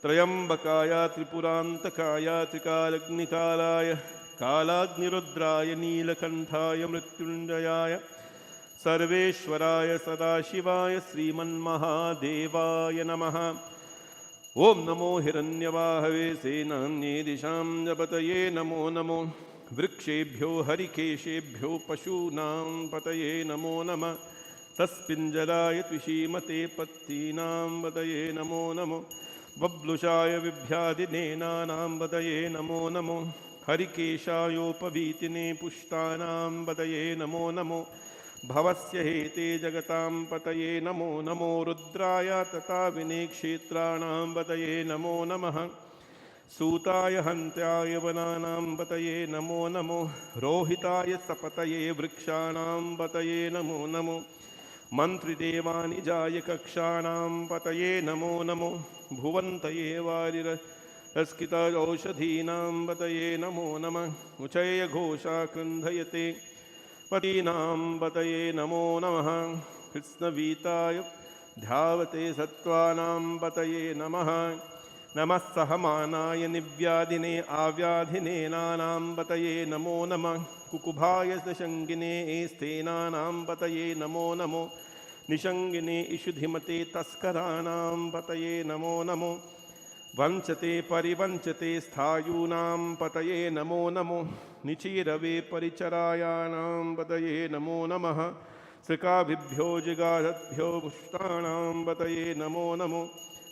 त्रयंबकाय त्रिपुरांतकाय त्रिकालग्निकालाय कालाग्निरुद्राय नीलकंठाय मृत्युंजयाय सर्वेश्वराय सदाशिवाय श्रीमन्महादेवाय नमः। ओम नमो हिरण्यवाहवे सेनान्ये दिशां जपतये नमो नमो। वृक्षेभ्यो हरिकेशेभ्यो पशूनां पतये नमो नमः। तस्पिञ्जराय त्विषीमते पत्तीनां पतये नमो नमो। बब्लुषाय विभ्यादिनेनानां पतये नमो नमो। हरिकेशायोपवीतिने पुष्टानां पतये नमो नमो। भवस्य हेते जगतां पतये नमो नमो। रुद्राय तथा विनेक्षेत्राणां पतये नमो नमः। सूताय हन्त्याय वनानां पतये नमो नमो। रोहिताय सपतये वृक्षाणां पतये नमो नमो। मन्त्रिदेवानिजाय कक्षाणां पतये नमो नमो। भुवन्तये वारिरस्कित औषधीनां पतये नमो नमः। उचयघोषा क्रन्धयते पतीनां पतये नमो नमः। कृष्णवीताय ध्यावते सत्त्वानां पतये नमः। नमः सहमानाय निव्याधिने आव्याधिनेनानां पतये नमो नमः। कुकुभाय सशङ्गिने स्तेनानां पतये नमो नमो। निशङ्गिने इषुधिमते तस्कराणां पतये नमो नमो। वंचते परिवंचते स्थायूनां पतये नमो नमो। निचीरवे परिचरायाणां पतये नमो नमः। सृकाभिभ्यो जिगाधभ्यो पुष्टाणां पतये नमो नमो।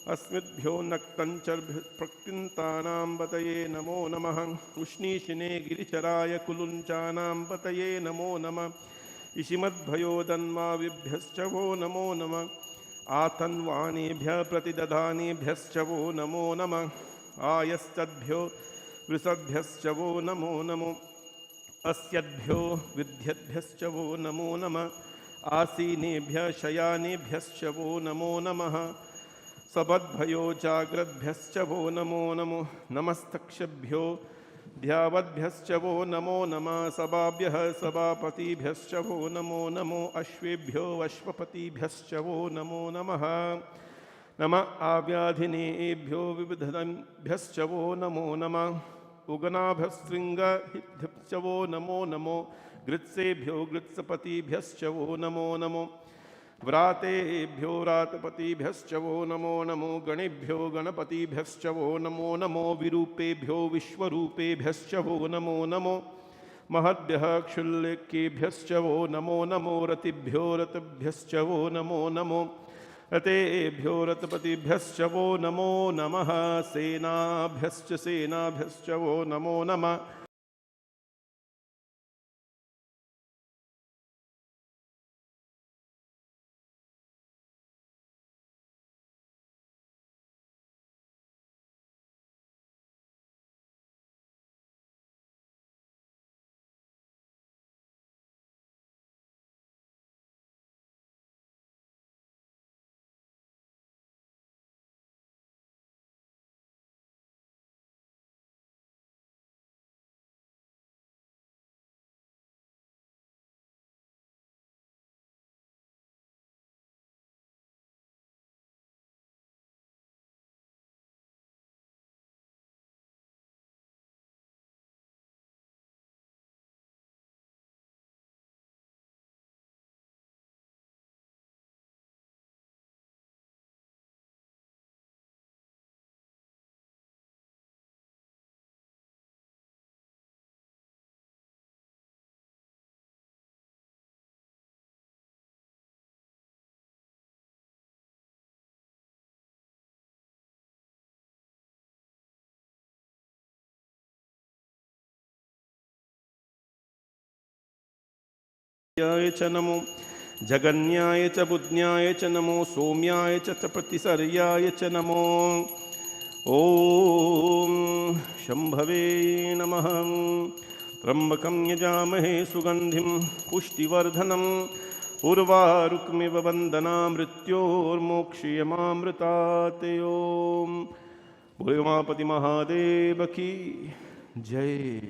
अस्मद्भ्यो नक्तञ्चर्प्रकृन्तानां पतये नमो नमः। उष्णीशिने गिरिचराय कुलुञ्चानां पतये नमो नमः। इषिमद्भयोदन्माविभ्यश्च वो नमो नमः। आतन्वाणेभ्यः प्रतिदधानेभ्यश्च वो नमो नमः। आयस्तद्भ्यो वृषद्भ्यश्च वो नमो नमो। अस्यद्भ्यो विद्यद्भ्यश्च वो नमो नमः। आसीनेभ्यः शयानेभ्यश्च वो नमो नमः। सबद्भयो जाग्रद्भ्यश्च वो नमो नमो। नमस्तक्षभ्यो ध्यावद्भ्यश्च वो नमो नमः। सभाभ्यः सभापतिभ्यश्च वो नमो नमो। अश्वेभ्यो अश्वपतिभ्यश्च वो नमो नमः। नमः आव्याधिनेभ्यो विविधभ्यश्च वो नमो नमः। उगनाभस्त्रिङ्गहिभ्यश्च वो नमो नमो। गृत्सेभ्यो गृत्सपतिभ्यश्च वो नमो नमो। व्रातेभ्यो रातपतिभ्यश्च वो नमो नमो। गणेभ्यो गणपतिभ्यश्च वो नमो नमो। विरूपेभ्यो विश्वरूपेभ्यश्च वो नमो नमो। महद्भ्यः क्षुल्लकेभ्यश्च वो नमो नमो। रतिभ्यो रतभ्यश्च वो नमो नमो। रतेभ्यो रतपतिभ्यश्च वो नमो नमः। सेनाभ्यश्च सेनाभ्यश्च वो नमो नमः। च नमो। जगन्याय च बुद्न्याय च नमो। सोम्याय च प्रतिसर्याय च नमो। ॐ शम्भवे नमः। त्र्यम्बकं यजामहे सुगन्धिं पुष्टिवर्धनम् उर्वारुकमिव वन्दनामृत्योर्मोक्षीयमामृतात्। ॐ भूमापति महादेव की जय।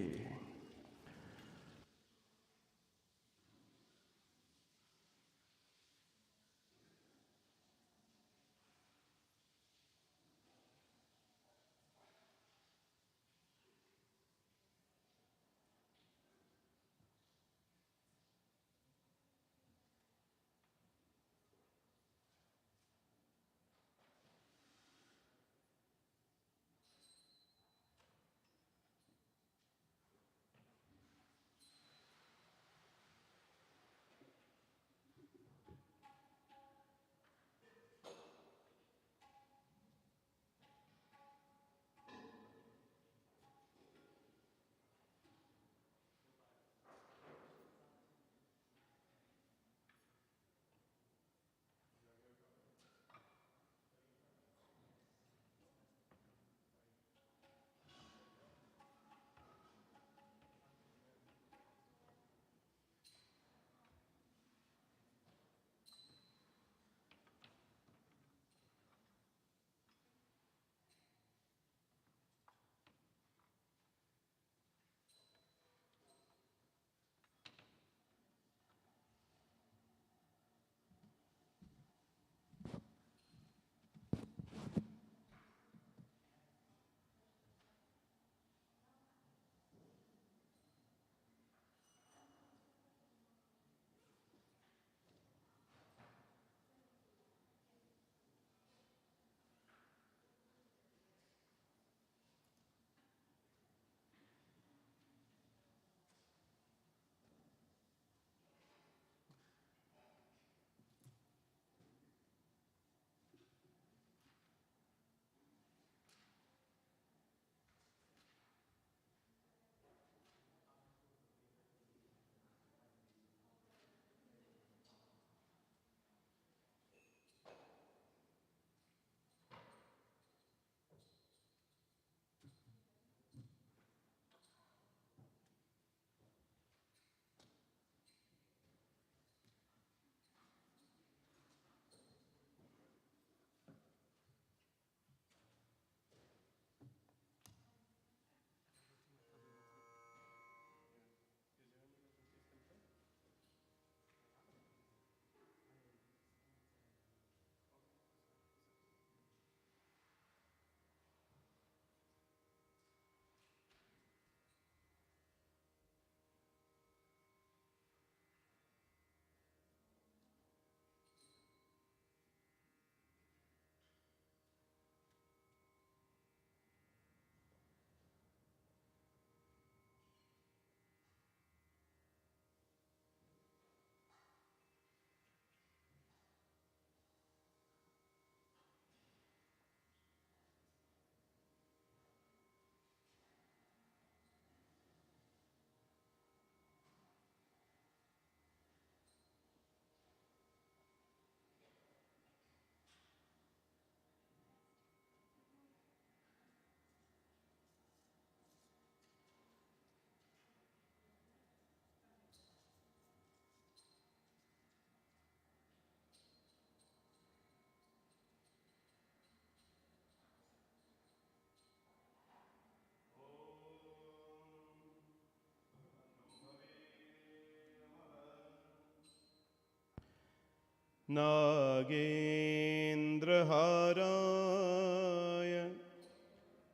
नागेन्द्रहाराय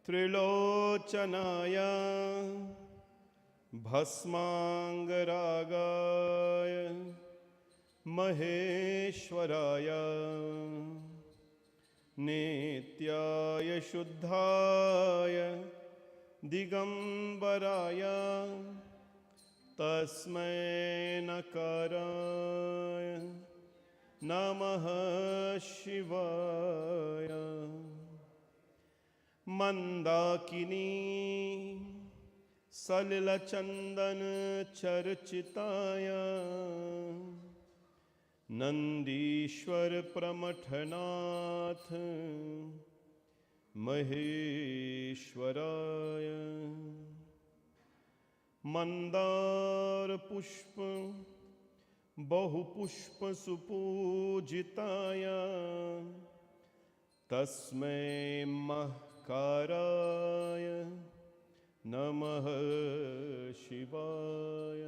त्रिलोचनाय भस्मांगरागाय महेश्वराय नित्याय शुद्धाय दिगंबराय तस्मै नकाराय नमः शिवाय। मंदाकिनी सलिलचंदन चर्चिताय नंदीश्वर प्रमथनाथ महेश्वराय। मंदार पुष्प बहुपुष्प सुपूजिताय तस्मै महकाराय नमः शिवाय।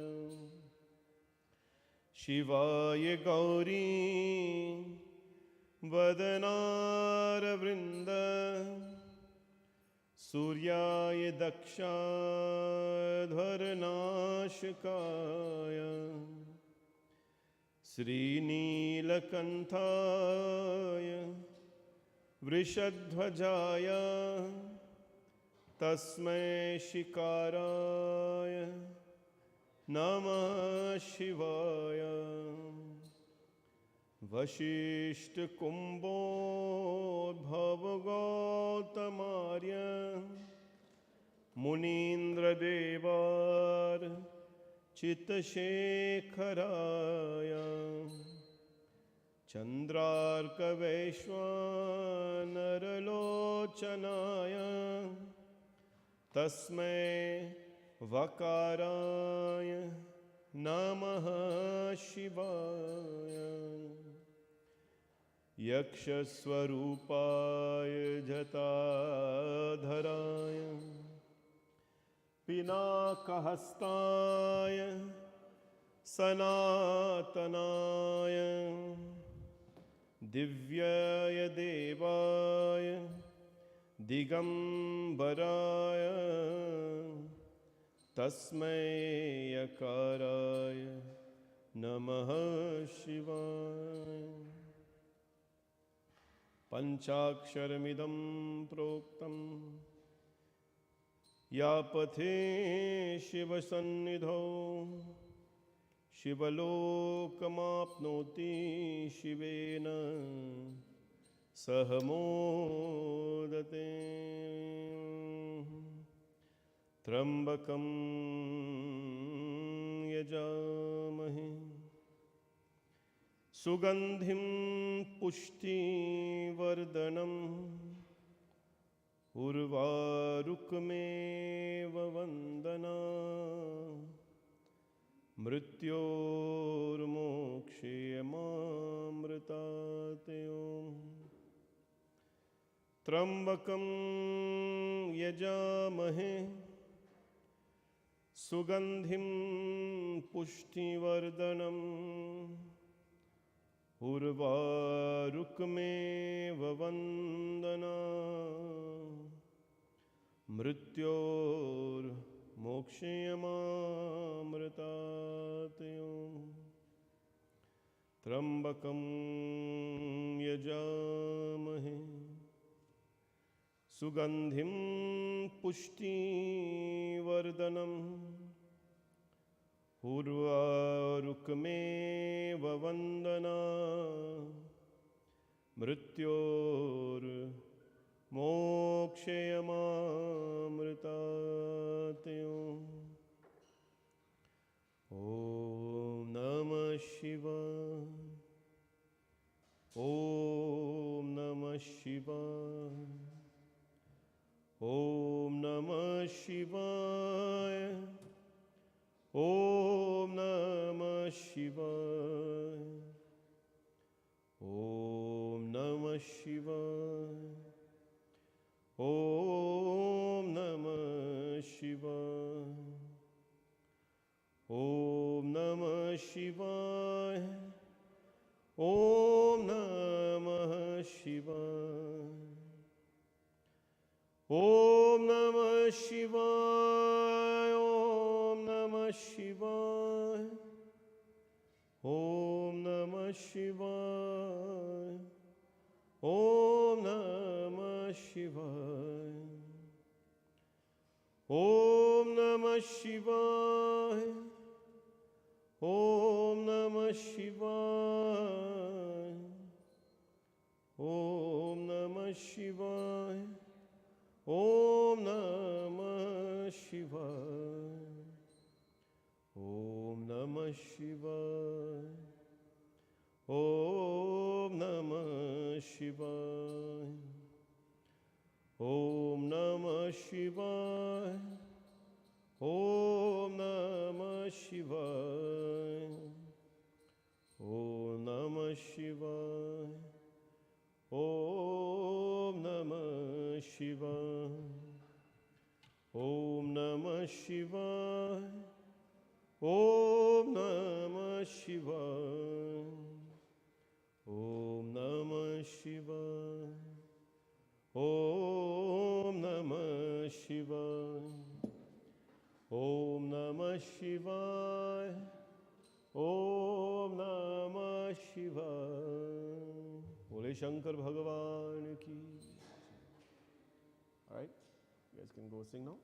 शिवाय गौरी वदनारवृन्द सूर्याय दक्षाध्वरनाशकाय श्रीनीलकण्ठाय वृषध्वजाय तस्मै शिकाराय नमः शिवाय। वसिष्ठकुम्भोद्भवगौतमार्य मुनीन्द्रदेवार चित्तशेखराय चन्द्रार्कवैश्वानरलोचनाय तस्मै वकाराय नमः शिवाय। यक्षस्वरूपाय जटाधराय पिनाकहस्ताय सनातनाय दिव्याय देवाय दिगंबराय तस्मै यकाराय नमः शिवाय। पंचाक्षरमिदं प्रोक्तं यापथे शिवसन्निधौ शिवलोकमाप्नोति शिवेन सह मोदते। त्र्यंबकं यजामहे सुगंधिं पुष्टिवर्धनम् उर्वारुकमेव वन्दना मृत्योर्मोक्षेयमामृतात्। त्र्यंबकं यजामहे सुगंधिं पुष्टिवर्धनम् उर्वारुकमेव वन्दना मृत्योर्मोक्षेयमामृतात्। त्र्यंबकं यजामहे सुगंधिं पुष्टिवर्धनम् उर्वारुकमेव वन्दना मृत्योर्मोक्षेयमामृतात्। ॐ नमः शिवाय। ॐ नमः शिवाय। ॐ नमः शिवाय। ॐ नमः शिवाय। ॐ नमः शिवाय। ॐ नमः शिवाय। ॐ नमः शिवाय। ॐ Shivaya. Om Namah Shivaya. Om Namah Shivaya. Om Namah Shivaya. Om Namah Shivaya. Om Namah Shivaya. Om Namah Shivaya. Om Namah Shivaya. Om Namah Shivaya. Om Namah Shivaya. Om Namah Shivaya. Om Namah Shivaya. Om Namah Shivaya. Om Namah Shivaya. Om Namah Shivaya. Om Namah Shivaya. Om Namah Shivaya. Om Namah Shivaya. Bole Shankar Bhagavan ki. All right, you guys can go sing now.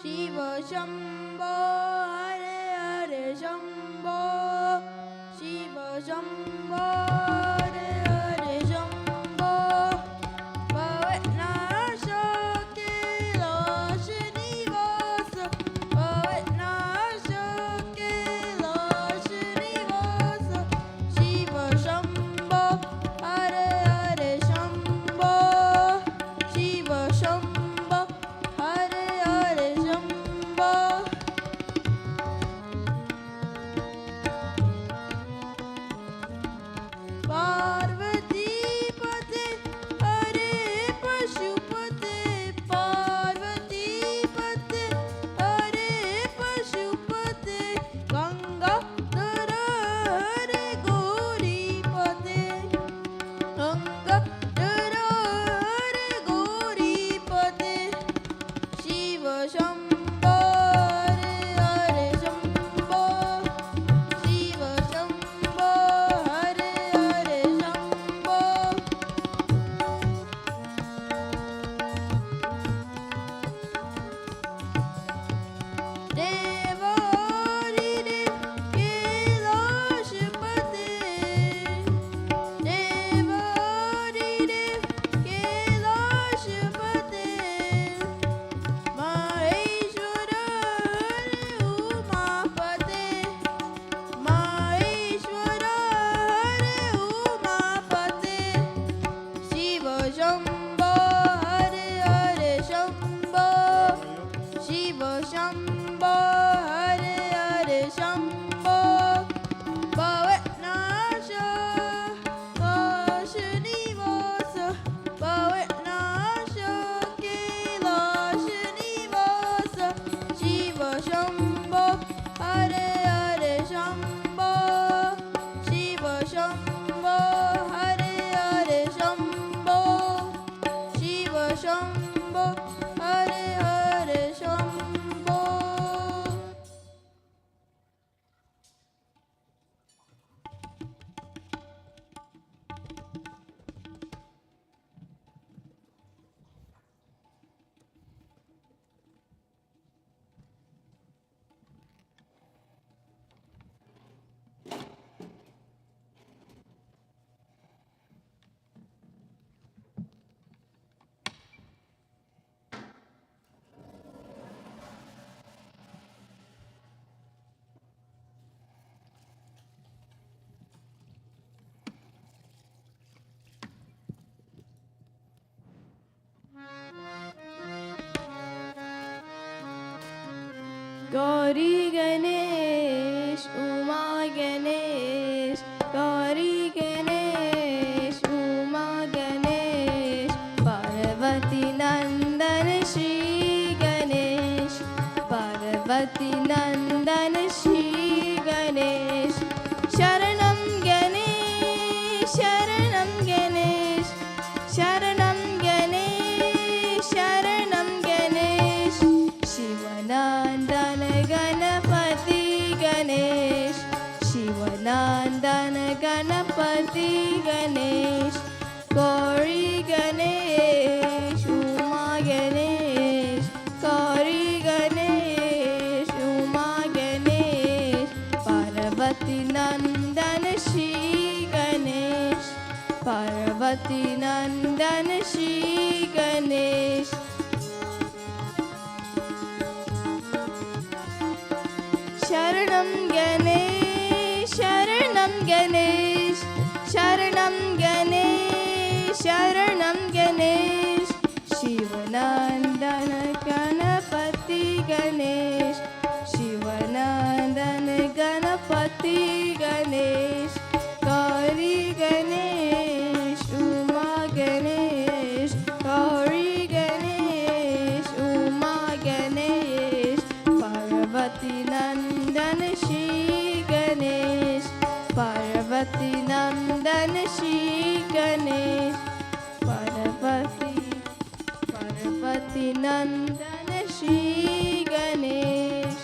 Shiva Shambho, Hare Hare Shambho, Shiva Shambho, Hare Hare Shambho, Bhavatnasha Kailasha Nivasa, Bhavatnasha Kailasha Nivasa, Shiva Shambho, Hare Hare Shambho, Shiva Shambho, Hare Hare Shambho. Ganesh शरणं गणेश शरणं गणेश शरणं गणेश शरणं गणेश शिवनंदन गणपति गणेश शिवनंदन गणपति गणेश गौरी गणेश उमा गणेश गौरी गणेश उमा गणेश पार्वती नंदन श्री गणेश पार्वती नंदन श्री गणेश शरणं गणेश शरणं गणेश शरणं गणेश शरणं गणेश शिवनंदन गणपति गणेश शिवनंदन गणपति गणेश गौरी गणेश उमा गणेश गौरी गणेश उमा गणेश पार्वती नंदन श्री गणेश पार्वती नंदन श्री गणेश पार्वती नंदन श्री गणेश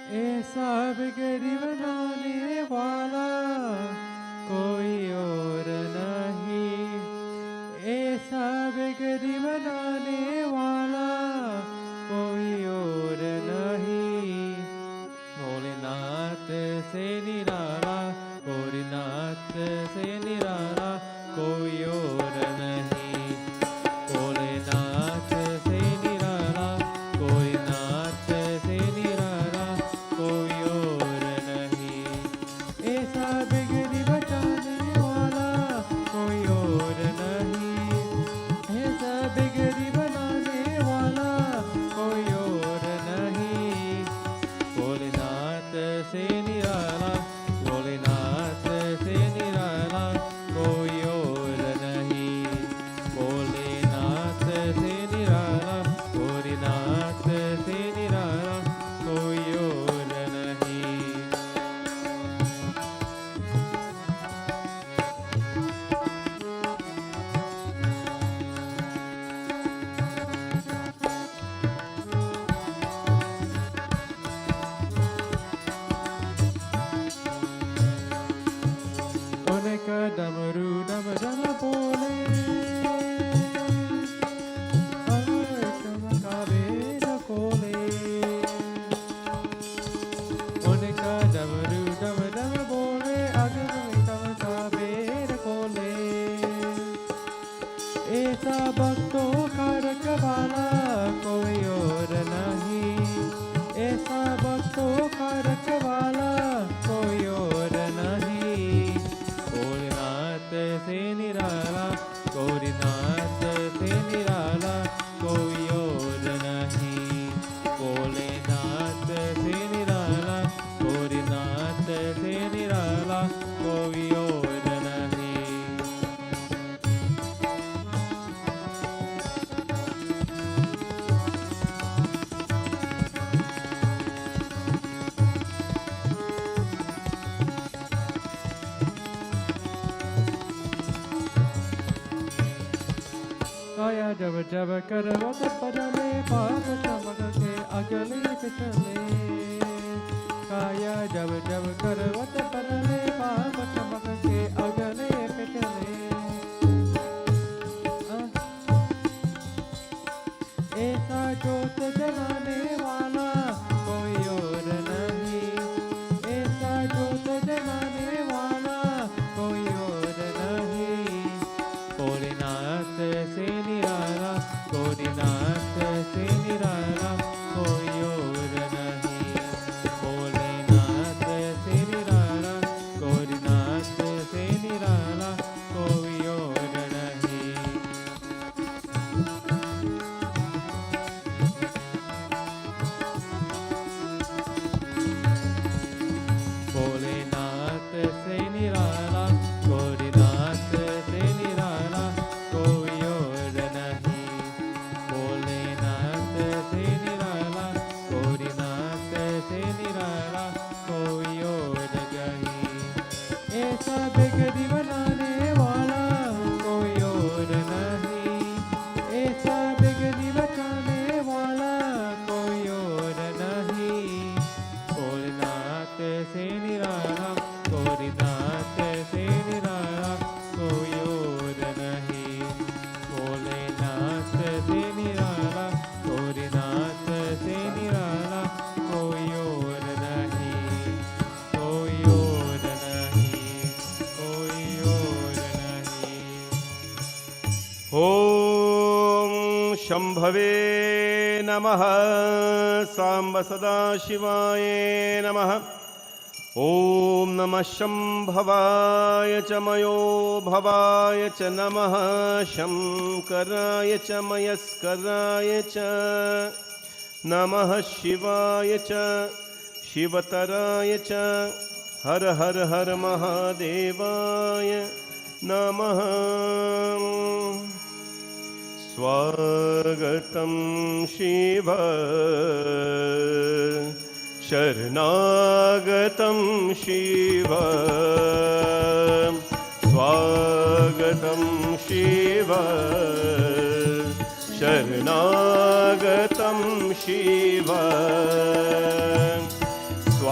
ऐसा बिगड़ी बनाने वाला कोई और नहीं, ऐसा बिगड़ी बनाने वाला कोई और नहीं। भोलेनाथ से निराला, भोलेनाथ से निराला कोई और नहीं। भोलेनाथ से निराला, भोलेनाथ से निराला कोई और नहीं। ऐसा बिगड़ी बचाने वाला कोई और नहीं, ऐसा बिगड़ी बनाने वाला कोई और नहीं। भोलेनाथ से निराला, भोलेनाथ से निराला कोई और नहीं। भोलेनाथ से निराला, भोलेनाथ से निराला कोई और नहीं। उनका डमरू डम डम बोले, चमकावे न कोले। उनका डमरू डम डम बोले, चमकावे न कोले। ऐसा भक्तों का रखवाला कोई और नहीं, ऐसा भक्तों का रखवाला कोई और नहीं। भोलेनाथ से निराला, गौरीनाथ से निराला कोई और नहीं। भोलेनाथ से निराला, गौरीनाथ से निराला कोई और नहीं। आया जब जब करवत बदले, पाप चमक के अगले पिछले। काया जब जब करवत बदले, पाप चमक के अगले पिछले। ऐसा जोत जगाने वाला कोई और नहीं, ऐसा जोत जगाने वाला कोई और नहीं। भोलेनाथ से निराला, भोलेनाथ से निराला कोई और नहीं। भोलेनाथ से निराला, भोलेनाथ से निराला कोई और नहीं। भोलेनाथ से निराला, भोलेनाथ से निराला कोई और नहीं। भोलेनाथ से निराला, भोलेनाथ से निराला कोई और नहीं। ऐसा बिगड़ी बनाने वाला कोई और नहीं, ऐसा बिगड़ी बचाने वाला कोई और नहीं। भोलेनाथ से निराला, भोलेनाथ से निराला कोई और नहीं। भोलेनाथ से निराला, भोलेनाथ से निराला कोई और नहीं, कोई और नहीं, कोई और नहीं। ॐ शम्भवे नमः, साम्ब सदाशिवाय नमः। ॐ नमः शम्भवाय च मयो भवाय च नमः, शङ्कराय च मयस्कराय च नमः, शिवाय च शिवतराय च हर हर हर महादेवाय नमः। स्वागतं शिव, शरणागतं शिव, स्वागतं शिव, शरणागतं शिव,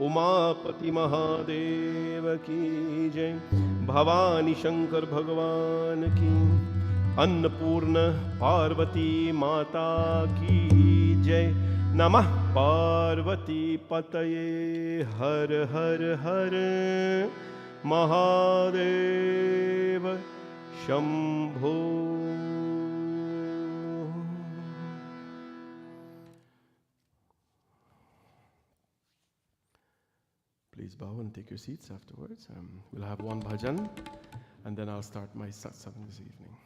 उमापति महादेव की जय। भवानी शंकर भगवान की, अन्नपूर्ण पार्वती माता की जय। नमः पार्वती पतये हर हर हर Mahadev Shambho. Please bow and take your seats afterwards. We'll have one bhajan and then I'll start my satsang this evening.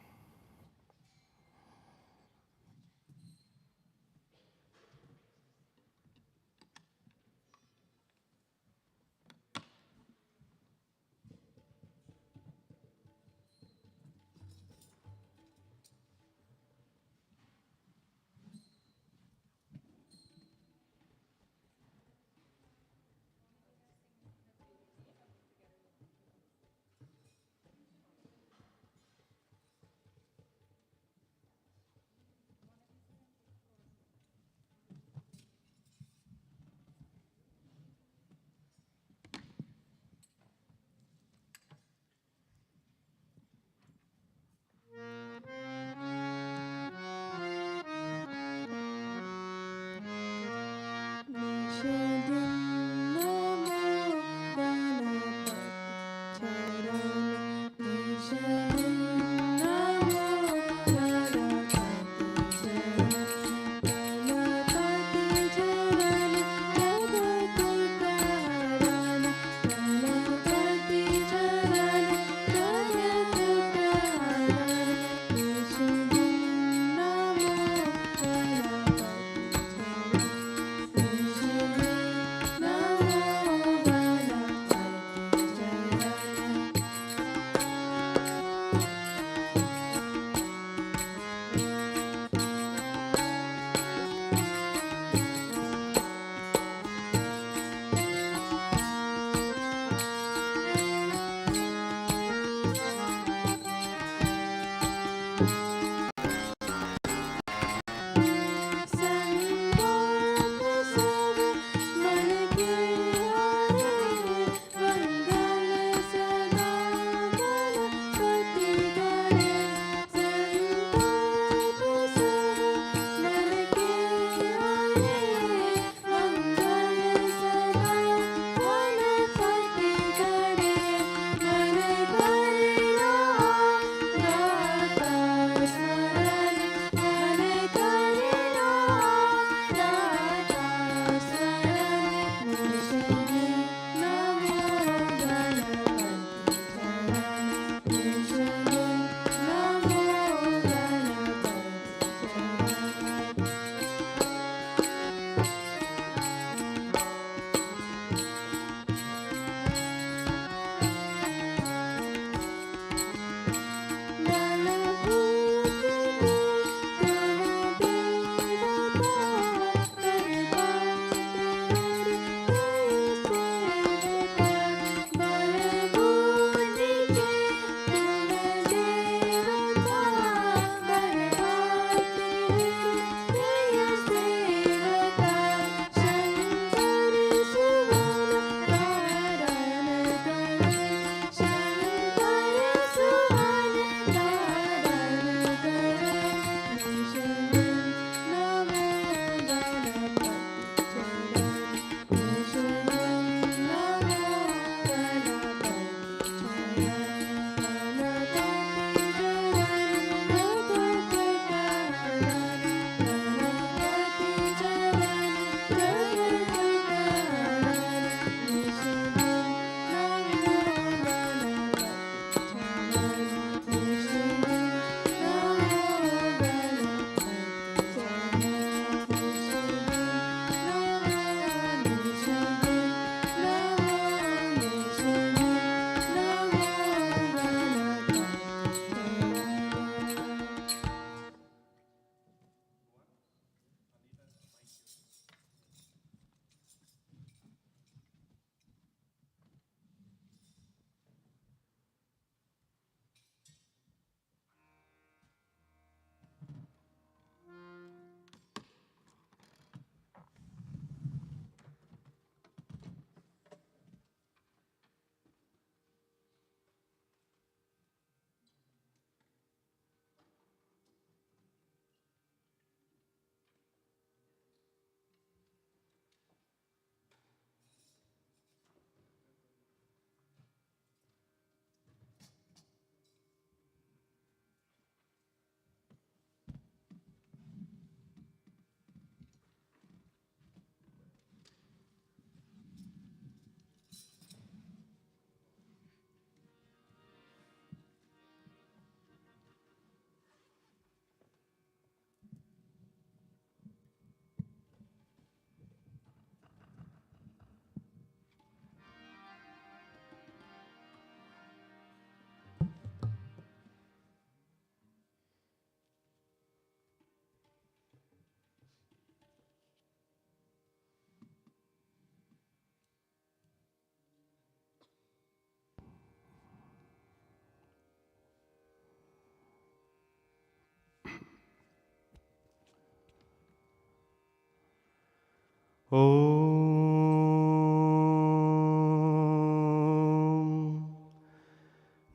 ॐ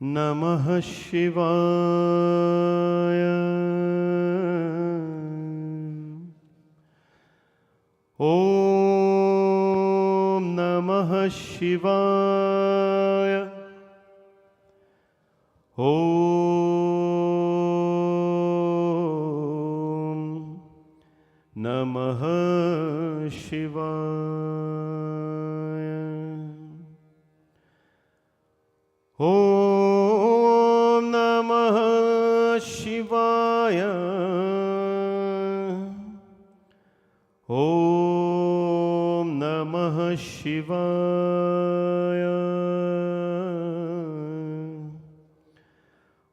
नमः शिवाय। ॐ नमः शिवाय। ॐ नमः शिवाय। ॐ नमः शिवाय। ॐ नमः शिवाय।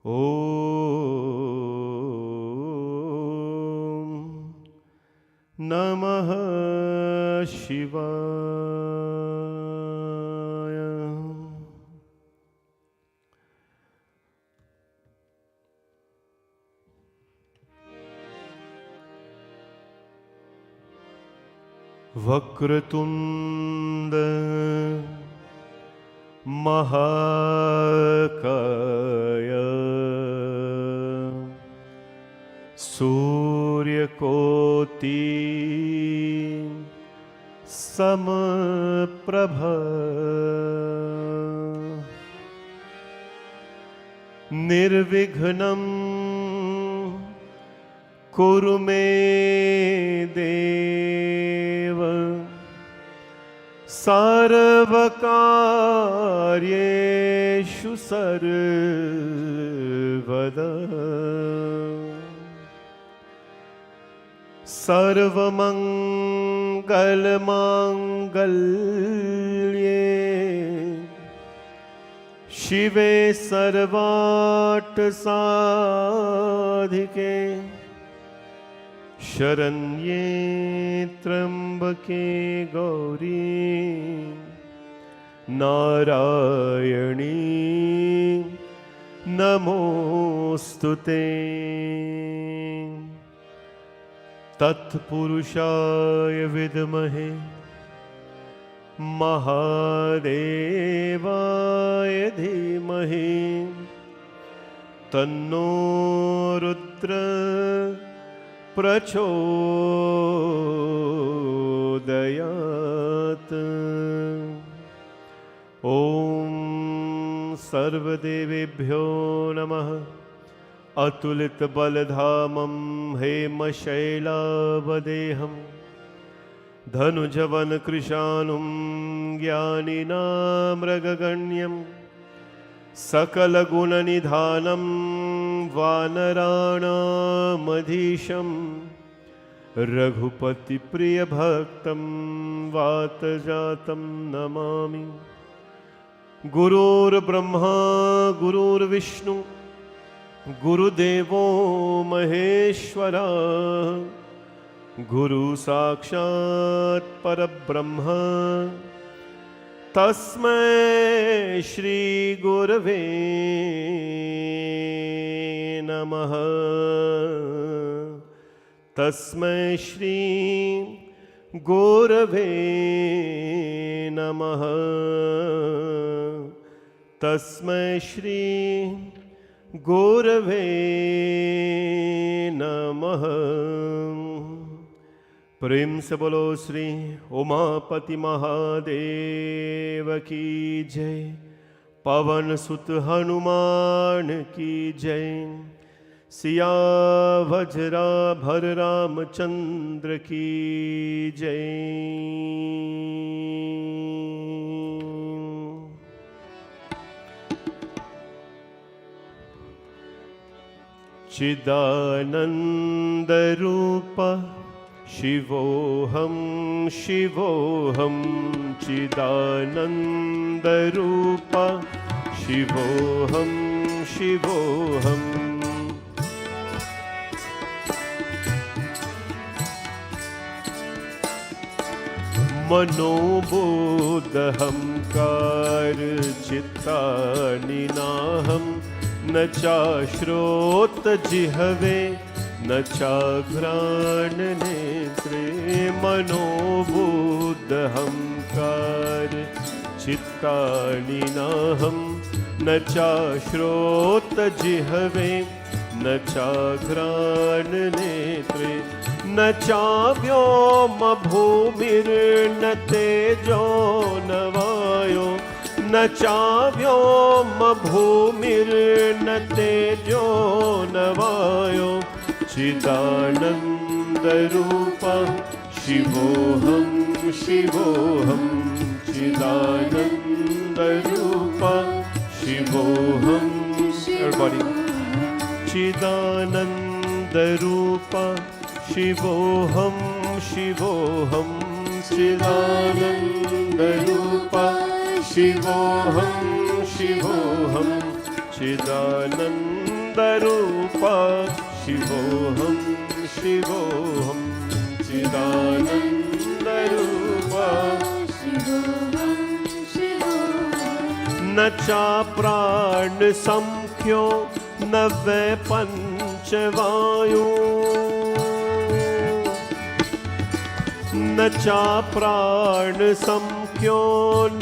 ॐ नमः शिवाय। वक्रतुंड महाकाय सूर्यकोटि समप्रभ निर्विघ्नं कुरु मे देव सर्वकार्येषु सर्वदा सर्वमंगलमांगल्ये शिवे सर्वार्थसाधिके शरण्ये त्र्यंबके गौरी नारायणी नमोस्तुते। तत्पुरुषाय विद्महे महादेवाय धीमहि तन्नो रुद्र प्रचोदयात्। ॐ सर्वदेवेभ्यो नमः। अतुलितबलधामं हेमशैलावदेहं धनुजवनकृशानुं ज्ञानिनामृगगण्यं सकलगुणनिधानं वानराणामधीशं रघुपतिप्रियभक्तं वातजातं नमामि। गुरुर्ब्रह्मा गुरुर्विष्णु गुरुदेवो महेश्वरा गुरु साक्षात् परब्रह्म तस्मै श्री गुरवे नमः। तस्मै श्री गुरवे नमः। तस्मै श्री गुरवे नमः। प्रेम से बोलो श्री उमापति महादेव की जय। पवन सुत हनुमान की जय। सिया वज्रा भर रामचंद्र की जय। चिदानंद रूप शिवोहम शिवोहम चिदानंद रूप शिवोहम शिवोहम। मनोबोधहंकार चित्तानिनाहम न चाश्रोत जिह्वे न चाघ्राण नेत्रे मनोबोधहंकार तदहंकार चित्तानि नाहं न चाश्रोतजिह्वे न चाघ्राणनेत्रे न चाव्योम भूमिर्न तेजो न वायो न चाव्योम भूमिर्न तेजो न वायो चिदानन्दरूपा शिवोऽहं शिवोऽहं चिदानन्दरूपा शिवोऽहं everybody चिदानन्दरूपा शिवोऽहं शिवोऽहं चिदानन्दरूपा शिवोऽहं शिवोऽहं चिदानन्दरूपा शिवोऽहं शिवोऽहं चिदानन्दरूपा शिवोऽहं शिवोऽहं न चाप्राणसंख्यो न वै पञ्चवायु न चाप्राणसंख्यो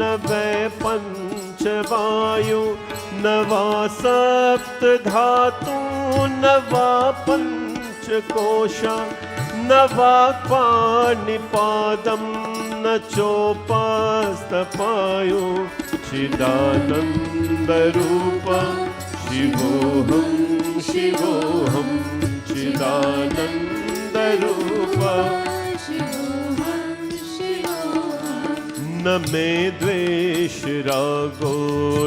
न वै पञ्चवायु न वा सप्तधातु न वा पञ्चकोशा न वा पाणिपादं न चोपास्तपायु चिदानन्दरूपा शिवोऽहं शिवोऽहं चिदानन्दरूपा न मे द्वेषरागो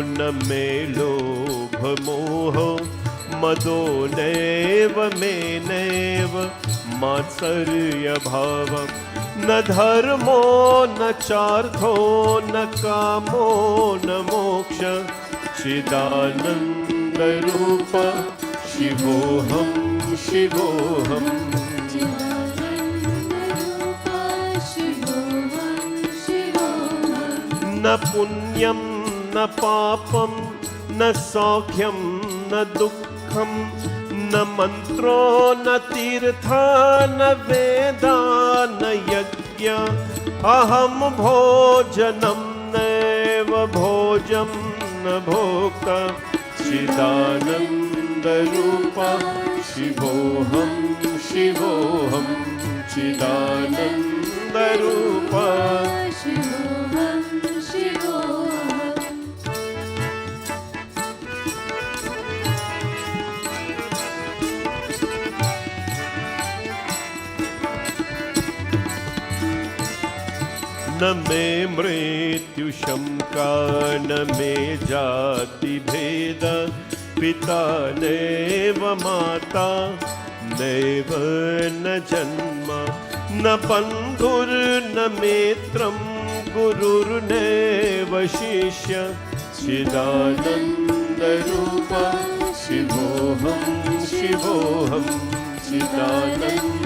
न मे लोभमोहो मदो नैव मे नैव मात्सर्यभावः न धर्मो न चार्थो न कामो न मोक्ष चिदानन्दरूपा शिवोऽहं शिवोऽहं न पुण्यं न पापं न सौख्यं न दुःखं न मन्त्रो न तीर्था न वेदा न यज्ञ अहं भोजनं नैव भोजं न भोक्ता चिदानन्दरूपा शिवोऽहं शिवोऽहं चिदानन्दरूपा न मे मृत्युशङ्का न मे जातिभेद पिता नैव माता नैव न जन्म न बन्धुर्न मित्रं गुरुर्नैव शिष्य चिदानन्दरूपा शिवोऽहं शिवोऽहं चिदानन्दरूपा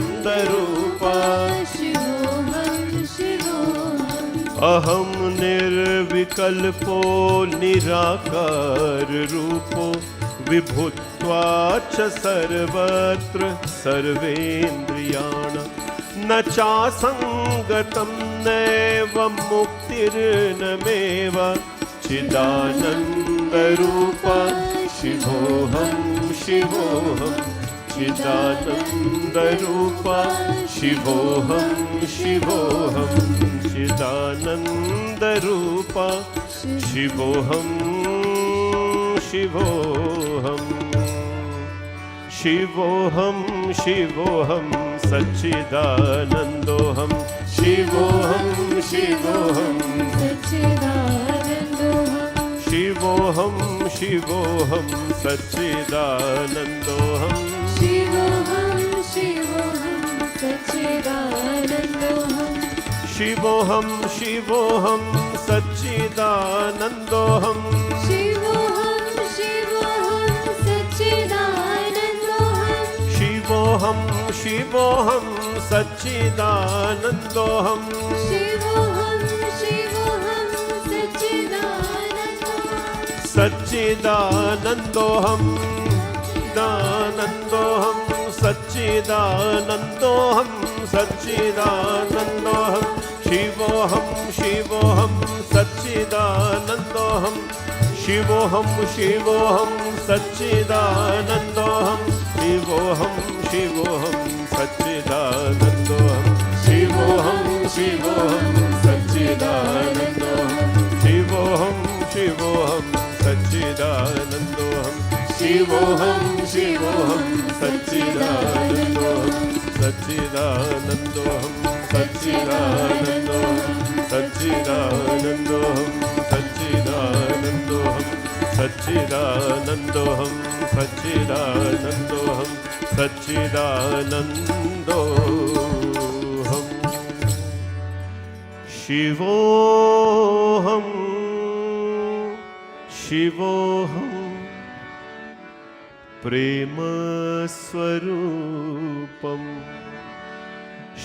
अहं निर्विकल्पो निराकार रूपो विभुत्वा च सर्वत्र सर्वेन्द्रियाणां न चासङ्गतं नैव मुक्तिर्न मेव चिदानन्दरूपा शिवोऽहं शिवोऽहं चिदानन्दरूपा शिवोऽहं शिवोऽहं चिदानन्दरूपा शिवोऽहं शिवोऽहं शिवोऽहं शिवोऽहं सच्चिदानन्दोऽहं शिवोऽहं शिवोऽहं सच्चिदानन्दोऽहं शिवोऽहं शिवोऽहं सच्चिदानन्दोऽहं शिवोऽहं शिवोऽहं सच्चिदानन्दोऽहं शिवोऽहं शिवोऽहं सच्चिदानन्दोऽहं शिवोऽहं शिवोऽहं सच्चिदानन्दोऽहं शिवोऽहं शिवोऽहं सच्चिदानन्दोऽहं शिवोऽहं शिवोऽहं सच्चिदानन्दोऽहं सच्चिदानन्दोऽहं दानन्दोऽहं सच्चिदानन्दोऽहं सच्चिदानन्दोऽहं शिवोऽहं शिवोऽहं सच्चिदानन्दोऽहं शिवोऽहं शिवोऽहं सच्चिदानन्दोऽहं शिवोऽहं शिवोऽहं सच्चिदानन्दोऽहं शिवोऽहं शिवोऽहं सच्चिदानन्दोऽहं शिवोऽहं शिवोऽहं सच्चिदानन्दोऽहं शिवोऽहं शिवोऽहं सच्चिदानन्दोऽहं सच्चिदानन्दोऽहं सच्चिदानन्दोऽहं सच्चिदानन्दोऽहं सच्चिदानन्दोऽहं सच्चिदानन्दोऽहं सच्चिदानन्दोऽहं सच्चिदानन्दोऽहं शिवोऽहं शिवोऽहं प्रेमस्वरूपम्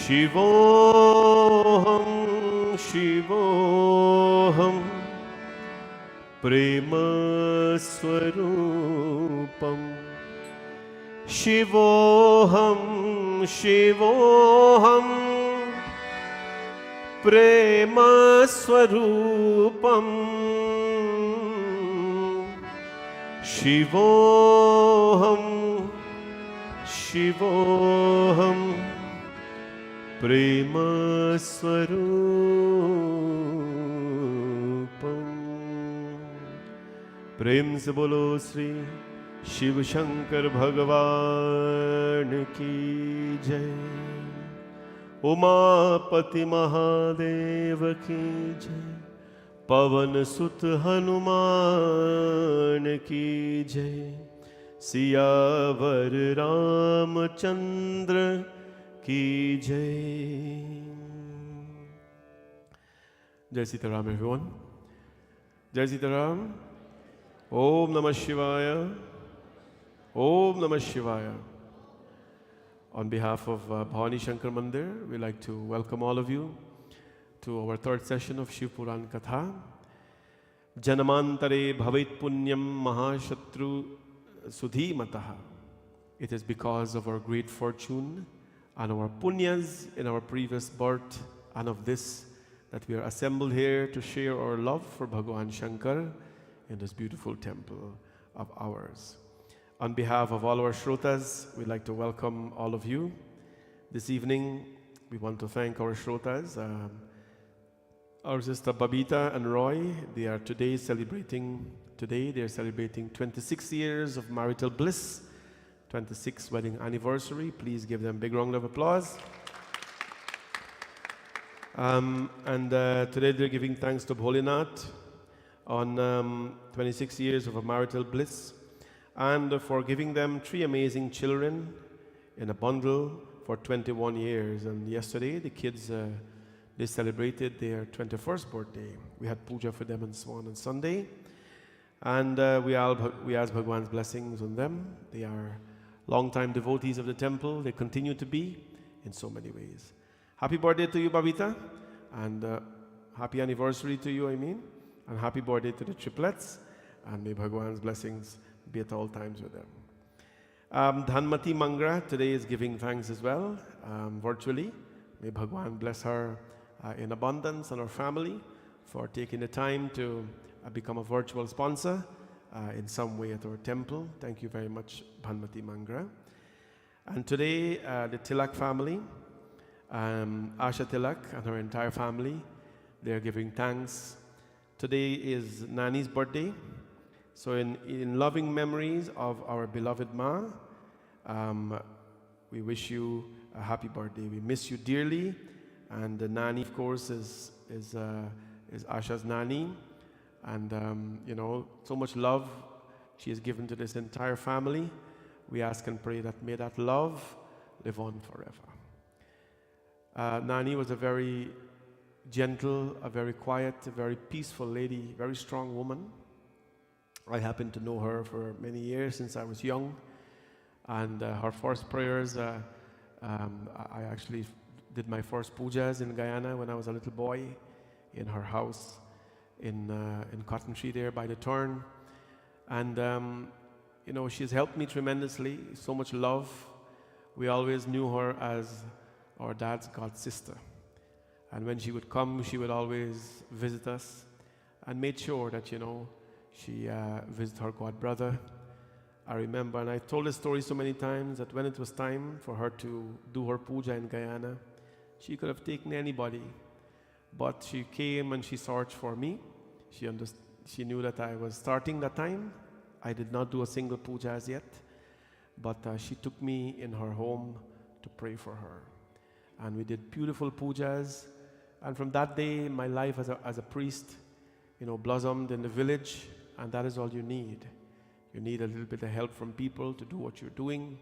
शिवोऽहं शिवोऽहं प्रेमस्वरूपम् शिवोऽहं शिवोऽहं प्रेमस्वरूपम् शिवोऽहं शिवोऽहं प्रेमस्वरूपम्। प्रेम से बोलो श्री शिव शंकर भगवान की जय। उमापति महादेव की जय। पवन सुत हनुमान की जय। सियावर रामचंद्र की जय। जय सीताराम everyone. जय सीताराम. ओम नमः शिवाय. Om Namah Shivaya. On behalf of Bhavani Shankar Mandir, we'd like to welcome all of you to our third session of Shiv Puran Katha. Janamantare bhavit punyam mahashatru sudhimataha. It is because of our great fortune and our punyas in our previous birth and of this that we are assembled here to share our love for Bhagavan Shankar in this beautiful temple of ours. On behalf of all our Shrotas, we'd like to welcome all of you. This evening, we want to thank our Shrotas. Our sister Babita and Roy, they are celebrating 26 years of marital bliss, 26th wedding anniversary. Please give them a big round of applause. Today they're giving thanks to Bholinath on 26 years of a marital bliss, and for giving them 3 amazing children in a bundle for 21 years. And yesterday, the kids, they celebrated their 21st birthday. We had puja for them and so on Sunday. And we asked Bhagwan's blessings on them. They are long-time devotees of the temple. They continue to be in so many ways. Happy birthday to you, Babita. And happy anniversary to you, and happy birthday to the triplets. And may Bhagwan's blessings be at all times with them. Dhanmati Mangra today is giving thanks as well, virtually. May Bhagwan bless her in abundance and her family for taking the time to become a virtual sponsor in some way at our temple. Thank you very much, Dhanmati Mangra. And today, the Tilak family, Asha Tilak and her entire family, they are giving thanks. Today is Nani's birthday. So in loving memories of our beloved Ma, we wish you a happy birthday. We miss you dearly. And the Nani, of course, is Asha's Nani. And, so much love she has given to this entire family. We ask and pray that may that love live on forever. Nani was a very gentle, a very quiet, a very peaceful lady, very strong woman. I happened to know her for many years since I was young, and her first prayers, I actually did my first pujas in Guyana when I was a little boy in her house in Cotton Tree there by the turn. And, she's helped me tremendously, so much love. We always knew her as our dad's god sister. And when she would come, she would always visit us and made sure that, she visited her god brother. I remember, and I told this story so many times, that when it was time for her to do her puja in Guyana, she could have taken anybody. But she came and she searched for me. She knew that I was starting that time. I did not do a single puja as yet. But she took me in her home to pray for her. And we did beautiful pujas. And from that day, my life as a priest, blossomed in the village. And that is all you need. You need a little bit of help from people to do what you're doing.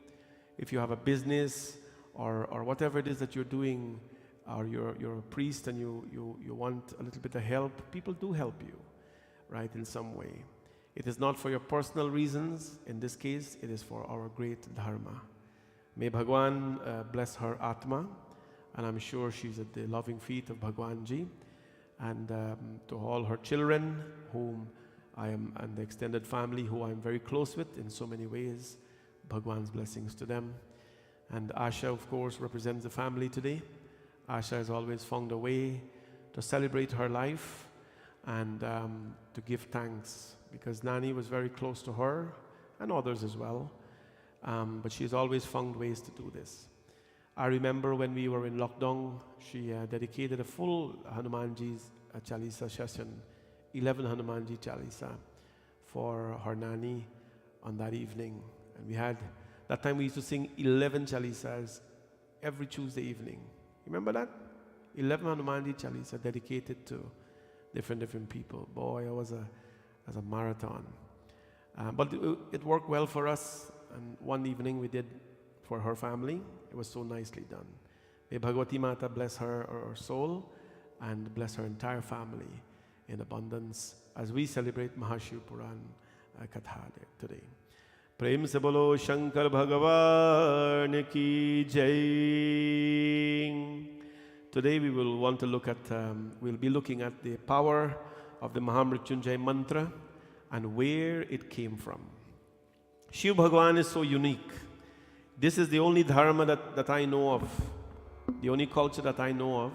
If you have a business or whatever it is that you're doing, or you're a priest and you want a little bit of help, people do help you, right, in some way. It is not for your personal reasons. In this case, it is for our great dharma. May Bhagwan bless her Atma, and I'm sure she's at the loving feet of Bhagwanji, and to all her children, whom I am, and the extended family who I'm very close with in so many ways, Bhagwan's blessings to them. And Asha, of course, represents the family today. Asha has always found a way to celebrate her life and to give thanks, because Nani was very close to her and others as well. But she's always found ways to do this. I remember when we were in lockdown, she dedicated a full Hanumanji's Chalisa session, 11 Hanumanji Chalisa for her Nani on that evening. And that time we used to sing 11 Chalisas every Tuesday evening. Remember that? 11 Hanumanji Chalisa dedicated to different people. Boy, it was a marathon. But it worked well for us. And one evening we did for her family. It was so nicely done. May Bhagavati Mata bless her soul and bless her entire family in abundance as we celebrate Mahashiv Puran Katha today. Prem se bolo Shankar Bhagavan ki jai. Today we will want to look at, we'll be looking at the power of the Mahamrityunjay Mantra and where it came from. Shiv Bhagavan is so unique. This is the only dharma that I know of, the only culture that I know of,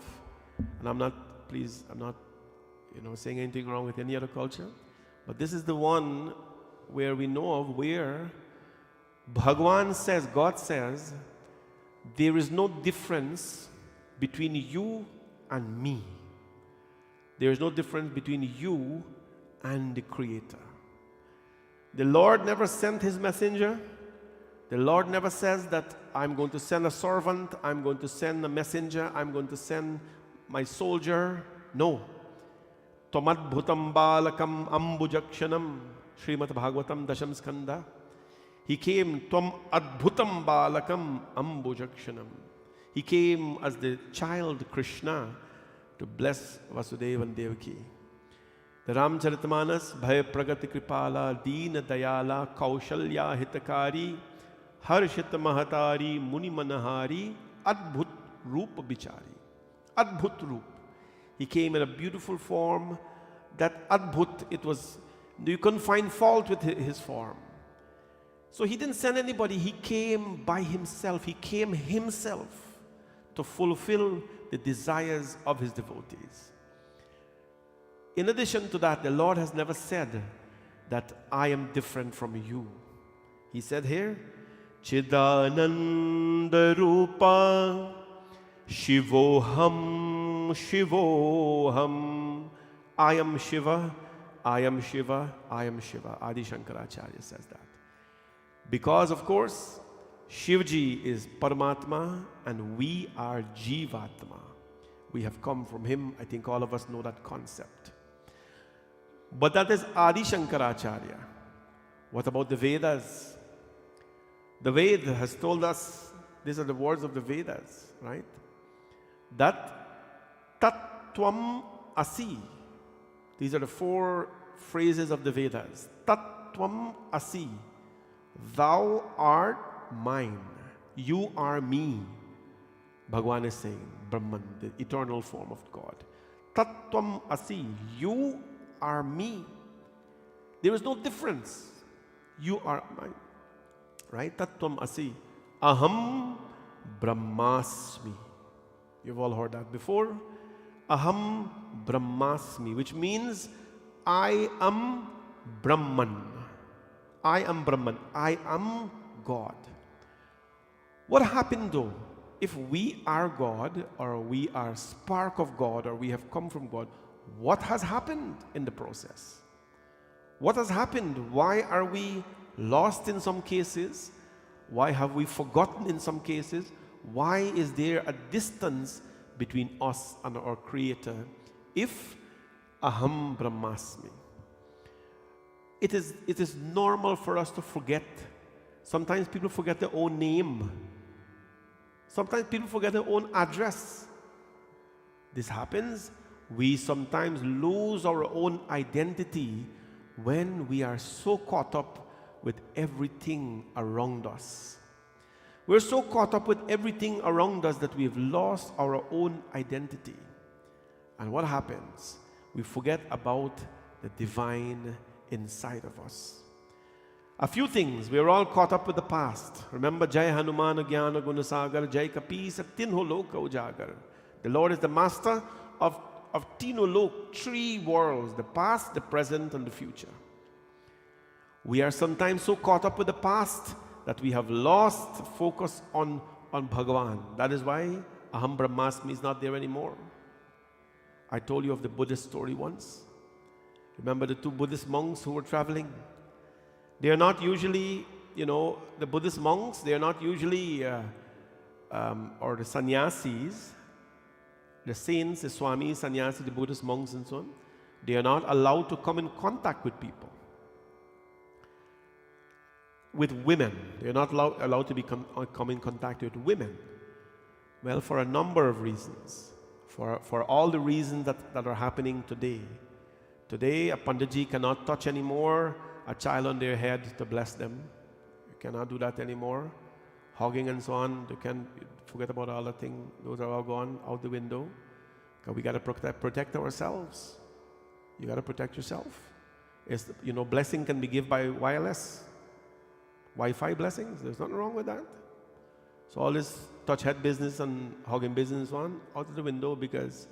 and I'm not saying anything wrong with any other culture, but this is the one where we know of where Bhagavan says, God says, there is no difference between you and me. There is no difference between you and the Creator. The Lord never sent His messenger. The Lord never says that I'm going to send a servant, I'm going to send a messenger, I'm going to send my soldier. No. Tomad bhutam balakam ambujakshanam, Srimad Bhagavatam Dasham Skanda. He came, Tvam adbhutam balakam ambujakshanam. He came as the child Krishna to bless Vasudeva and Devaki. The Ramcharitmanas, Bhaya Pragati Kripala, Deena Dayala, Kaushalya Hitakari, Harshit Mahatari, Muni Manahari, Adbhut Rupa Bichari. Adbhut Rup. He came in a beautiful form. That Adbhut, you couldn't find fault with his form. So he didn't send anybody. He came by himself. He came himself to fulfill the desires of his devotees. In addition to that, the Lord has never said that I am different from you. He said here, Chidananda Rupa Shivoham Shivoham. I am Shiva, I am Shiva, I am Shiva. Adi Shankaracharya says that. Because, of course, Shivji is Paramatma and we are Jivatma. We have come from him. I think all of us know that concept. But that is Adi Shankaracharya. What about the Vedas? The Veda has told us, these are the words of the Vedas, right? That Tattvam Asi. These are the 4 phrases of the Vedas. Tattvam Asi. Thou art mine. You are me. Bhagavan is saying, Brahman, the eternal form of God. Tattvam Asi. You are me. There is no difference. You are mine. Right? Tattvam Asi. Aham Brahmasmi. You've all heard that before. Aham Brahmasmi, which means I am Brahman. I am Brahman. I am God. What happened though? If we are God, or we are spark of God, or we have come from God, what has happened in the process? What has happened? Why are we lost in some cases? Why have we forgotten in some cases? Why is there a distance between us and our Creator if Aham Brahmasmi? It is normal for us to forget. Sometimes people forget their own name. Sometimes people forget their own address. This happens. We sometimes lose our own identity when we are so caught up with everything around us. We're so caught up with everything around us that we've lost our own identity. And what happens? We forget about the divine inside of us. A few things. We're all caught up with the past. Remember, Jai Hanuman Gyana Gunasagar, Jai Kapi Tinho Loka Ujagar. The Lord is the master of Tino Lok, 3 worlds, the past, the present, and the future. We are sometimes so caught up with the past that we have lost focus on Bhagavan. That is why Aham Brahmasmi is not there anymore. I told you of the Buddhist story once. Remember the 2 Buddhist monks who were traveling? They are not usually, the Buddhist monks, they are not usually, or the sannyasis, the saints, the swamis, sannyasis, the Buddhist monks and so on. They are not allowed to come in contact with people. With women. They are not allowed to come in contact with women. Well, for a number of reasons. For all the reasons that are happening today. Today, a Panditji cannot touch anymore a child on their head to bless them. You cannot do that anymore. Hugging and so on, you can forget about all the things. Those are all gone out the window. We got to protect ourselves. You got to protect yourself. Blessing can be given by wireless, Wi-Fi blessings. There's nothing wrong with that. So all this touch head business and hugging business and so on, out of the window, because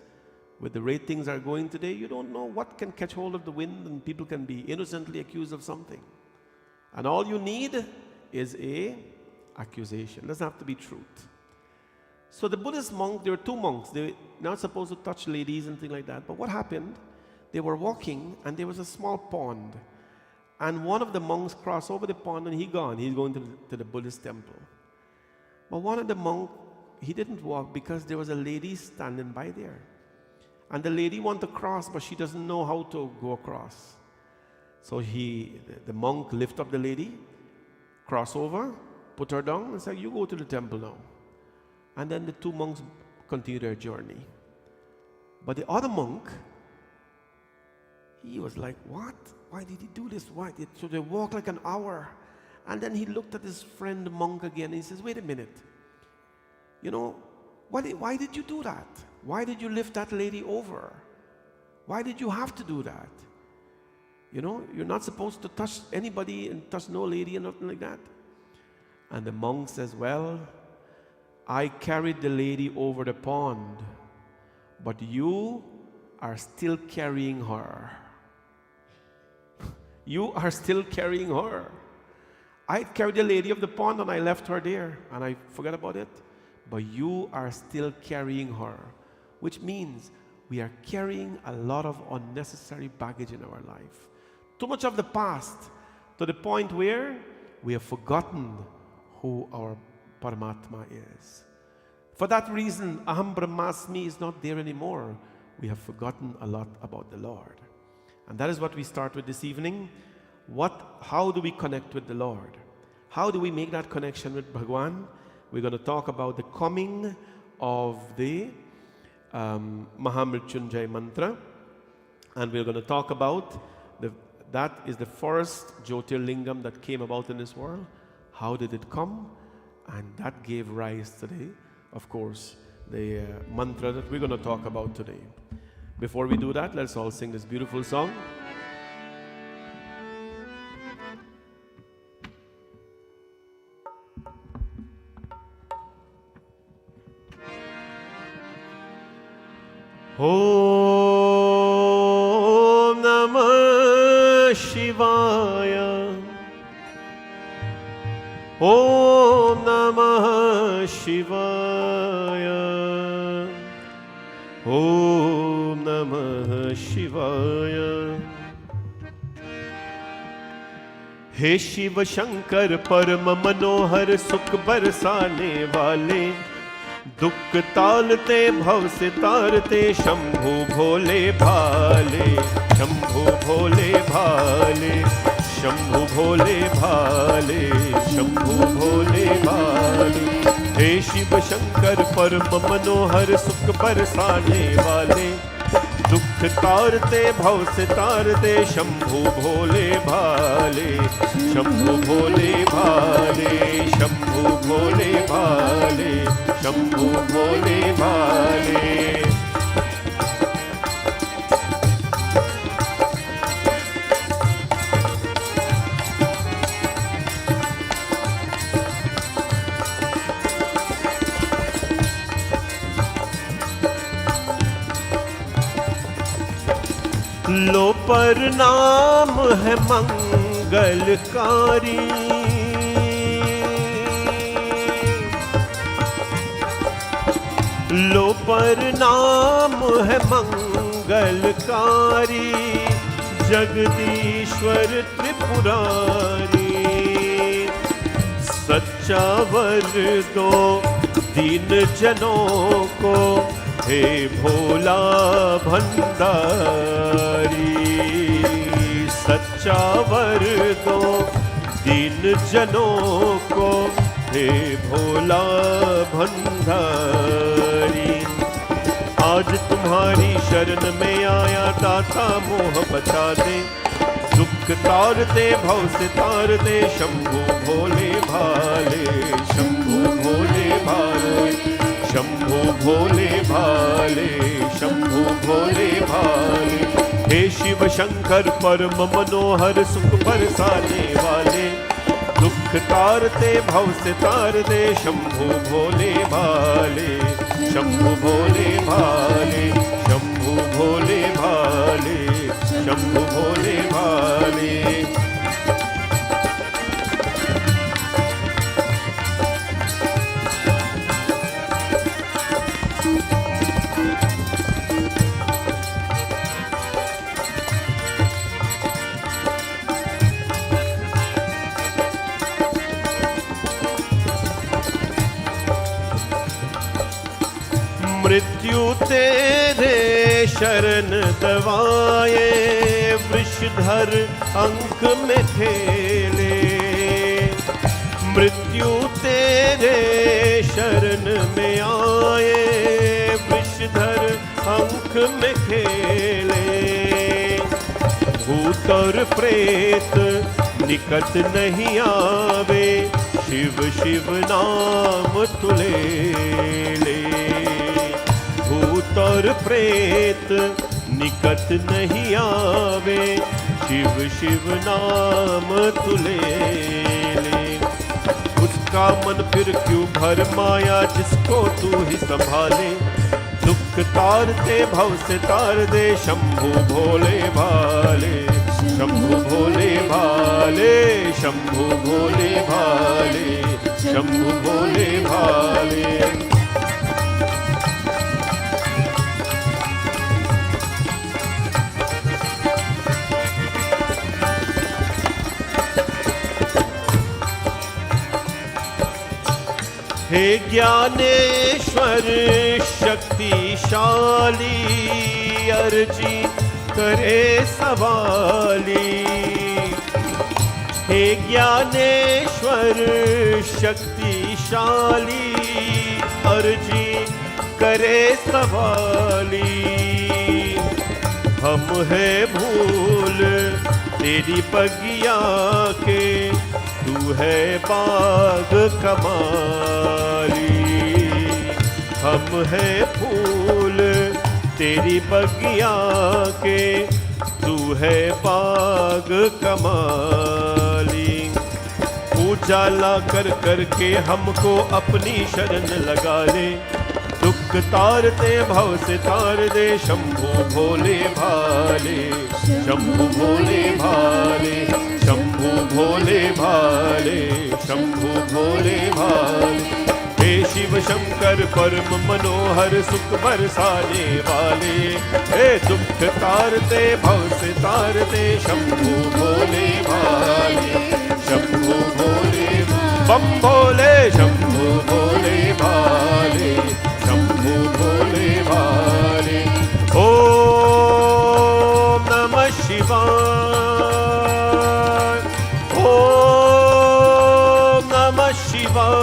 with the rate things are going today, you don't know what can catch hold of the wind, and people can be innocently accused of something. And all you need is a accusation. It doesn't have to be truth. So the Buddhist monk, there were 2 monks. They were not supposed to touch ladies and things like that. But what happened? They were walking, and there was a small pond. And one of the monks crossed over the pond, and he's going to the Buddhist temple. But one of the monks, he didn't walk because there was a lady standing by there. And the lady wanted to cross, but she doesn't know how to go across. So the monk lift up the lady, cross over, put her down, and said, "You go to the temple now." And then the 2 monks continue their journey. But the other monk, he was like, "What? Why did he do this? Why?" So they walked like an hour. And then he looked at his friend monk again, and he says, "Wait a minute. Why did you do that? Why did you lift that lady over? Why did you have to do that? You're not supposed to touch anybody and touch no lady and nothing like that." And the monk says, "Well, I carried the lady over the pond, but you are still carrying her. You are still carrying her. I carried the lady of the pond and I left her there and I forgot about it. But you are still carrying her." Which means we are carrying a lot of unnecessary baggage in our life. Too much of the past, to the point where we have forgotten who our Paramatma is. For that reason, Aham Brahmasmi is not there anymore. We have forgotten a lot about the Lord. And that is what we start with this evening. How do we connect with the Lord? How do we make that connection with Bhagwan? We're going to talk about the coming of the Mahamrityunjay Mantra. And we're going to talk about that is the first Jyotirlingam that came about in this world. How did it come? And that gave rise today, of course, the mantra that we're going to talk about today. Before we do that, let's all sing this beautiful song. ॐ नमः शिवाय। ॐ नमः शिवाय। ॐ नमः शिवाय। हे शिव शंकर परम मनोहर सुख बरसाने वाले, दुख तालते भव से तारते शंभु भोले भाले, शंभु भोले भाले, शंभु भोले भाले, शंभु भोले भाले। हे शिव शंकर परम मनोहर सुख बरसाने वाले, दुख तारते भव से तारते शंभु भोले भाले, शंभु भोले भाले, शंभु भोले भाले, शंभु भोले भाले। लो पर नाम है मंगलकारी, लो पर नाम है मंगलकारी, जगदीश्वर त्रिपुरारी। सच्चा वर दो दीन जनों को, हे भोला भंडारी। सच्चा वर दो दीन जनों को, हे भोला भंडारी। आज तुम्हारी शरण में आया दाता मोह बचा दे, दुख तारते भव से तारते शंभु भोले भाले, शंभु भोले भाले, शंभु भोले भाले, शंभु भोले भाले। हे शिव शंकर परम मनोहर सुख बरसाने वाले, दुख तारते भव से तारते शंभु भोले भाले, शंभु भोले भाले, शंभु भोले भाले, शंभु भोले भाले। मृत्यु तेरे शरण दवाए, वृषधर अंक में खेले। मृत्यु तेरे शरण में आए, वृषधर अंक में खेले। भूत और प्रेत निकट नहीं आवे, शिव शिव नाम तुले ले। भूत और प्रेत निकट नहीं आवे, शिव शिव नाम तुले ले। उसका मन फिर क्यों भर माया, जिसको तू ही संभाले। दुख तारते भव से तार दे शंभु भोले भाले, शंभु भोले भाले, शंभु भोले भाले, शंभु भोले भाले। हे ज्ञानेश्वर शक्तिशाली, अर्जी करे सवाली। हे ज्ञानेश्वर शक्तिशाली, अर्जी करे सवाली। हम है भूल तेरी बगिया के, तू है बाग कमाली। हम है फूल तेरी बगिया के, तू है बाग कमाली। उजाला कर करके हमको अपनी शरण लगा ले, दुख दुख तारते भव से तार दे शंभु भोले भाले, शंभु भोले भाले, शंभु भोले भाले, शंभु भोले भाले। हे शिव शंकर परम मनोहर सुख बरसाने वाले, हे दुख तारते भव से तारते शंभु भोले भाले, शंभु भोले बम भोले, शंभु भोले भाले, शंभु भोले भाले। ओम नमः शिवाय, ओम नमः शिवाय,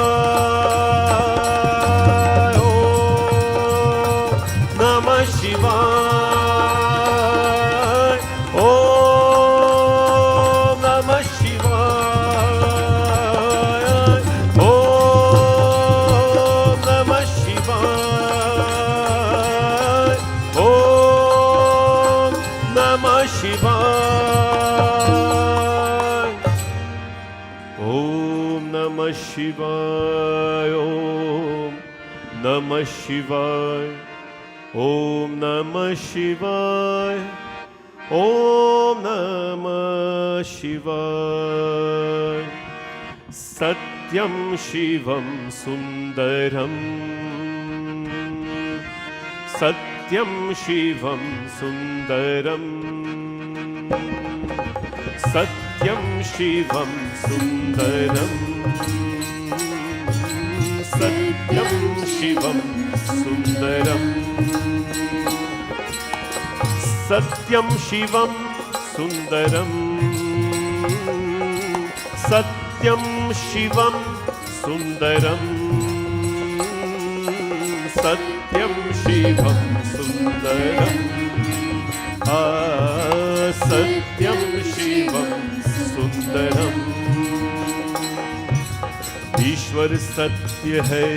शिवाय, ओम नमः शिवाय, ओम नमः शिवाय, ओम नमः शिवाय। सत्यं शिवं सुंदरं, सत्यं शिवं सुंदरं, सत्यं शिवं सुंदरं, सत्यं शिवं सुंदरं, सत्यं शिवं सुंदरं, सत्यं शिवं सुंदरं, सत्यं शिवं सुंदरं, सत्यं शिवं सुंदरं। ईश्वर सत्य है,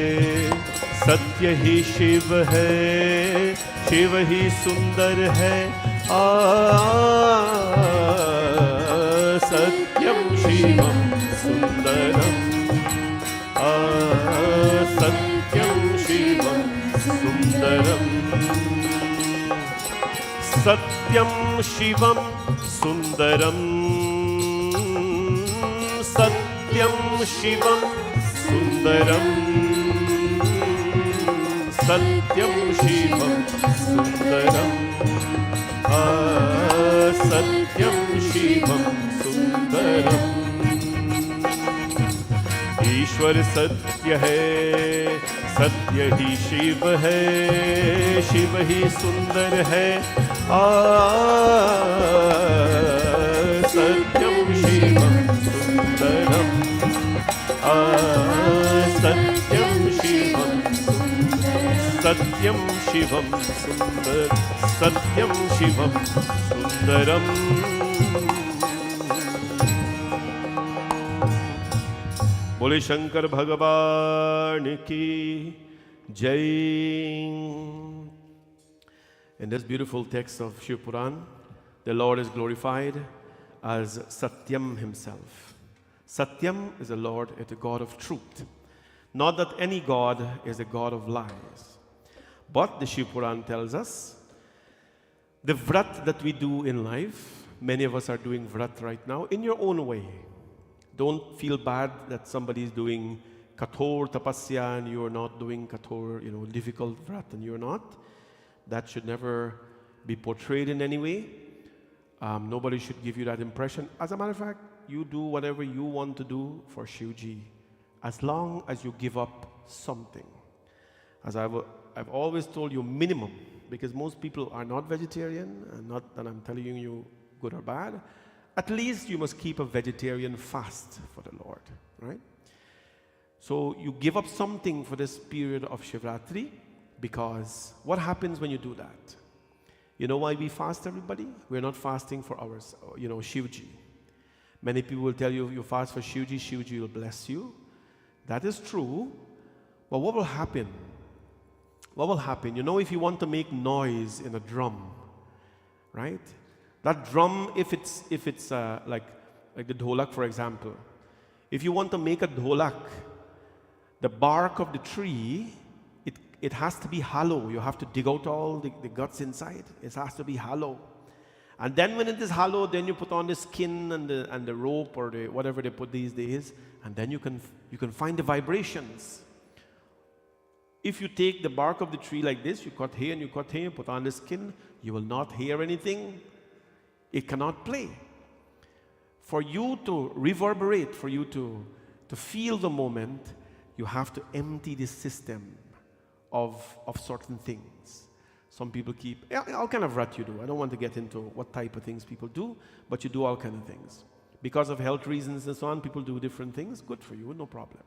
सत्य ही शिव है, शिव ही सुंदर है। सत्यं शिवं सुंदरं, सत्यं शिवं सुंदरं, सत्यं शिवं सुंदरं, सत्यं शिवं सुंदरं, सत्यं शिवं सुंदरं, सत्यं शिवं सुंदरं। ईश्वर सत्य है, सत्य ही शिव है, शिव ही सुंदर है। सत्यं शिवं सुंदरं, सत्यं शिवं सुंदरं, सत्यं शिवं सुंदर, सत्यं शिवं सुंदरम्। बोले शंकर भगवान की जय। In this beautiful text of Shiva Puran, the Lord is glorified as Satyam himself. Satyam is the Lord, is the God of truth. Not that any God is a God of lies. But the Shiva Puran tells us, the vrat that we do in life, many of us are doing vrat right now, in your own way. Don't feel bad that somebody is doing kathor tapasya and you are not doing kathor, difficult vrat and you're not. That should never be portrayed in any way. Nobody should give you that impression. As a matter of fact, you do whatever you want to do for Shivji, as long as you give up something. As I've always told you, minimum, because most people are not vegetarian, and not that I'm telling you good or bad. At least you must keep a vegetarian fast for the Lord, right? So you give up something for this period of Shivratri, because what happens when you do that? You know why we fast, everybody? We're not fasting for ours, Shivji. Many people will tell you, you fast for Shivji, Shivji will bless you. That is true, but what will happen? What will happen? If you want to make noise in a drum, right? That drum, if it's like the dholak, for example, if you want to make a dholak, the bark of the tree, it has to be hollow. You have to dig out all the guts inside. It has to be hollow. And then when it is hollow, then you put on the skin and the rope or the whatever they put these days, and then you can find the vibrations. If you take the bark of the tree like this, you cut here and you cut here, put on the skin, you will not hear anything. It cannot play. For you to reverberate, for you to feel the moment, you have to empty the system of certain things. Some people keep, all kind of rut you do. I don't want to get into what type of things people do, but you do all kind of things. Because of health reasons and so on, people do different things. Good for you, no problem.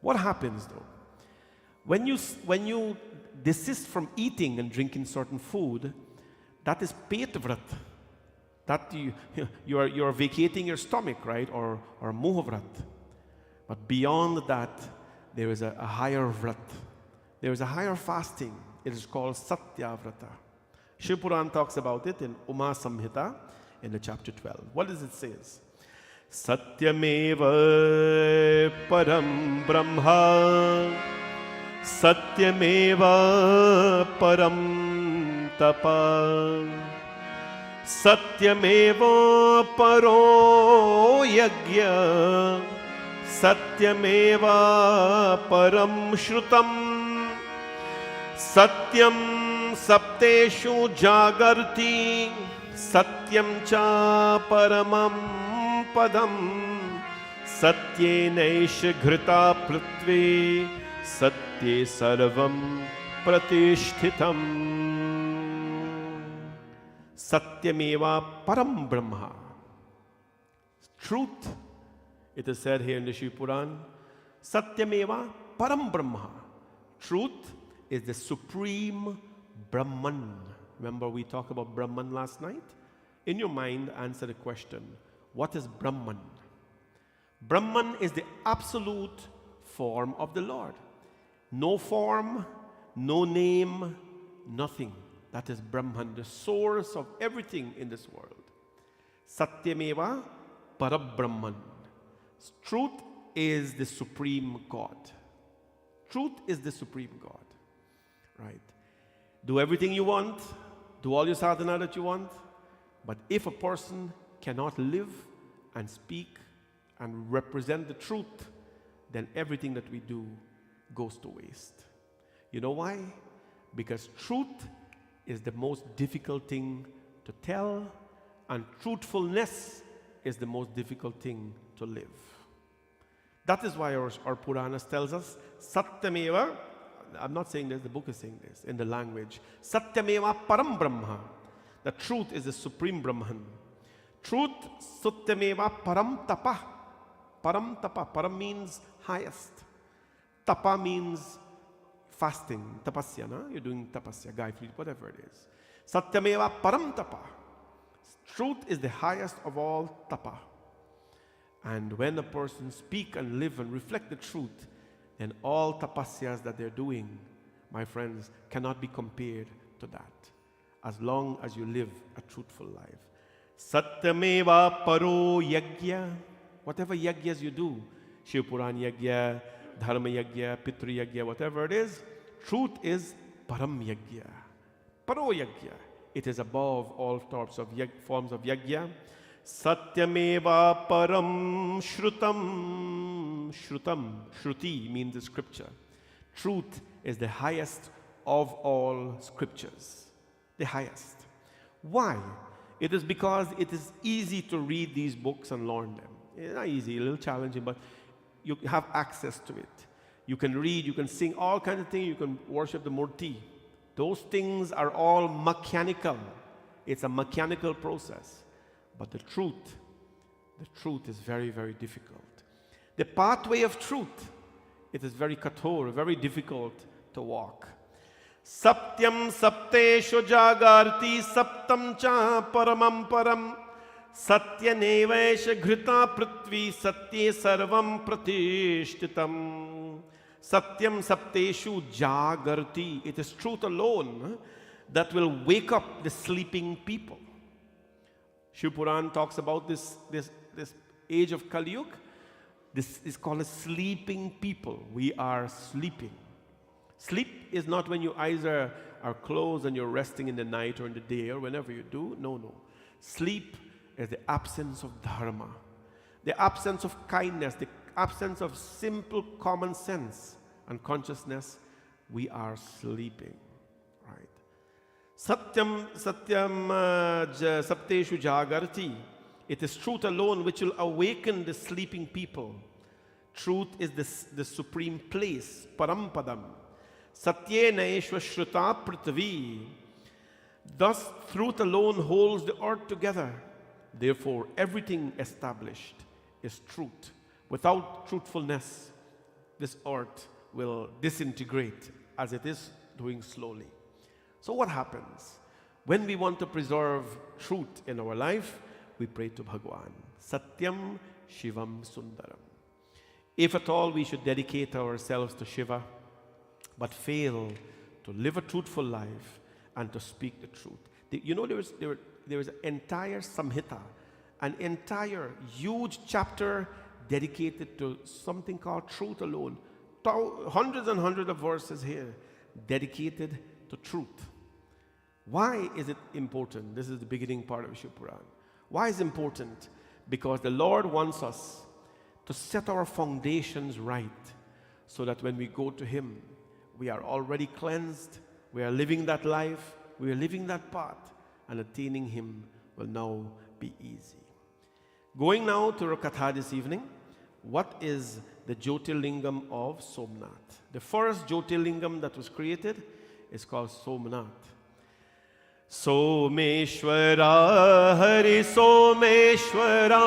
What happens though? When you desist from eating and drinking certain food, that is petavrat. That you are vacating your stomach, right? Or mohavrat. But beyond that, there is a higher vrat. There is a higher fasting. It is called Satyavrata. Shiva Puran talks about it in Uma Samhita in the chapter 12. What does it say? Satyameva param brahma Satyameva param tapa Satyameva paro yagya Satyameva param shrutam Satyam sapteshu jagarti Satyam cha paramam padam Satyenaisha ghrita prithvi Satye sarvam pratishthitam Satyameva param brahma. Truth, it is said here in the Shiva Puran, Satyameva param brahma. Truth is the supreme Brahman. Remember we talked about Brahman last night? In your mind, answer the question, what is Brahman? Brahman is the absolute form of the Lord. No form, no name, nothing. That is Brahman, the source of everything in this world. Satyameva Parabrahman. Truth is the supreme God. Truth is the supreme God. Right? Do everything you want, do all your sadhana that you want, but if a person cannot live and speak and represent the truth, then everything that we do goes to waste. You know why? Because truth is the most difficult thing to tell, and truthfulness is the most difficult thing to live. That is why our Puranas tells us, Satyameva, I'm not saying this, the book is saying this in the language, Satyameva param brahma. The truth is the supreme Brahman. Truth, Satyameva param tapa. Param tapa. Param means highest. Tapa means fasting. Tapasya, no? You're doing tapasya, Gayatri, whatever it is. Satyameva param tapa. Truth is the highest of all tapa. And when a person speak and live and reflect the truth, then all tapasyas that they're doing, my friends, cannot be compared to that. As long as you live a truthful life. Satyameva paro yagya. Whatever yagyas you do, Shiva Puran yagya, Dharma yagya, Pitru yagya, whatever it is, truth is param yagya. Paro yagya. It is above all sorts of forms of yagya. Satyameva param shrutam. Shrutam, Shruti means the scripture. Truth is the highest of all scriptures. The highest. Why? It is because it is easy to read these books and learn them. It's not easy, a little challenging, but you have access to it. You can read, you can sing, all kinds of things. You can worship the Murti. Those things are all mechanical. It's a mechanical process. But the truth is very, very difficult. The pathway of truth, it is very kathor, very difficult to walk. Satyam sapteshu jagarti saptam cha paramam param satyanevesha ghrita prithvi satye sarvam pratishtitam. Satyam sapteshu jagarti. It is truth alone that will wake up the sleeping people. Shiva Puran talks about this age of Kali Yuga. This is called a sleeping people. We are sleeping. Sleep is not when your eyes are closed and you're resting in the night or in the day or whenever you do. No, no. Sleep is the absence of dharma, the absence of kindness, the absence of simple common sense and consciousness. We are sleeping, right? Satyam sapteshu jagarti. It is truth alone which will awaken the sleeping people. Truth is the supreme place, parampadam. Satyena eshva shruta prithvi. Thus, truth alone holds the earth together. Therefore, everything established is truth. Without truthfulness, this earth will disintegrate as it is doing slowly. So what happens? When we want to preserve truth in our life, we pray to Bhagwan. Satyam Shivam Sundaram. If at all we should dedicate ourselves to Shiva, but fail to live a truthful life and to speak the truth. You know, there was an entire Samhita, an entire huge chapter dedicated to something called truth alone. Hundreds and hundreds of verses here dedicated to truth. Why is it important? This is the beginning part of Shiva Puran. Why is it important? Because the Lord wants us to set our foundations right so that when we go to Him, we are already cleansed, we are living that life, we are living that path, and attaining Him will now be easy. Going now to our Katha this evening, what is the Jyotirlingam of Somnath? The first Jyotirlingam that was created is called Somnath. Someshwara Hari Someshwara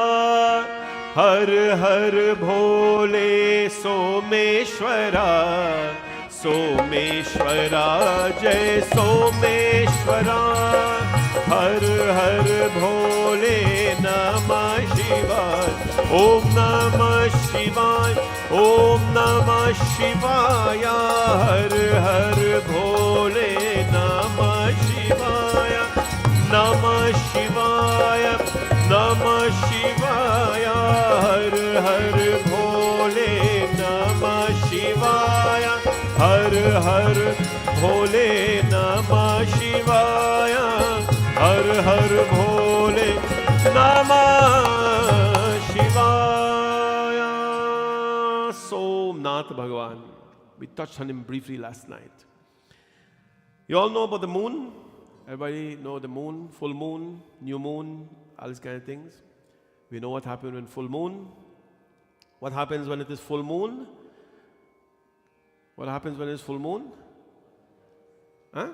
Har Har Bhole Someshwara Someshwara Jai Someshwara Har Har Bhole Namah Shivaya Om Namah Shivaya Om Namah Shivaya Har Har Bhole Namah Shivaya Namah Shivaya Namah Shivaya Har Har Bhole Namah Shivaya Har Har Bhole Namah Shivaya Har Har Bhole Namah Shivaya. Somnath Bhagavan. We touched on him briefly last night. You all know about the moon? Everybody know the moon, full moon, new moon, all these kind of things. We know what happens when full moon. What happens when it is full moon? What happens when it is full moon? Huh?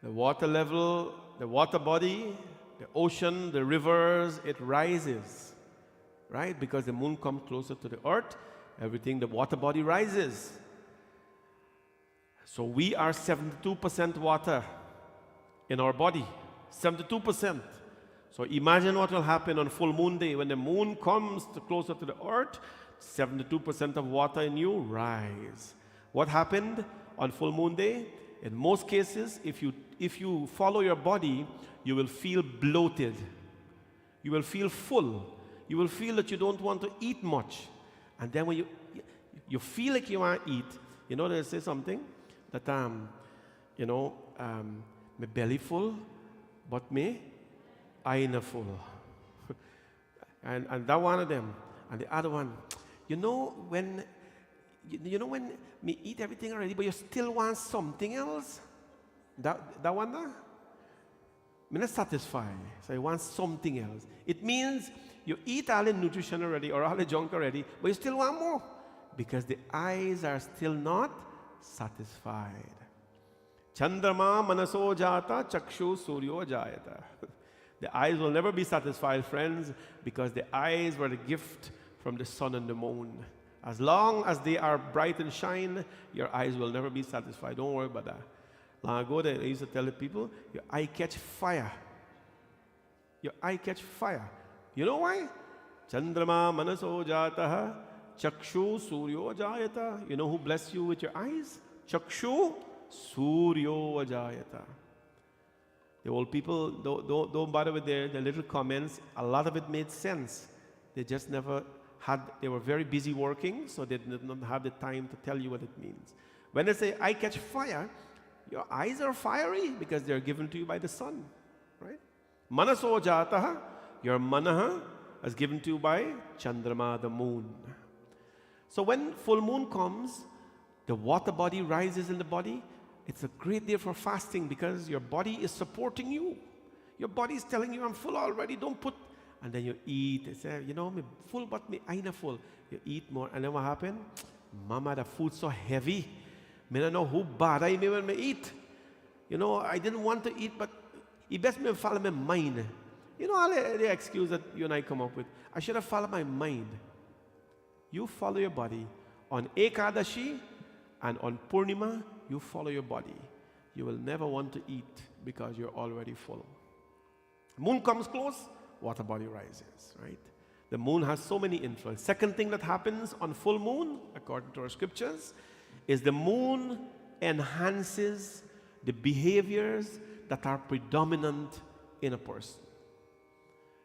The water level, the water body, the ocean, the rivers, it rises. Right? Because the moon comes closer to the earth, everything, the water body rises. So we are 72% water in our body. 72%. So imagine what will happen on full moon day. When the moon comes closer to the earth, 72% of water in you rise. What happened on full moon day? In most cases, if you follow your body, you will feel bloated. You will feel full. You will feel that you don't want to eat much. And then when you feel like you want to eat, you know, they say something that, my belly full, but me, I ain't full. and that one of them. And the other one, when me eat everything already, but you still want something else? That one there? I'm not satisfied, so I want something else. It means you eat all the nutrition already or all the junk already, but you still want more because the eyes are still not satisfied. Chandrama manaso jata chakshu suryo jayata. The eyes will never be satisfied, friends, because the eyes were the gift from the sun and the moon. As long as they are bright and shine, your eyes will never be satisfied. Don't worry about that. Long ago, I used to tell the people, your eye catch fire. Your eye catch fire. You know why? Chandrama manaso jataha chakshu suryo jayata. You know who blessed you with your eyes? Chakshu suryo jayata. The old people, don't bother with their little comments. A lot of it made sense. They just never had, they were very busy working, so they did not have the time to tell you what it means. When they say, I catch fire, your eyes are fiery because they're given to you by the sun, right? Manaso jataha, your manaha is given to you by Chandrama, the moon. So when full moon comes, the water body rises in the body. It's a great day for fasting because your body is supporting you. Your body is telling you, I'm full already, don't put. And then you eat. It's you know, me full but me aina full. You eat more. And then what happened? Mama, the food's so heavy. Me don't know who bad I me when me eat. You know, I didn't want to eat, but it best me follow my mind. You know all the excuse that you and I come up with. I should have followed my mind. You follow your body. On Ekadashi and on Purnima, you follow your body. You will never want to eat because you're already full. Moon comes close, water body rises, right? The moon has so many influence. Second thing that happens on full moon, according to our scriptures, is the moon enhances the behaviors that are predominant in a person.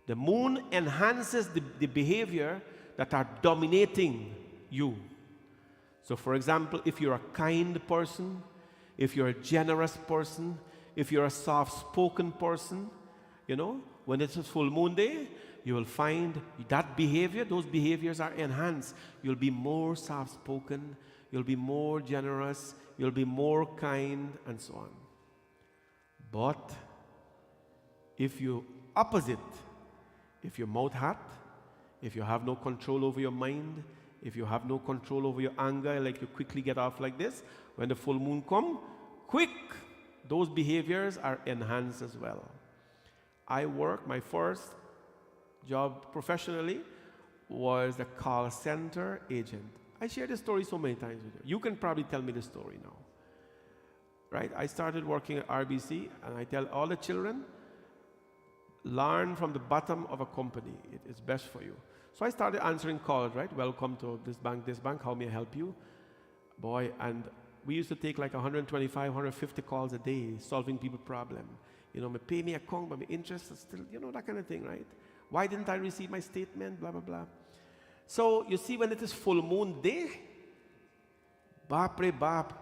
The moon enhances the behavior that are dominating you. So for example, if you're a kind person, if you're a generous person, if you're a soft-spoken person, you know, when it's a full moon day, you will find that behavior, those behaviors are enhanced. You'll be more soft-spoken, you'll be more generous, you'll be more kind, and so on. But if you opposite, if your mouth hot, if you have no control over your mind, if you have no control over your anger, like you quickly get off like this, when the full moon come, quick, those behaviors are enhanced as well. I work, my first job professionally was a call center agent. I share this story so many times with you. You can probably tell me the story now. Right? I started working at RBC, and I tell all the children, learn from the bottom of a company. It is best for you. So I started answering calls, right? Welcome to this bank, how may I help you? Boy, and we used to take like 125, 150 calls a day, solving people's problem. You know, me pay me account, but my interest is still, you know, that kind of thing, right? Why didn't I receive my statement, blah, blah, blah. So you see, when it is full moon day, bap,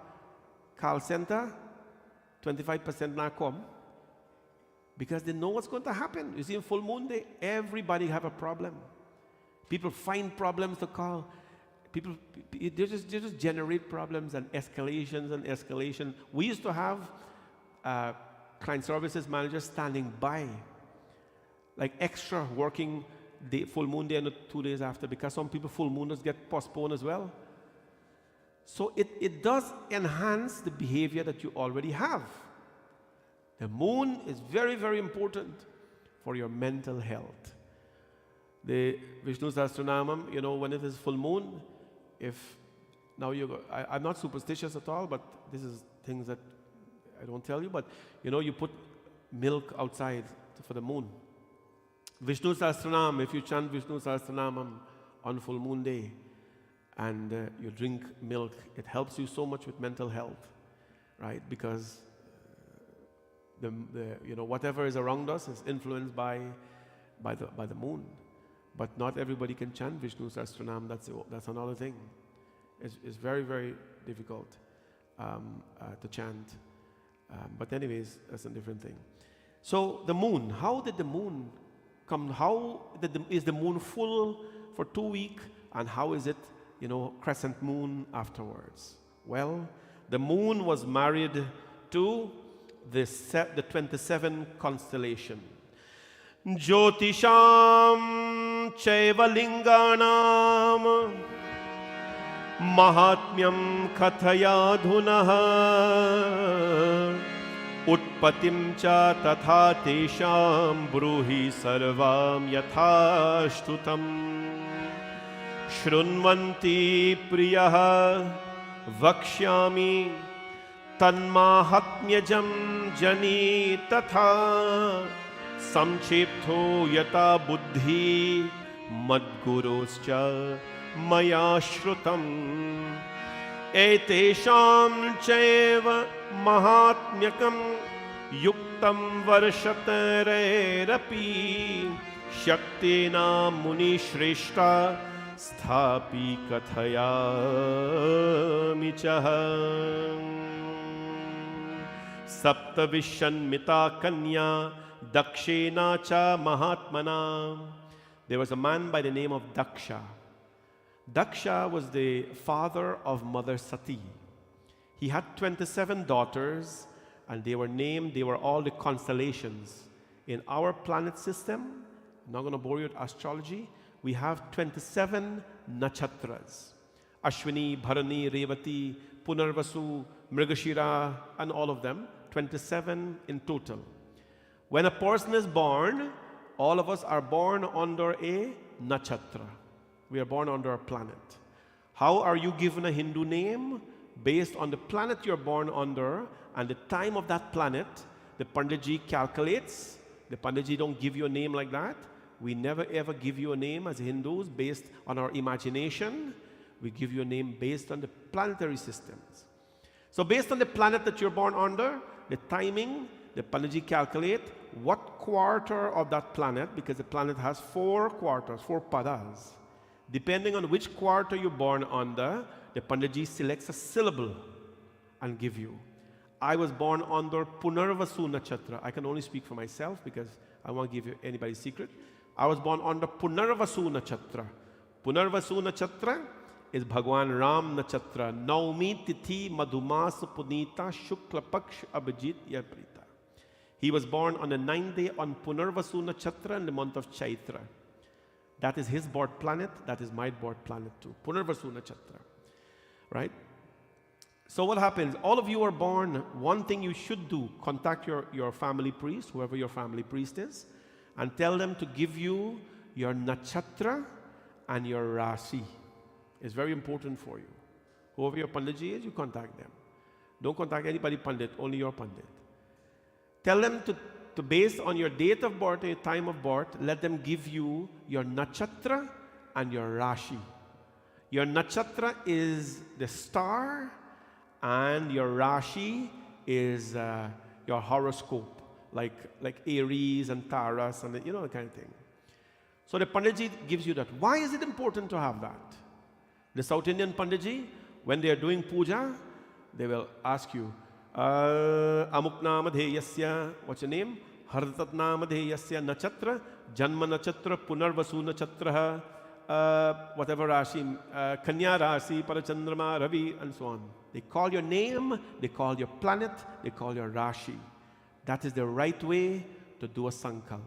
call center, 25% now come, because they know what's going to happen. You see, in full moon day, everybody have a problem. People find problems to call. People, they just generate problems and escalation. We used to have client services managers standing by, like extra working day, full moon day and 2 days after, because some people full moons get postponed as well. So it does enhance the behavior that you already have. The moon is very, very important for your mental health. The Vishnu Sahasranamam, you know, when it is full moon, if now you go, I'm not superstitious at all, but this is things that I don't tell you, but you know, you put milk outside for the moon. Vishnu Sahasranam, if you chant Vishnu Sahasranamam on full moon day and you drink milk, it helps you so much with mental health, right? Because the you know, whatever is around us is influenced by the moon. But not everybody can chant Vishnu Sahasranam. That's another thing. It's very, very difficult to chant. But anyways, that's a different thing. So the moon, how did the moon come? Is the moon full for 2 weeks? And how is it, you know, crescent moon afterwards? Well, the moon was married to the 27 constellation. Jyotisham chaiva linganam mahatmyam kathaya dhunaha utpatim cha tatha tesham bruhi sarvam yatha shtutam shrunvanti priyaha vakshyami tanmahatmyajam jani tatha samchiptho yata buddhi madguroscha maya shrutam etesham chaiva mahatmyakam yuktam varshaterapi shaktina muni shreshta स्थापि कथयामि चः सप्तविशन्मिता कन्या dakshena cha mahatmana. There was a man by the name of Daksha. Daksha was the father of Mother Sati. He had 27 daughters, and they were all the constellations. In our planet system, I'm not going to bore you with astrology, we have 27 nakshatras. Ashwini, Bharani, Revati, Punarvasu, Mrigashira, and all of them, 27 in total. When a person is born, all of us are born under a nakshatra. We are born under a planet. How are you given a Hindu name? Based on the planet you're born under and the time of that planet, the Panditji calculates. The Panditji don't give you a name like that. We never ever give you a name as Hindus based on our imagination. We give you a name based on the planetary systems. So based on the planet that you're born under, the timing, the Panditji calculate what quarter of that planet, because the planet has 4 quarters, 4 padas. Depending on which quarter you're born under, the Panditji selects a syllable and give you. I was born under Punarvasu Nakshatra. I can only speak for myself because I won't give you anybody's secret. I was born under Punarvasu Nakshatra. Punarvasu Nakshatra is Bhagwan Ram Nakshatra. Naumi Tithi Madhumas Punita Shukla Paksh Abhijit Yaprita. He was born on the 9th day on Punarvasu Nakshatra in the month of Chaitra. That is his birth planet. That is my birth planet too. Punarvasu Nakshatra. Right? So what happens? All of you are born. One thing you should do, contact your family priest, whoever your family priest is, and tell them to give you your nakshatra and your rasi. It's very important for you. Whoever your panditji is, you contact them. Don't contact anybody pandit, only your pandit. Tell them to based on your date of birth and your time of birth, let them give you your nakshatra and your rashi. Your nakshatra is the star, and your rashi is your horoscope, like Aries and Taurus and the kind of thing. So the Panditji gives you that. Why is it important to have that? The South Indian Panditji, when they are doing puja, they will ask you, Amuknamadheyasya, what's your name? Hardatnamadheyasya Nachatra, Janma Nachatra, Punarvasu Nachatra, whatever Rashi, Kanya Rashi, Parachandrama, Ravi, and so on. They call your name, they call your planet, they call your Rashi. That is the right way to do a Sankalp.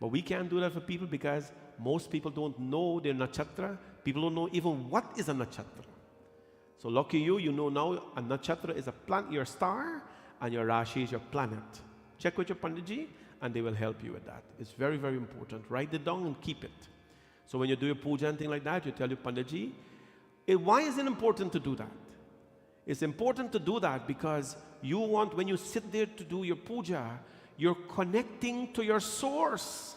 But we can't do that for people because most people don't know their Nachatra. People don't know even what is a Nachatra. So lucky you, you know now a nakshatra is a planet, your star, and your rashi is your planet. Check with your Panditji, and they will help you with that. It's very, very important. Write it down and keep it. So when you do your puja and things like that, you tell your Panditji. Why is it important to do that? It's important to do that because you want, when you sit there to do your puja, you're connecting to your source.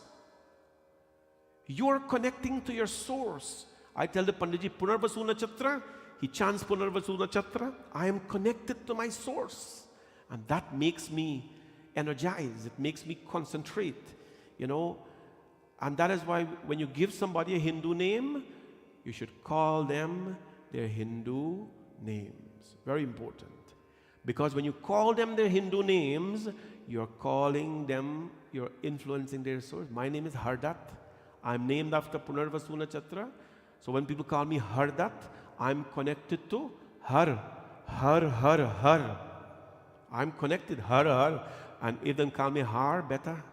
You're connecting to your source. I tell the Panditji, Punarvasu Nakshatra, he chants Punarvasu Nakshatra. I am connected to my source. And that makes me energize. It makes me concentrate. And that is why when you give somebody a Hindu name, you should call them their Hindu names. Very important. Because when you call them their Hindu names, you're calling them, you're influencing their source. My name is Hardat. I'm named after Punarvasu Nakshatra. So when people call me Hardat, I'm connected to Har. I'm connected, Har. And if they call me Har, better.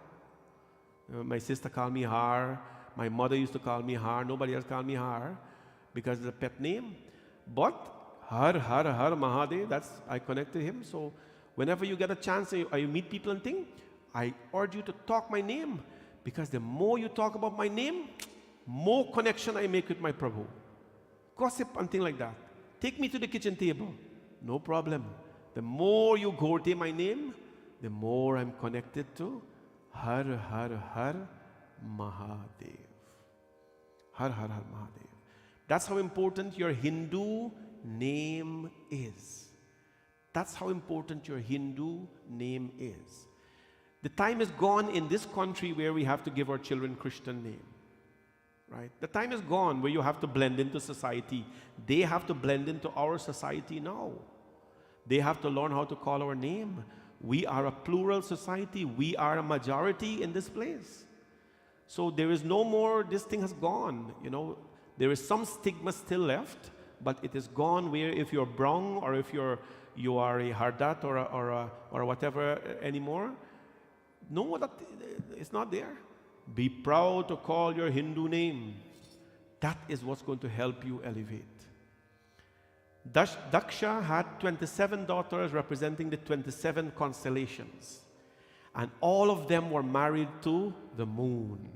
My sister called me Har. My mother used to call me Har. Nobody else called me Har because it's a pet name. But Har Mahadev, I connected him. So whenever you get a chance or you meet people and things, I urge you to talk my name, because the more you talk about my name, more connection I make with my Prabhu. Gossip and things like that. Take me to the kitchen table. No problem. The more you go to my name, the more I'm connected to Har Mahadev. Har Mahadev. That's how important your Hindu name is. That's how important your Hindu name is. The time is gone in this country where we have to give our children Christian name. right? The time is gone where you have to blend into society. They have to blend into our society now. They have to learn how to call our name. We are a plural society. We are a majority in this place. So there is no more, this thing has gone, you know. There is some stigma still left, but it is gone where if you're brown or if you are a hardat or whatever anymore, no, that it's not there. Be proud to call your Hindu name. That is what's going to help you elevate. Daksha had 27 daughters representing the 27 constellations. And all of them were married to the moon,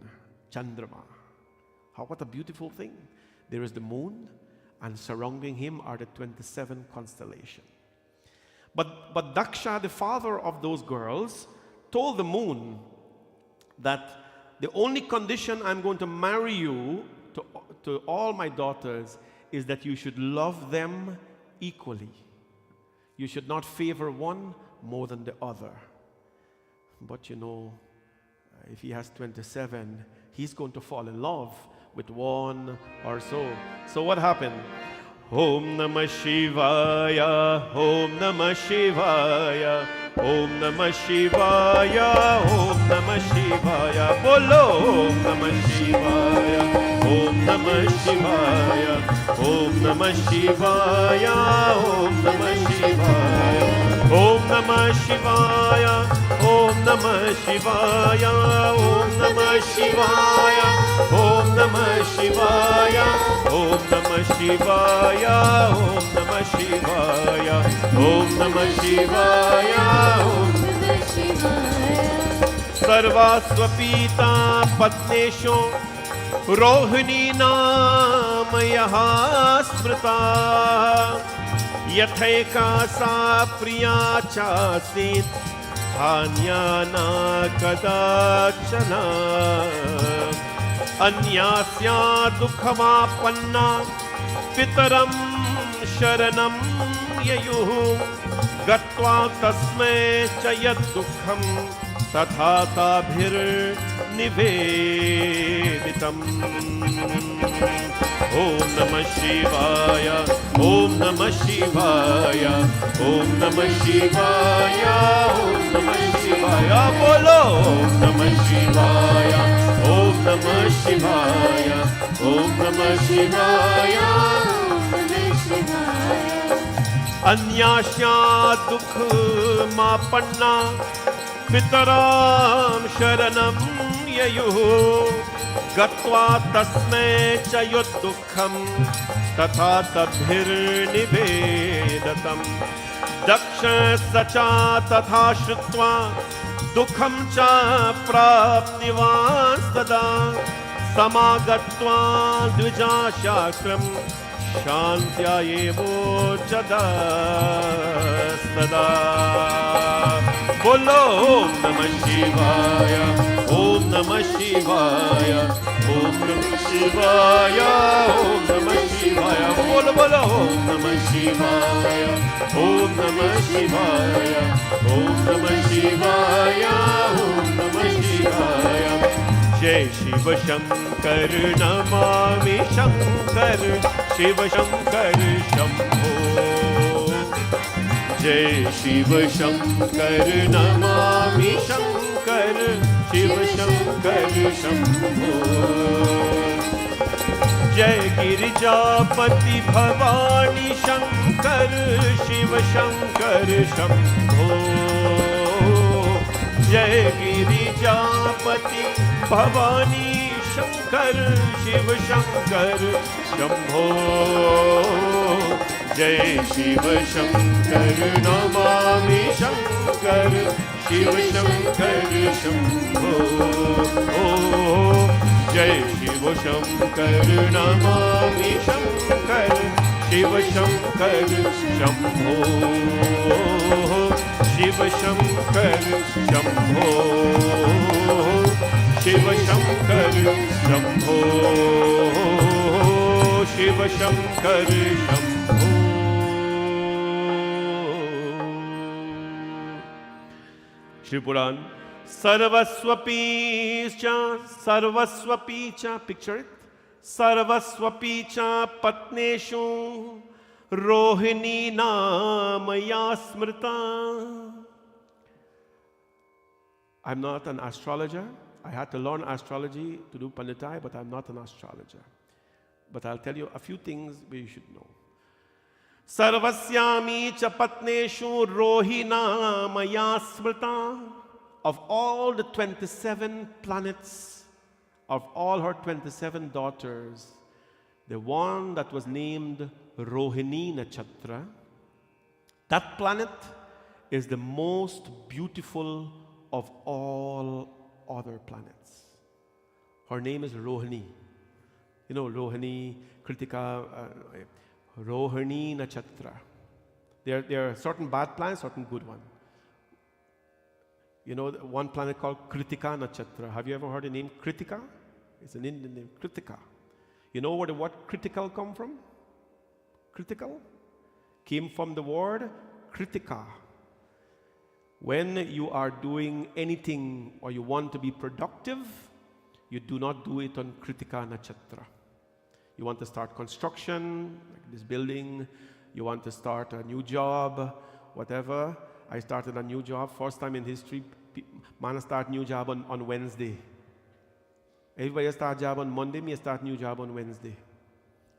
Chandrama. What a beautiful thing. There is the moon, and surrounding him are the 27 constellations. But Daksha, the father of those girls, told the moon that the only condition I'm going to marry you to all my daughters is that you should love them equally. You should not favor one more than the other. But you know, if he has 27, he's going to fall in love with one or so. So what happened? Om Namah Shivaya, Om Namah Shivaya, Om Namah Shivaya, Om Namah Shivaya, Bolo Om Namah Shivaya, Om Namah Shivaya, Om Namah Shivaya, Om Namah Shivaya, Om Namah Shivaya, Om Namah Shivaya, Om Namah Shivaya, Om Namah Shivaya, Om Namah Shivaya, Om Namah Shivaya, Om Namah Shivaya, Om Namah Shivaya. Sarvasvapita Padnesho Rohini Namayah Smrita Yatheka Sa Priya Chasit Hanyana Kadachana Anyasya Dukhamapanna Pitaram Sharanam Yayuh Gatva Tasme Chayat Dukham Tatha Tabhir Niveditam. Om Namah Shivaya, Om Namah Shivaya, Om Namah Shivaya, Om Namah Shivaya, Bolo Om Namah Shivaya, Om Namah Shivaya, Om Namah Shivaya, Om Namah Shivaya. Anyasya Dukh Mapanna Pitaram Sharanam Yayuh Gatva Tasme Chayut Dukham Tatha Tabhir Nivedatam. Daksha Sacha Tatha Shrutva Dukham Cha Prapnivan Sada Samagatva Dvija Shakram Shantya Evo Chada Sada. Bolo Om Namah Shivaya, Om Namah Shivaya, Om Namah Shivaya, Om Namah Shivaya, Bolo Bolo Om Namah Shivaya, Om Namah Shivaya, Om Namah Shivaya, Om Namah Shivaya. Jai Shiva Shankar Namami Shankar, Shiva Shankar Shambho. Jai Shiva Shankar Namami Shankar, Shiva Shankar Shambho. Jai Girijapati Bhavani Shankar, Shiva Shankar Shambho. Jai Girijapati Bhavani Shankar, Shiva Shankar Shambho. Jai Shiva Shankar Namami Shankar, Shiva Shankar Shambho. Jai Shiva Shankar Namami Shankar, Shiva Shankar Shambho. Shiva Shankar Shambho, Shiva Shankar Shambho, Shiva Shankar Shambho. Shri Puran. Sarvaswapi cha, picture it. Sarvaswapi cha patneshu Rohini namaya smrita. I'm not an astrologer. I had to learn astrology to do Panditai, but I'm not an astrologer. But I'll tell you a few things you should know. Sarvasyami cha patneshu rohina maya smrita. Of all the 27 planets, of all her 27 daughters, the one that was named Rohini Nachatra, that planet is the most beautiful of all other planets. Her name is Rohini. You know, Rohini, Kritika, Rohini Nachatra. There are certain bad planets, certain good ones. You know, one planet called Kritika Nachatra. Have you ever heard the name Kritika? It's an Indian name, Kritika. You know where the word critical come from? Critical came from the word Kritika. When you are doing anything or you want to be productive, you do not do it on Kritika Nachatra. You want to start construction, like this building, you want to start a new job, whatever. I started a new job, first time in history, man start new job on Wednesday. Everybody start job on Monday, me start new job on Wednesday.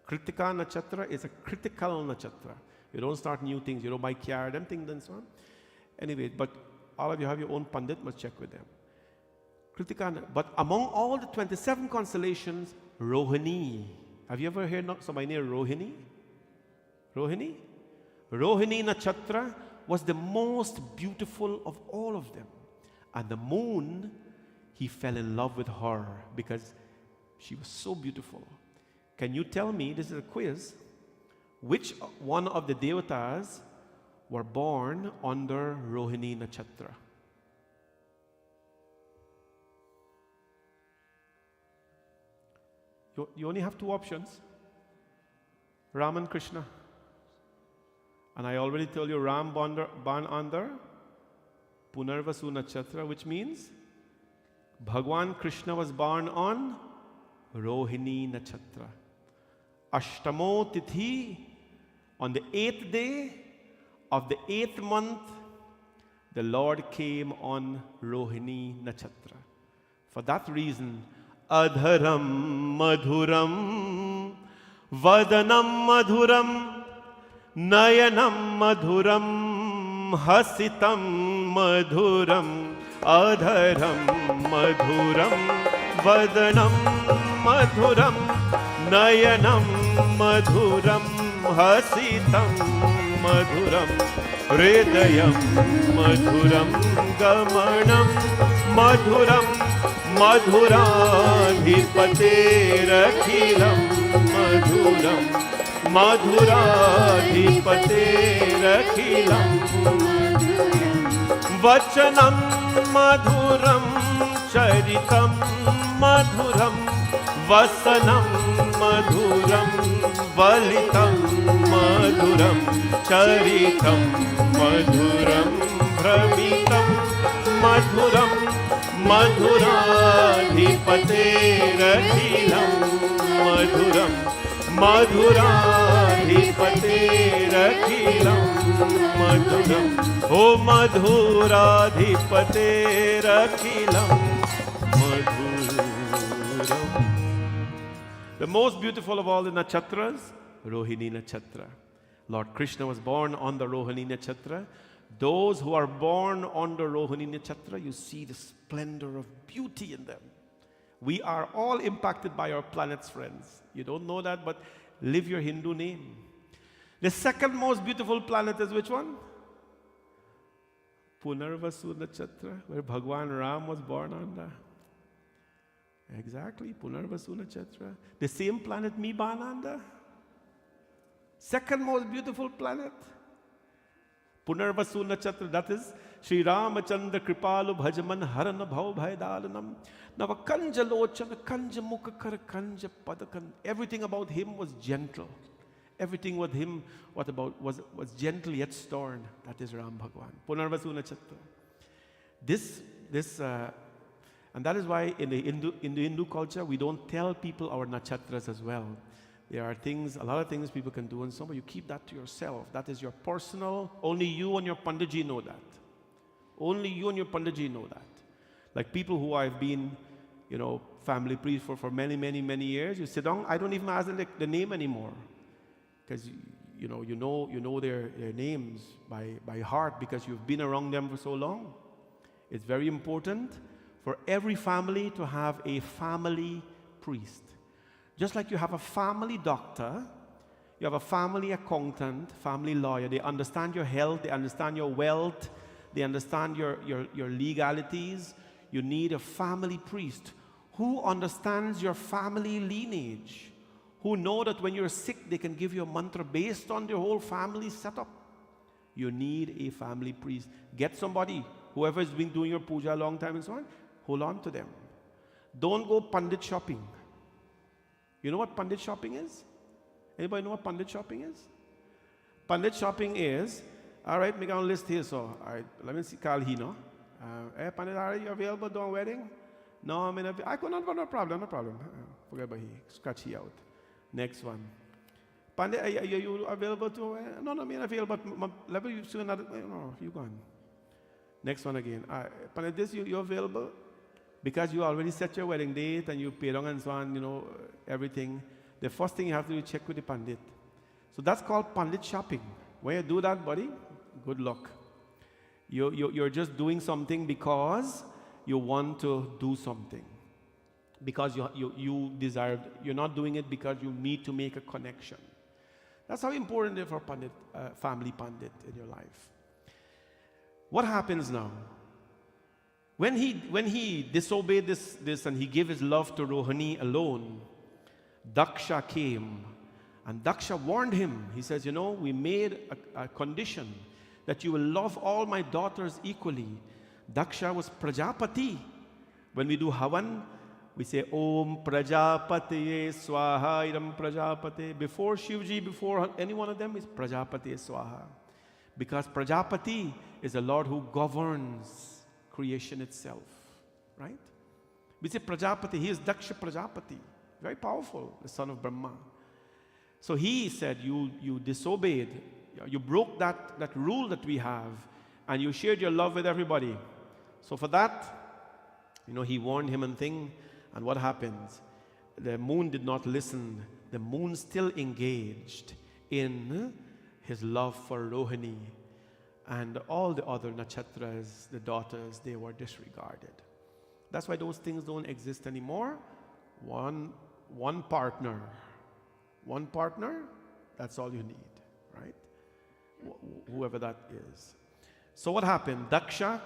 Kritika Nachatra is a critical Nachatra. You don't start new things, you don't buy car, them things and so on. Anyway, but all of you have your own Pandit, must check with them. Kritika, but among all the 27 constellations, Rohini. Have you ever heard somebody named Rohini? Rohini? Rohini Nachatra was the most beautiful of all of them. And the moon, he fell in love with her because she was so beautiful. Can you tell me, this is a quiz, which one of the devatas were born under Rohini Nachatra? You only have two options, Ram and Krishna. And I already told you Ram born under Punarvasu Nachatra, which means Bhagwan Krishna was born on Rohini Nachatra. Ashtamo Tithi, on the 8th day of the 8th month, the Lord came on Rohini Nachatra. For that reason, Adharam Madhuram, Vadanam Madhuram, Nayanam Madhuram, Hasitam Madhuram, Adharam Madhuram, Vadanam Madhuram, Nayanam Madhuram, Hasitam Madhuram, Hridayam Madhuram, Gamanam Madhuram, Madhuradhipaterakhilam Madhuram, Madhuradhipaterakhilam Vachanam Madhuram, Charitam Madhuram, Vasanam Madhuram, Valitam Madhuram, Charitam Madhuram, Brahmitam Madhuram, Madhuradhipaterakhilam Madhuram, Madhuradhipaterakhilam Madhuram, O Madhuradhipaterakhilam Madhuram. The most beautiful of all the nakshatras, Rohini Nakshatra. Lord Krishna was born on the Rohini Nakshatra. Those who are born under Rohini Nakshatra, you see the splendor of beauty in them. We are all impacted by our planets, friends. You don't know that, but live your Hindu name. The second most beautiful planet is which one? Punarvasu Nakshatra, where Bhagwan Ram was born under. Exactly, Punarvasu Nakshatra. The same planet me born under. Second most beautiful planet. Punarvasu Nachatra, that is Sri Ramachandra Kripalu Bhajaman Harana Bhav Bhaidalanam Nava Kanja Lochana Kanja Mukakara Kanja Padakan. Everything about him was gentle. Everything with him was gentle yet stern. That is Ram Bhagwan. Punarvasu Nachatra. This And that is why in the Hindu culture, we don't tell people our nakshatras as well. There are things, a lot of things people can do, and some of you keep that to yourself. That is your personal, only you and your Panditji know that. Only you and your Panditji know that. Like people who I've been, family priest for many, many, many years, you sit down, I don't even ask the name anymore. Because you know their names by heart because you've been around them for so long. It's very important for every family to have a family priest. Just like you have a family doctor, you have a family accountant, family lawyer. They understand your health, they understand your wealth, they understand your legalities. You need a family priest who understands your family lineage, who know that when you're sick, they can give you a mantra based on your whole family setup. You need a family priest. Get somebody, whoever has been doing your puja a long time and so on, hold on to them. Don't go pandit shopping. You know what pandit shopping is? Anybody know what pandit shopping is? Pandit shopping is, all right, make a list here, so, all right, let me see, call he, no? Hey, Pandit, are you available doing wedding? No, I could not, no problem. Forget about he, scratch he out. Next one. Pandit, are you available to? No, I'm available, but level you soon another, no, you gone. Next one again. Pandit, this, you available? Because you already set your wedding date and you paid on and so on, everything. The first thing you have to do is check with the Pandit. So that's called Pandit shopping. When you do that, buddy, good luck. You're just doing something because you want to do something. Because you desire, you're not doing it because you need to make a connection. That's how important it is for Pandit, family Pandit in your life. What happens now? When he disobeyed this and he gave his love to Rohini alone, Daksha came and Daksha warned him. He says, we made a condition that you will love all my daughters equally. Daksha was Prajapati. When we do Havan, we say Om Prajapati Swaha Iram Prajapati. Before Shivji, before any one of them is Prajapati Swaha. Because Prajapati is the Lord who governs creation itself, right? We say Prajapati, he is Daksha Prajapati, very powerful, the son of Brahma. So he said, you disobeyed, you broke that rule that we have, and you shared your love with everybody. So for that, he warned him and thing, and what happens? The moon did not listen. The moon still engaged in his love for Rohini. And all the other nakshatras, the daughters, they were disregarded. That's why those things don't exist anymore. One partner, that's all you need, right? Whoever that is. So what happened? Daksha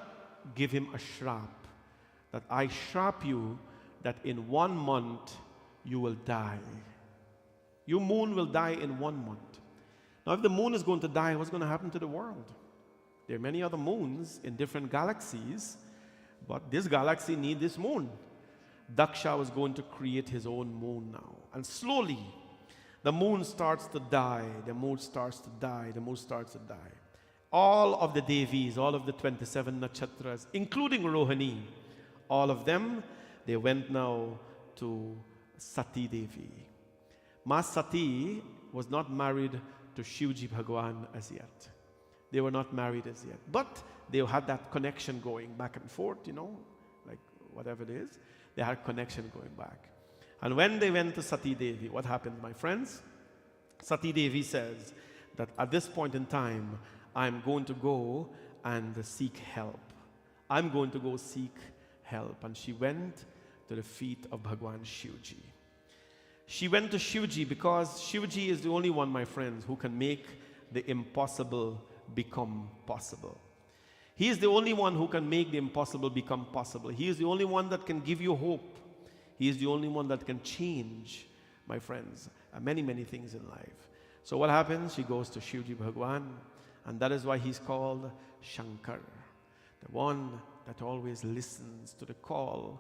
gave him a shrap, that I shrap you that in 1 month you will die. Your moon will die in 1 month. Now if the moon is going to die, what's going to happen to the world? There are many other moons in different galaxies, but this galaxy needs this moon. Daksha was going to create his own moon now. And slowly, the moon starts to die, the moon starts to die, the moon starts to die. All of the Devis, all of the 27 nakshatras, including Rohini, all of them, they went now to Sati Devi. Ma Sati was not married to Shivji Bhagwan as yet. They were not married as yet. But they had that connection going back and forth, like whatever it is. They had connection going back. And when they went to Sati Devi, what happened, my friends? Sati Devi says that at this point in time, I'm going to go and seek help. I'm going to go seek help. And she went to the feet of Bhagwan Shivji. She went to Shivji because Shivji is the only one, my friends, who can make the impossible become possible. He is the only one who can make the impossible become possible. He is the only one that can give you hope. He is the only one that can change, my friends, many, many things in life. So what happens? She goes to Shivji Bhagwan, and that is why he's called Shankar, the one that always listens to the call.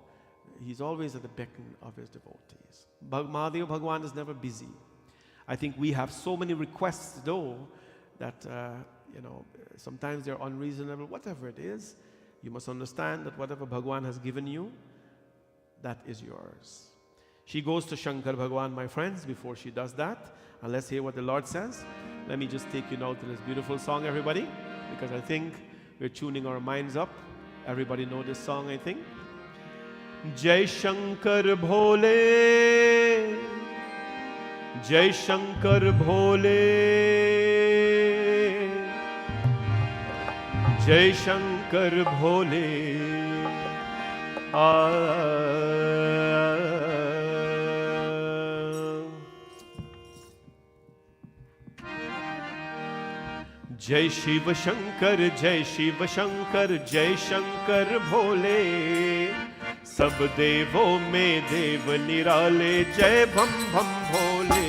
He's always at the beckon of his devotees. Mahadev Bhagwan is never busy. I think we have so many requests, though, that sometimes they're unreasonable. Whatever it is, you must understand that whatever Bhagwan has given you, that is yours. She goes to Shankar Bhagwan, my friends, before she does that. And let's hear what the Lord says. Let me just take you now to this beautiful song, everybody, because I think we're tuning our minds up. Everybody know this song, I think. Jai Shankar Bhole, Jai Shankar Bhole, Jai Shankar Bhole. जय शिव शंकर जय शिव शंकर जय शंकर भोले, सब देवों में देव निराले, जय भम भम भोले।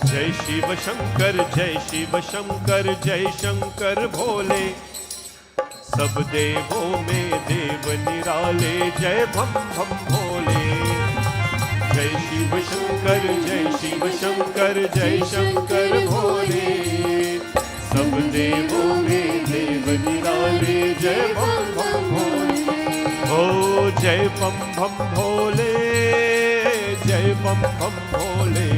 जय शिव शंकर जय शिव शंकर जय शंकर भोले, सब देवों में देव निराले, जय भम भम भोले। जय शिव शंकर जय शिव शंकर जय शंकर भोले, सब देवों में देव निराले, जय भम भम भोले। ओ जय भम भम भोले, जय बम बम भोले,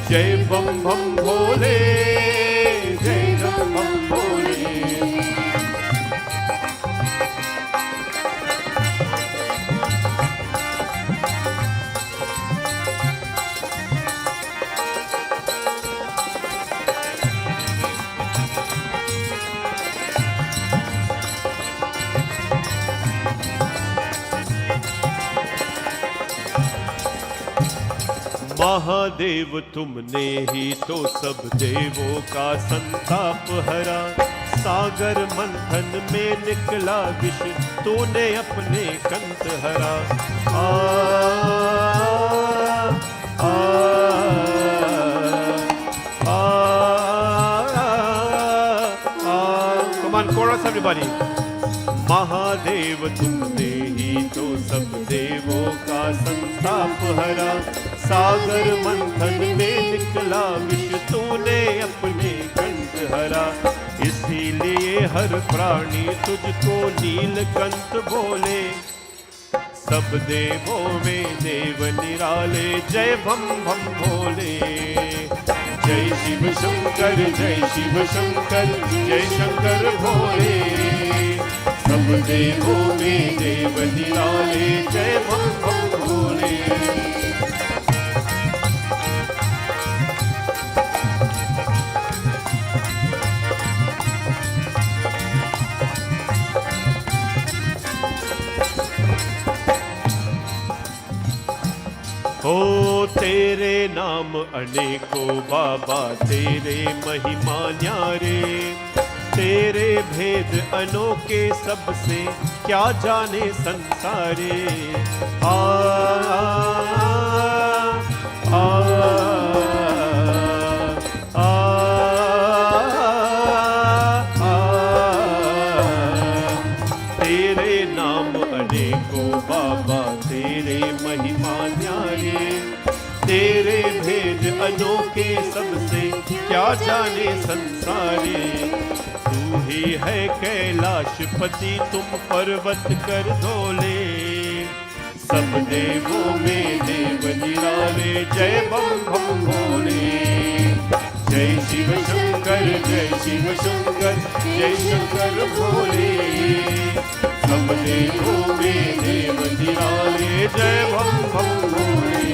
जय बम बम भोले, जय बम बम भोले। महादेव तुमने ही तो सब देवों का संताप हरा, सागर मंथन में निकला विष तूने अपने कंठ हरा। आ, आ, आ, आ, come on, chorus everybody. Mahadev तुमने ही तो सब देवों का संताप हरा, सागर मंथन में निकला विष तूने अपने कंठ हरा। इसीलिए हर प्राणी तुझको नीलकंठ बोले, सब देवों में देव निराले, जय भम भम भोले। जय शिव शंकर जय शिव शंकर जय शंकर भोले, सब देवों में देव निराले, जय भम भम भोले। ओ तेरे नाम अनेकों बाबा, तेरे महिमा न्यारे, तेरे भेद अनोखे सबसे क्या जाने संसारे। आ, आ, आ, आ, तेरे नाम अनेकों बाबा, तेरे महिमा न्यारे, तेरे भेद अनोखे सबसे क्या जाने संसारे। तू ही है कैलाशपति तुम पर्वत कर धोले, सब देवों में देव निराले, जय बम बम भोले। जय शिव शंकर जय शिव शंकर जय शंकर भोले, सब देवों में देव निराले, जय बम बम भोले।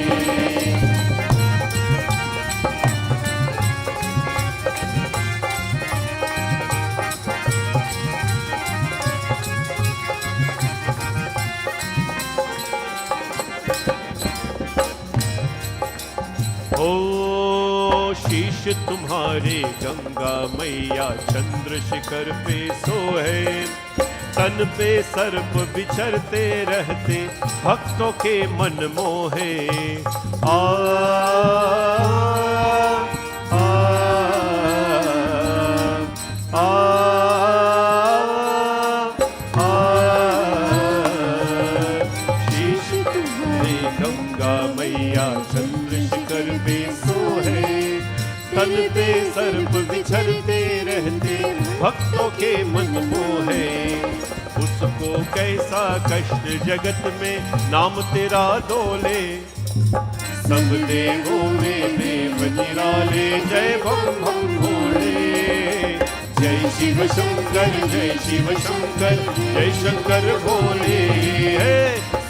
ओ शीश तुम्हारे गंगा मैया चंद्र शिखर पे सोए, तन पे सर्प बिछरते रहते भक्तों के मन मोहे। आ, आ, आ, आ, शीश बनते सर्प विचरते रहते, भक्तों के मन मोहे। उसको कैसा कष्ट जगत में नाम तेरा डोले। सब देवों में देव निराले, जय भम भम भोले। जय शिव शंकर जय शिव शंकर, जय शंकर भोले।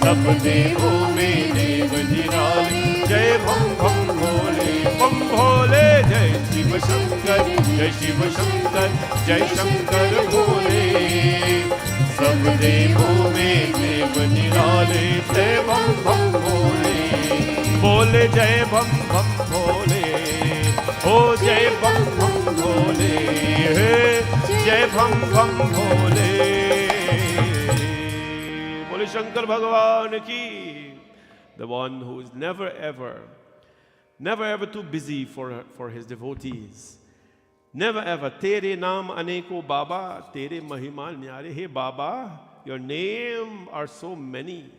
सब देवों में देव निराले, जय भम भम भोले। बम भोले जय शिव शंकर जय शिव शंकर, जय शंकर भोले। सब देवों में देव निराले, जय भम भम भोले। बोले जय भम भम भोले, ओ जय भम भम भोले, जय भम भम भोले। बोले शंकर भगवान की। The one who is never ever too busy for his devotees. Never ever. Tere naam aneko Baba, tere mahima nyare. Hey Baba, your name are so many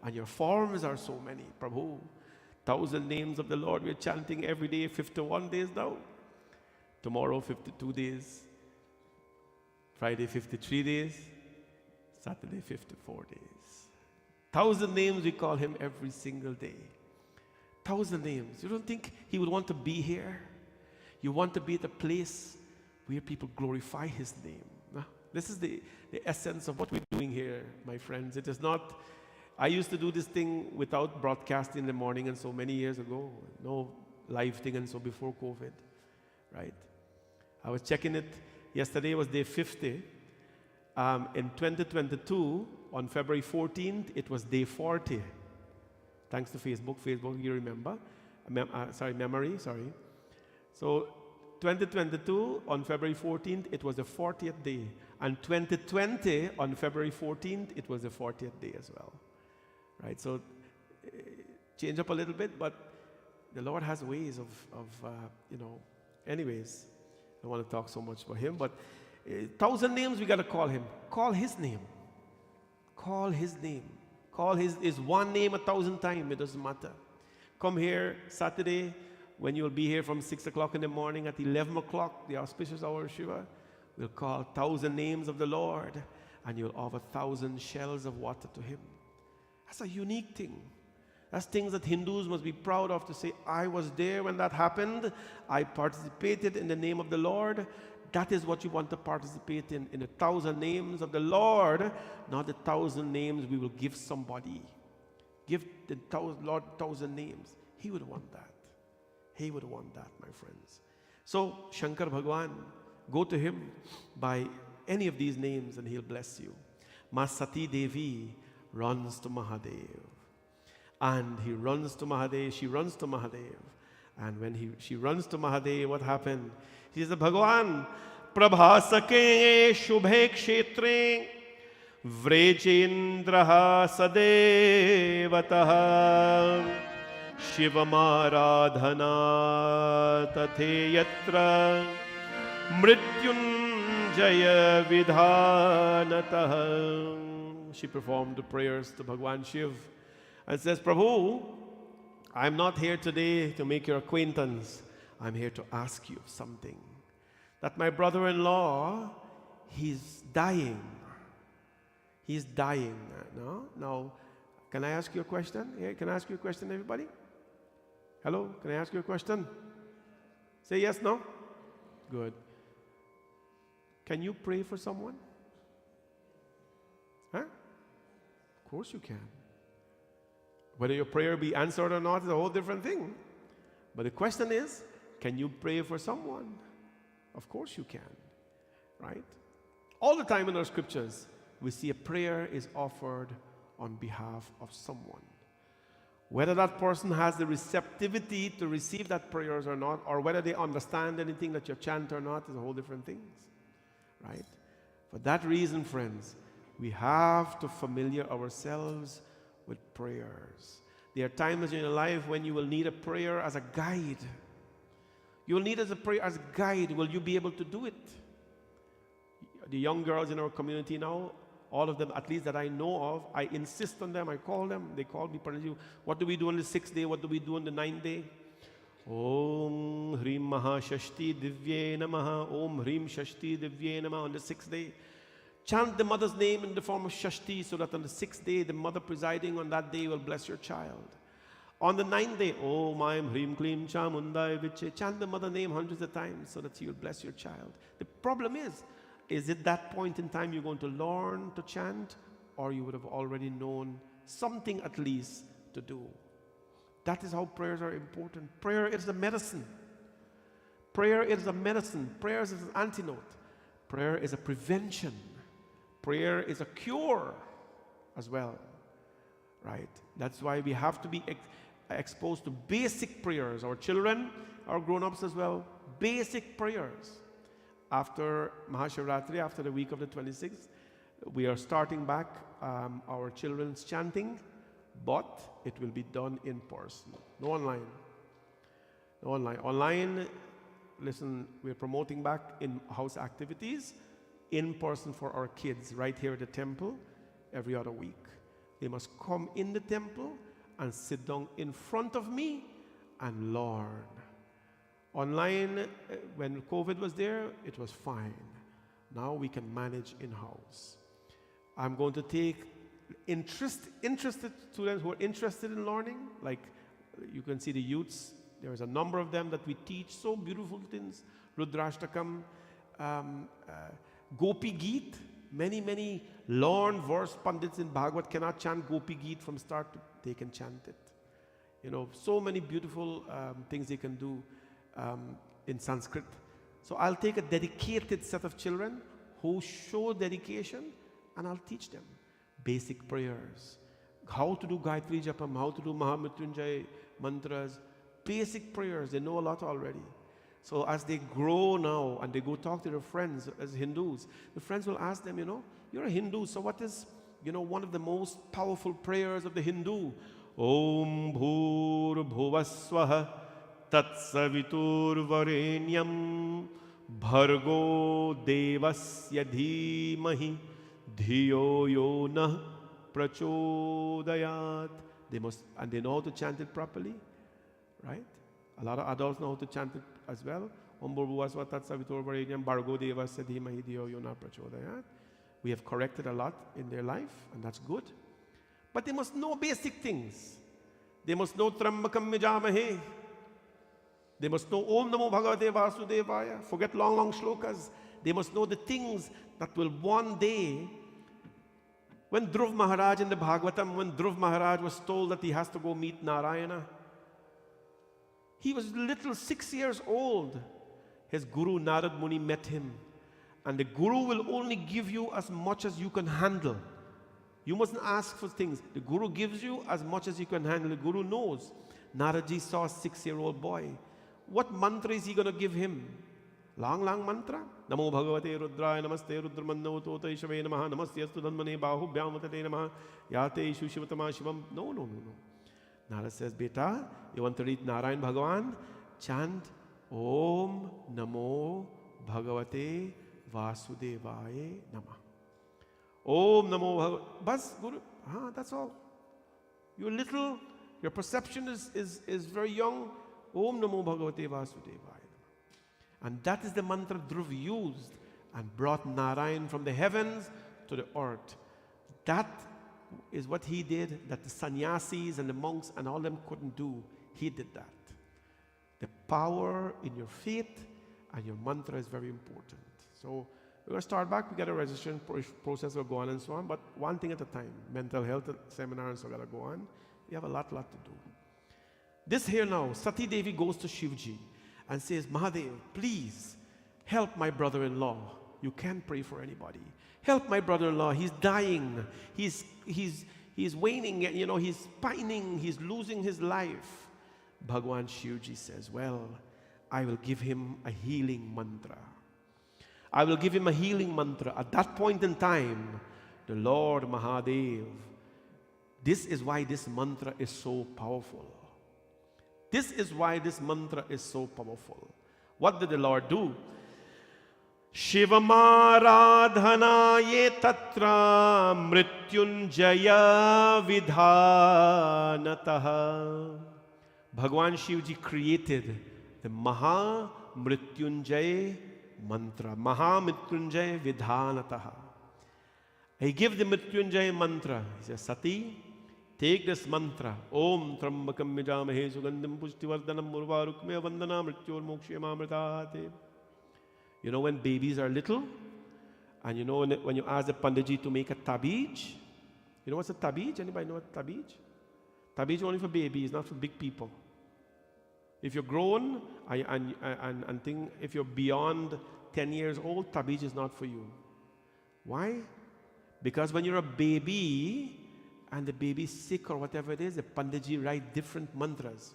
and your forms are so many. Prabhu, 1,000 names of the Lord we are chanting every day, 51 days now. Tomorrow 52 days. Friday 53 days. Saturday 54 days. 1,000 names we call him every single day. 1,000 names. You don't think he would want to be here? You want to be at a place where people glorify his name. This is the essence of what we're doing here, my friends. It is not, I used to do this thing without broadcasting in the morning and so many years ago. No live thing and so before COVID, right? I was checking it. Yesterday was day 50. In 2022, on February 14th, it was day 40. Thanks to Facebook. Facebook, you remember. Memory. So 2022, on February 14th, it was the 40th day. And 2020, on February 14th, it was the 40th day as well. Right? So change up a little bit, but the Lord has ways of anyways, I don't want to talk so much about him, but 1,000 names we got to call him. Call his name. Call his name. Call his one name 1,000 times. It doesn't matter. Come here Saturday when you'll be here from 6 o'clock in the morning. At 11 o'clock, the auspicious hour of Shiva, we'll call 1,000 names of the Lord, and you'll offer 1,000 shells of water to him. That's a unique thing. That's things that Hindus must be proud of, to say, I was there when that happened. I participated in the name of the Lord. That is what you want to participate in the 1,000 names of the Lord, not the 1,000 names we will give somebody. Give the Lord 1,000 names. He would want that. He would want that, my friends. So, Shankar Bhagwan, go to him by any of these names and he'll bless you. Ma Sati Devi runs to Mahadev. And he runs to Mahadev, she runs to Mahadev. And when she runs to Mahadev, what happened? He says, Bhagwan, prabhasake shubhe kshetre vrejendraha sadevataha shivamaradhana tathe yatra mrityunjaya vidhanataha. She performed the prayers to Bhagwan Shiv and says, Prabhu, I'm not here today to make your acquaintance. I'm here to ask you something. That my brother-in-law, he's dying. He's dying. No? Now, can I ask you a question? Yeah, can I ask you a question, everybody? Hello? Can I ask you a question? Say yes, no? Good. Can you pray for someone? Huh? Of course you can. Whether your prayer be answered or not is a whole different thing. But the question is, can you pray for someone? Of course you can, right? All the time in our scriptures, we see a prayer is offered on behalf of someone. Whether that person has the receptivity to receive that prayers or not, or whether they understand anything that you chant or not, is a whole different thing, right? For that reason, friends, we have to familiar ourselves with prayers. There are times in your life when you will need a prayer as a guide. You will need a prayer as a guide. Will you be able to do it? The young girls in our community now, all of them, at least that I know of, I insist on them, I call them, they call me, what do we do on the 6th day? What do we do on the 9th day? Om Hrim Mahashashti Divye Namaha. Om Hrim Shashti Divye Namaha. On the 6th day, chant the mother's name in the form of Shashti, so that on the 6th day, the mother presiding on that day will bless your child. On the 9th day, Om Aim Hrim Klim Chamundai Viche. Chant the mother name hundreds of times so that she will bless your child. The problem is at that point in time you're going to learn to chant, or you would have already known something at least to do. That is how prayers are important. Prayer is a medicine. Prayer is a medicine. Prayer is an antidote. Prayer is a prevention. Prayer is a cure as well. Right? That's why we have to be exposed to basic prayers. Our children, our grown-ups as well, basic prayers. After Mahashivratri, after the week of the 26th, we are starting back our children's chanting, but it will be done in person. No online. No online. Online, listen, we're promoting back in-house activities, in person for our kids right here at the temple every other week. They must come in the temple and sit down in front of me and learn. Online, when COVID was there, it was fine. Now we can manage in-house. I'm going to take interested students who are interested in learning, like you can see the youths. There is a number of them that we teach so beautiful things. Rudrashtakam, Gopi Geet. Many learned verse pandits in Bhagavad cannot chant Gopi Geet from start to, they can chant it. You know, so many beautiful things they can do in Sanskrit. So I'll take a dedicated set of children who show dedication, and I'll teach them basic prayers, how to do Gayatri Japam, how to do Mahamrityunjay Mantras, basic prayers. They know a lot already. So as they grow now and they go talk to their friends as Hindus, the friends will ask them, you know, you're a Hindu, so what is, you know, one of the most powerful prayers of the Hindu? Om Bhur Bhuvaswaha Tat Savitur Varenyam Bhargo Devasya Dhimahi Dhiyo Yo Nah Prachodayat. They know how to chant it properly, right? A lot of adults know how to chant it as well. Om Bhurvasva Tat Savitur Varenyam Bhargo Devasya Dhimahi Dhiyo Yo Nah Prachodayat. We have corrected a lot in their life, and that's good. But they must know basic things. They must know Trambakam Mijamahe. They must know Om Namo Bhagavate Vasudevaya. Forget long shlokas. They must know the things that will one day, when Dhruv Maharaj in the Bhagavatam, when Dhruv Maharaj was told that he has to go meet Narayana, he was little, 6 years old. His Guru Narad Muni met him. And the Guru will only give you as much as you can handle. You mustn't ask for things. The Guru gives you as much as you can handle. The Guru knows. Naradji saw a 6-year-old boy. What mantra is he going to give him? Long mantra? Namo Bhagavate Rudraya Namaste Rudramanno Tota Ishave Namaha Namaste Astu Dhanmane Bahu Bhyamutate Namaha Yate Ishu Shivatama Shivam. No. Narad says, Beta, you want to read Narayan Bhagavan? Chant Om Namo Bhagavate Vasudevaya Namah. Om Namo Bhagavate. Bas, Guru. That's all. You're little, your perception is very young. Om Namo Bhagavate Vasudevaya Namah. And that is the mantra Dhruv used and brought Narayan from the heavens to the earth. That is what he did that the sannyasis and the monks and all them couldn't do. He did that. The power in your faith and your mantra is very important. So we're going to start back. We got a registration process will go on and so on, but one thing at a time. Mental health seminar and so got to go on. We have a lot to do. This here now, Sati Devi goes to Shivji and says, Mahadev, please help my brother-in-law. You can't pray for anybody. Help my brother-in-law. He's dying. He's waning. You know, he's pining. He's losing his life. Bhagwan Shivji says, well, I will give him a healing mantra. I will give him a healing mantra. At that point in time, the Lord Mahadev, this is why this mantra is so powerful. This is why this mantra is so powerful. What did the Lord do? Shivamaradhana ye tatra mrityunjaya vidhanataha Bhagwan Shivji created the Mahamrityunjay Mantra. Mahamrityunjay Vidhanataha. He gave the Mrityunjay Mantra. He says, Sati, take this mantra. Om Trambakam Yajamahe Sugandhim Pushtivardhanam Urvarukme Vandana Mrityor Mokshayamamritate. You know when babies are little, and you know when you ask the Panditji to make a tabij, you know what's a tabij? Anybody know what tabij? Tabij is only for babies, not for big people. If you're grown and think if you're beyond 10 years old, tabij is not for you. Why? Because when you're a baby and the baby's sick or whatever it is, the Panditji write different mantras.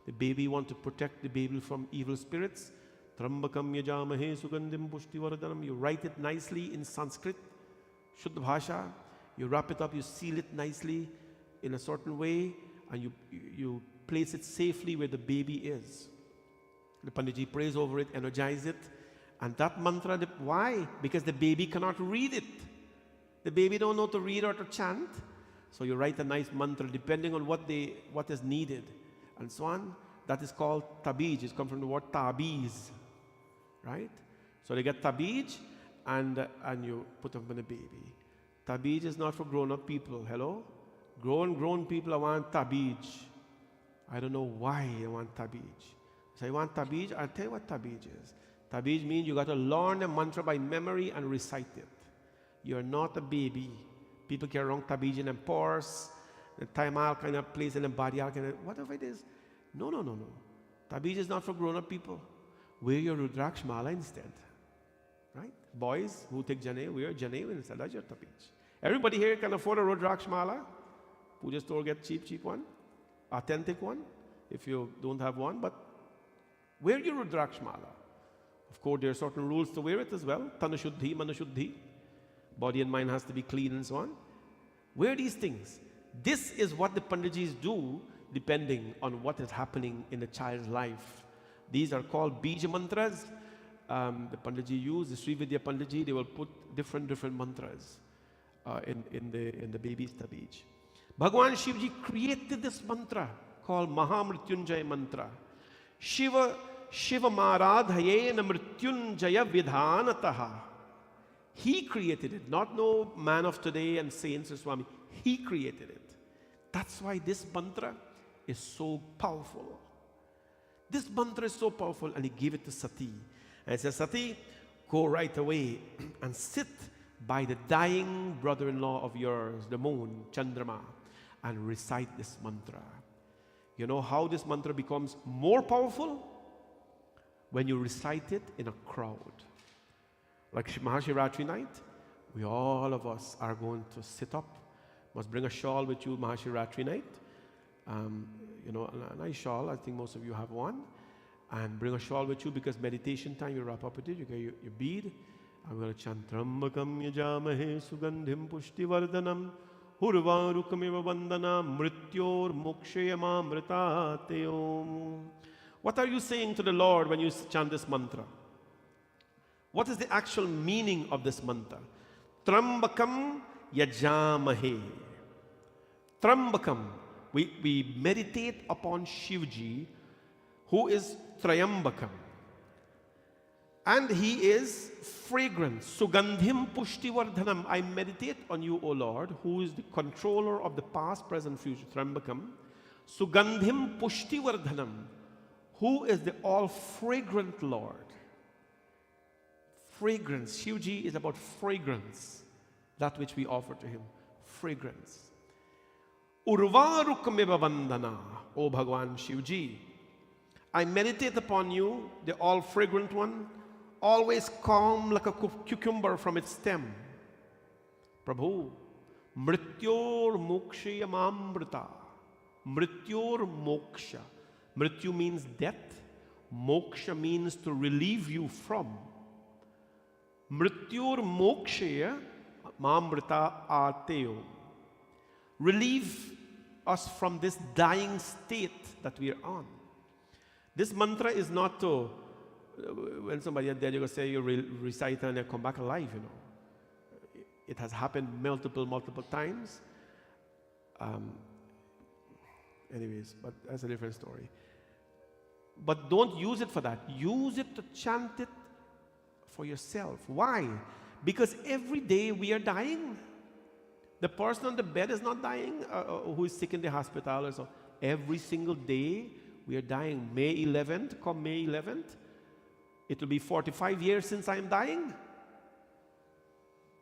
The baby want to protect the baby from evil spirits. Trambakam yajamahe sugandhim pushtivardhanam. You write it nicely in Sanskrit, Shuddha Bhasha. You wrap it up, you seal it nicely in a certain way, and you place it safely where the baby is. The Panditji prays over it, energize it, and that mantra, why? Because the baby cannot read it. The baby don't know to read or to chant, so you write a nice mantra depending on what is needed, and so on. That is called tabij. It's come from the word tabiz, right? So they get tabij, and you put them on the baby. Tabij is not for grown-up people. Hello? Grown people want tabij. I don't know why they want tabij. So I want tabij. I'll tell you what tabij is. Tabij means you got to learn the mantra by memory and recite it. You're not a baby. People carry around tabij in their purse, the taimal kind of place in the body, kind of, whatever it is. No. Tabij is not for grown-up people. Wear your Rudraksh Mala instead. Right? Boys who take Jane, wear Jane instead. That's your tabij. Everybody here can afford a Rudraksh Mala. Puja store get cheap one. Authentic one. If you don't have one, but wear your Rudraksh Mala. Of course, there are certain rules to wear it as well. Tanashuddhi, Manashuddhi. Body and mind has to be clean and so on. Wear these things. This is what the Panditjis do depending on what is happening in the child's life. These are called Bija Mantras. The Panditji use, the Sri Vidya Panditji, they will put different mantras in the baby's tabij. Bhagwan Shivji created this mantra called Mahamrityunjay Mantra. Shiva Maradhayena Mrityunjaya Vidhanataha. He created it, not no man of today and saints or Swami. He created it. That's why this mantra is so powerful. This mantra is so powerful, and he gave it to Sati. And he says, Sati, go right away and sit by the dying brother-in-law of yours, the moon, Chandrama, and recite this mantra. You know how this mantra becomes more powerful? When you recite it in a crowd. Like Mahashivratri night, we all of us are going to sit up. Must bring a shawl with you Mahashivratri night. You know, a nice shawl. I think most of you have one. And bring a shawl with you because meditation time, you wrap up with it. You get your bead. I'm going to chant Trambakam yajamahe sugandhim pushtivardhanam urvarukamiva vandana mrityor mokshayamamritate om. What are you saying to the Lord when you chant this mantra? What is the actual meaning of this mantra? Trambakam yajamahe. Trambakam. We meditate upon Shivji, who is Trayambakam. And he is fragrant. Sugandhim pushtivardhanam. I meditate on you, O Lord, who is the controller of the past, present, future. Trambakam. Sugandhim pushtivardhanam. Who is the all-fragrant Lord? Fragrance. Shivji is about fragrance. That which we offer to him. Fragrance. Urvarukamiva vandana, O Bhagwan Shivji. I meditate upon you, the all-fragrant one, always calm like a cucumber from its stem. Prabhu, mrityor mokshayamamrita. Mrityor moksha. Mrityu means death. Moksha means to relieve you from. Mrityor mokshaya mamrita ateo. Relieve us from this dying state that we are on. This mantra is not to, when somebody is dead, you're going to say you recite and they come back alive, you know. It has happened multiple times. Anyways, but that's a different story. But don't use it for that. Use it to chant it for yourself. Why? Because every day we are dying. The person on the bed is not dying, who is sick in the hospital or so. Every single day we are dying. May 11th, come May 11th, it will be 45 years since I am dying.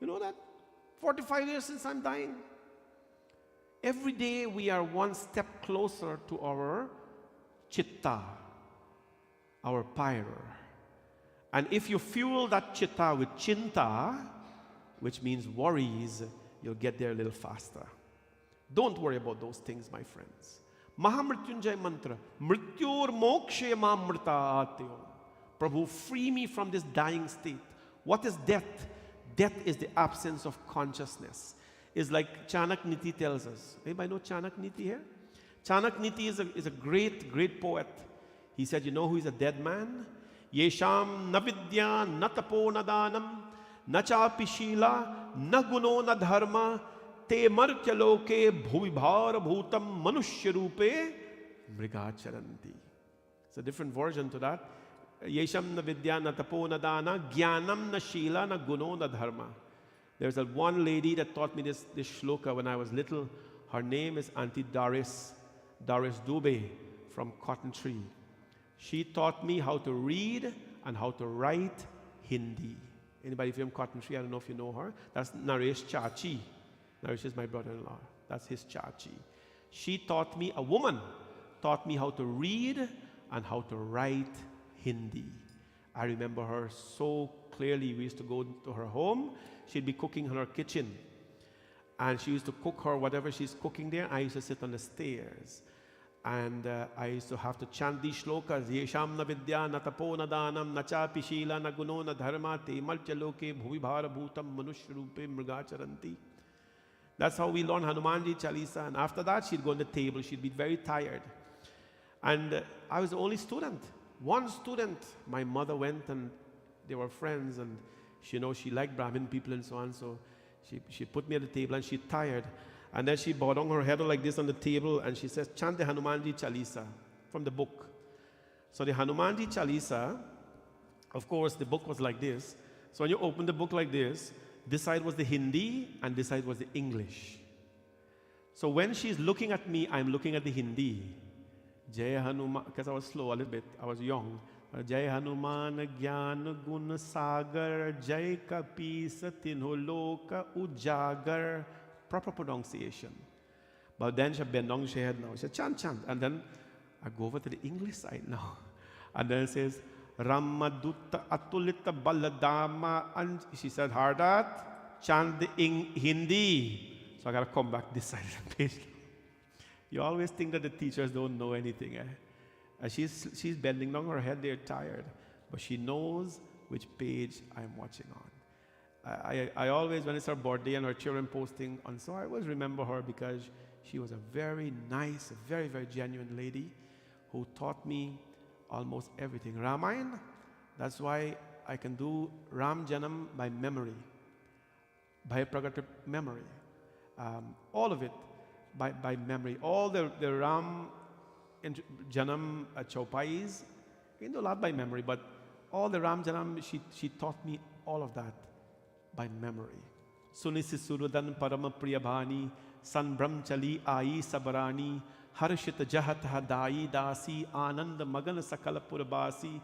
You know that? 45 years since I'm dying. Every day we are one step closer to our chitta, our pyre. And if you fuel that chitta with chinta, which means worries, you'll get there a little faster. Don't worry about those things, my friends. Mahamrityunjay Mantra. Mrityur mokshe mamrita atyo. Prabhu, free me from this dying state. What is death? Death is the absence of consciousness. It's like Chanak Niti tells us. Anybody know Chanak Niti here? Chanak Niti is a great, great poet. He said, you know who is a dead man? Yesham na vidya na tapo na danam na chapi shila na guno na dharma te martya loke bhuvibhara bhutam manushya rupe mrigacharanti. It's a different version to that. Yesham na vidya na tapo na dana jnanam na shila na guno na dharma. There's a one lady that taught me this shloka when I was little. Her name is Auntie Doris Dubey from Cotton Tree. She taught me how to read and how to write Hindi. Anybody from Cotton Tree? I don't know if you know her. That's Naresh Chachi. Naresh is my brother-in-law. That's his Chachi. She taught me, a woman taught me how to read and how to write Hindi. I remember her so clearly. We used to go to her home. She'd be cooking in her kitchen. And she used to cook her whatever she's cooking there. I used to sit on the stairs. And I used to have to chant these shlokas. Yesham na vidya na tapo na danam na chapi shila na guno na dharma te malcha loke bhuvibhara bhutam manushya rupe mrigacharanti. That's how we learn Hanumanji Chalisa. And after that, she'd go on the table. She'd be very tired. And I was the only student. One student. My mother went and they were friends. And she liked Brahmin people and so on. So she put me at the table and she's tired. And then she bowed down her head like this on the table and she says, chant the Hanumanji Chalisa from the book. So the Hanumanji Chalisa, of course, the book was like this. So when you open the book like this side was the Hindi and this side was the English. So when she's looking at me, I'm looking at the Hindi. Jai Hanuman, because I was slow a little bit, I was young. Jai Hanuman Gyan Gun Sagar Jai Kapi Satinho Loka Ujagar. Proper pronunciation. But then she bent down her head now. She said, chant, chant. And then I go over to the English side now. And then it says, Ramadutta Atulita Baladama. And she said, Hardat, chant the Hindi. So I got to come back this side of the page. You always think that the teachers don't know anything. And she's bending down her head. They're tired. But she knows which page I'm watching on. I always, when it's her birthday and her children posting on, so I always remember her because she was a very nice, very, very genuine lady who taught me almost everything. Ramayana, that's why I can do Ram Janam by memory, by Pragata memory. All of it by memory. All the Ram Janam Chaupais, I can do a lot by memory, but all the Ram Janam, she taught me all of that by memory. Sunisi Surudan Parama Priyabhani, San Brahmchali Ai Sabarani, Harshita Jahat Hadai Dasi, Anand Magan Sakala Purabasi,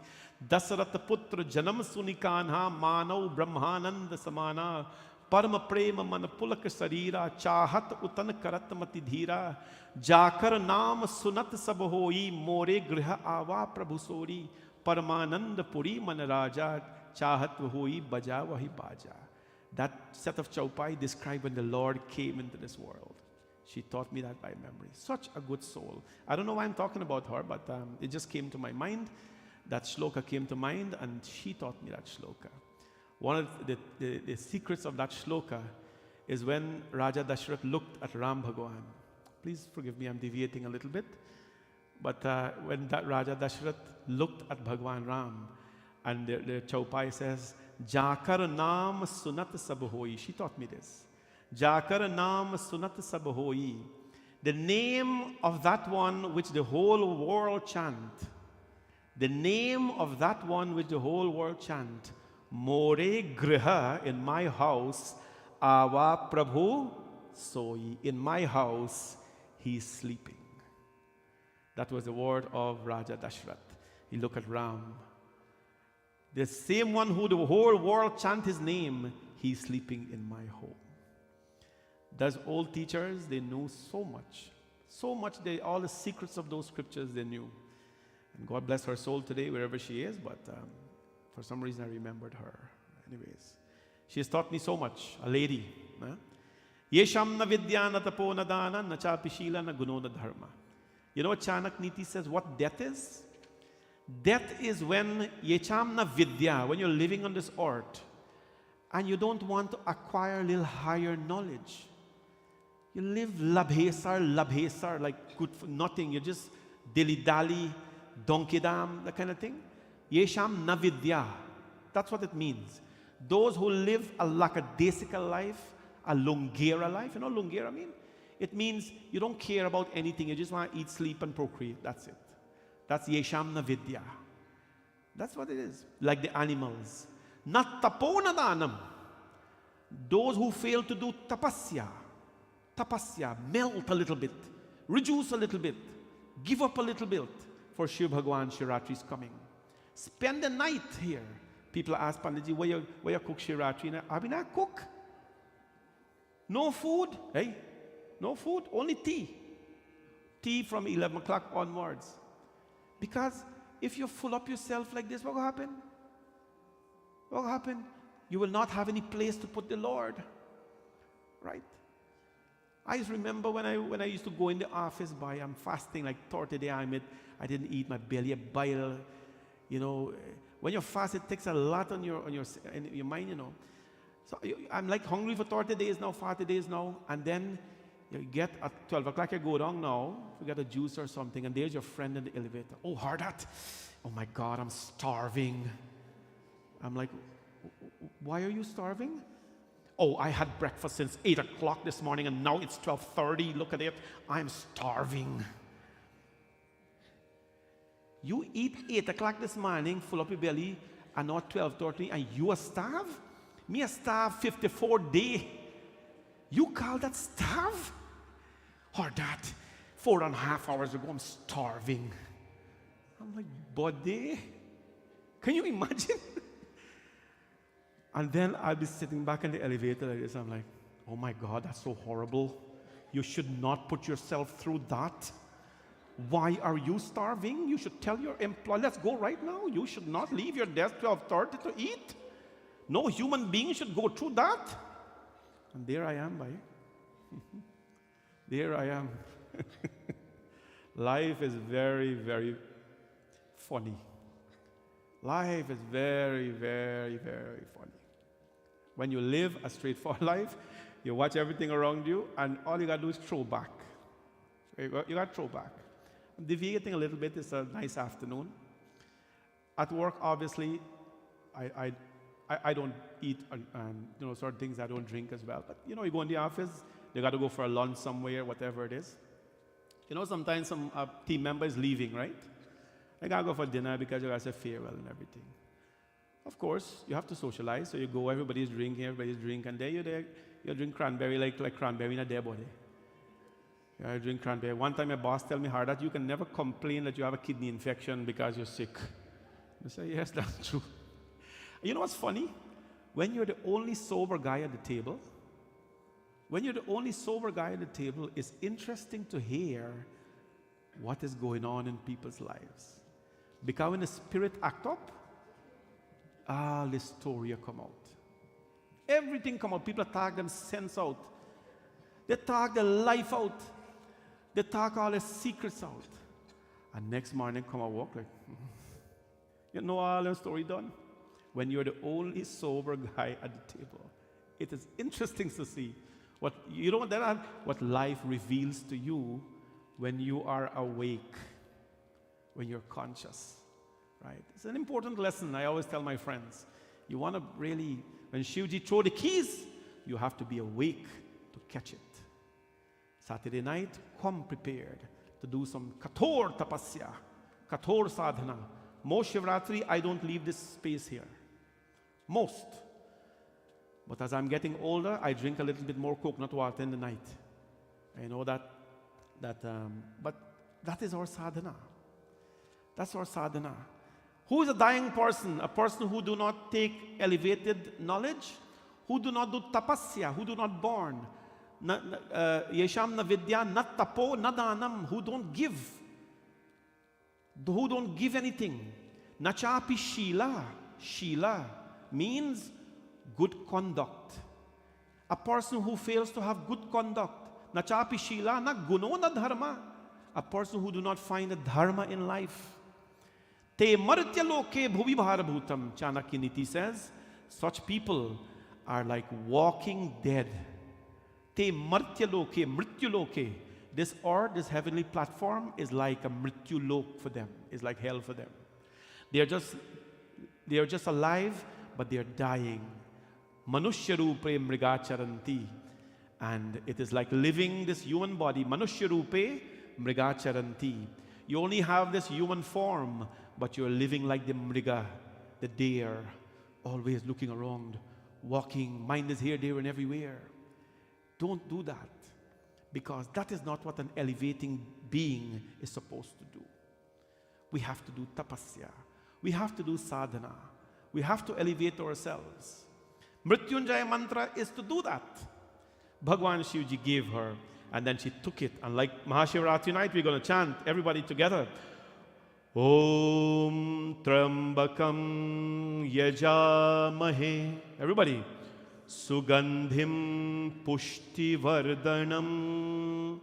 Dasarat Putra Janam Sunikanha, Manav Brahmanand Samana, Parama Prema Manapulak Sarira, Chahat Utan Karatmati Dhira, Jakar Nam Sunat Sabahoi, More Griha Ava Prabhusori, Paramanand Puri Manaraja, Chahat Vahoi Baja Vahi Baja. That set of chaupai described when the Lord came into this world. She taught me that by memory. Such a good soul. I don't know why I'm talking about her, but it just came to my mind. That shloka came to mind, and she taught me that shloka. One of the secrets of that shloka is when Raja Dashrath looked at Ram Bhagwan. Please forgive me, I'm deviating a little bit. But when that Raja Dashrath looked at Bhagwan Ram, and the chaupai says, Jakar naam sunat sab hoi. She taught me this. Jakar naam sunat sab hoi. The name of that one which the whole world chant. The name of that one which the whole world chant. More griha, in my house, Ava Prabhu Soi. In my house, he's sleeping. That was the word of Raja Dashrath. He looked at Ram. The same one who the whole world chant his name, he's sleeping in my home. Those old teachers, they knew so much. So much, all the secrets of those scriptures they knew. And God bless her soul today, wherever she is, but for some reason I remembered her. Anyways, she has taught me so much, a lady. Yesham na vidya na tapo na dana na chapishila na guno na dharma. You know what Chanak Niti says, what death is? Death is when yecham na vidya, when you're living on this earth, and you don't want to acquire a little higher knowledge. You live labhesar, like good for nothing. You just dilly-dally, donkey-dam, that kind of thing. Yesham navidya. That's what it means. Those who live a lackadaisical life, a lungera life. You know what lungera mean? It means you don't care about anything. You just want to eat, sleep, and procreate. That's it. That's yesham navidya. That's what it is. Like the animals. Not taponadanam. Those who fail to do tapasya. Tapasya, melt a little bit, reduce a little bit, give up a little bit for Shiv Bhagwan Shiratri is coming. Spend the night here. People ask Panditji, where you cook Shiratri? I mean, I cook. No food, hey? No food, only tea. Tea from 11 o'clock onwards. Because if you full up yourself like this, what will happen? What will happen? You will not have any place to put the Lord. Right? I just remember when I used to go in the office I'm fasting like 30 days. I didn't eat, my belly a bile. You know, when you fast, it takes a lot on your mind, you know. So I'm like hungry for 30 days now, 40 days now, and then you get at 12 o'clock, you go down now, you get a juice or something, and there's your friend in the elevator. Oh, Hardat. Oh my God, I'm starving. I'm like, why are you starving? Oh, I had breakfast since 8 o'clock this morning and now it's 12:30. Look at it. I'm starving. You eat 8 o'clock this morning, full up your belly, and now 12:30, and you are starved? Me a starve 54 days. You call that starve? Or that 4.5 hours ago, I'm starving. I'm like, buddy, can you imagine? And then I'll be sitting back in the elevator like this. I'm like, oh my God, that's so horrible. You should not put yourself through that. Why are you starving? You should tell your employee, let's go right now. You should not leave your desk 12:30 to eat. No human being should go through that. And there I am, bhai. There I am. Life is very, very funny. Life is very, very, very funny. When you live a straightforward life, you watch everything around you, and all you got to do is throw back. You got to throw back. I'm deviating a little bit. It's a nice afternoon. At work, obviously, I don't eat, certain things I don't drink as well. But, you go in the office, you got to go for a lunch somewhere, whatever it is. Sometimes some team member is leaving, right? I got to go for dinner because you got to say farewell and everything. Of course, you have to socialize. So you go, everybody's drinking, and there you're there. You drink cranberry like cranberry in a dead body. I drink cranberry. One time my boss told me hard that you can never complain that you have a kidney infection because you're sick. I say, yes, that's true. You know what's funny? When you're the only sober guy at the table, it's interesting to hear what is going on in people's lives. Because when the spirit act up, the story come out. Everything come out. People talk them sense out. They talk their life out. They talk all their secrets out. And next morning come and walk like, all the story done. When you're the only sober guy at the table, it is interesting to see what life reveals to you when you are awake, when you're conscious. Right? It's an important lesson. I always tell my friends, you want to really, when Shivji throw the keys, you have to be awake to catch it. Saturday night, come prepared to do some kathor tapasya, kathor sadhana. Most Shivratri, I don't leave this space here. Most. But as I'm getting older, I drink a little bit more coconut water in the night. I know that but that is our sadhana. That's our sadhana. Who is a dying person? A person who do not take elevated knowledge, who do not do tapasya, who do not born. Yesham na vidya, nat tapo, nadanam, who don't give. Who don't give anything. Nachapi shila. Shila means good conduct. A person who fails to have good conduct. Nachapi shila na guno na dharma. A person who do not find a dharma in life. Te martya loke bhuvi bharabhutam, Chanakya Niti says, such people are like walking dead. Te martya loke, mrityu loke. This earth, this heavenly platform is like a mrityu lok for them, is like hell for them. They are just alive, but they are dying. Manushya rupe mrigacharanti. And it is like living this human body. Manushya rupe mrigacharanti. You only have this human form, but you're living like the mriga, the deer, always looking around, walking, mind is here, there, and everywhere. Don't do that, because that is not what an elevating being is supposed to do. We have to do tapasya. We have to do sadhana. We have to elevate ourselves. Mrityunjay Mantra is to do that. Bhagwan Shivji gave her, and then she took it. And like Mahashivratri night, we're going to chant, everybody together. Om Trambakam Yajamahe. Everybody. Sugandhim Pushti Vardhanam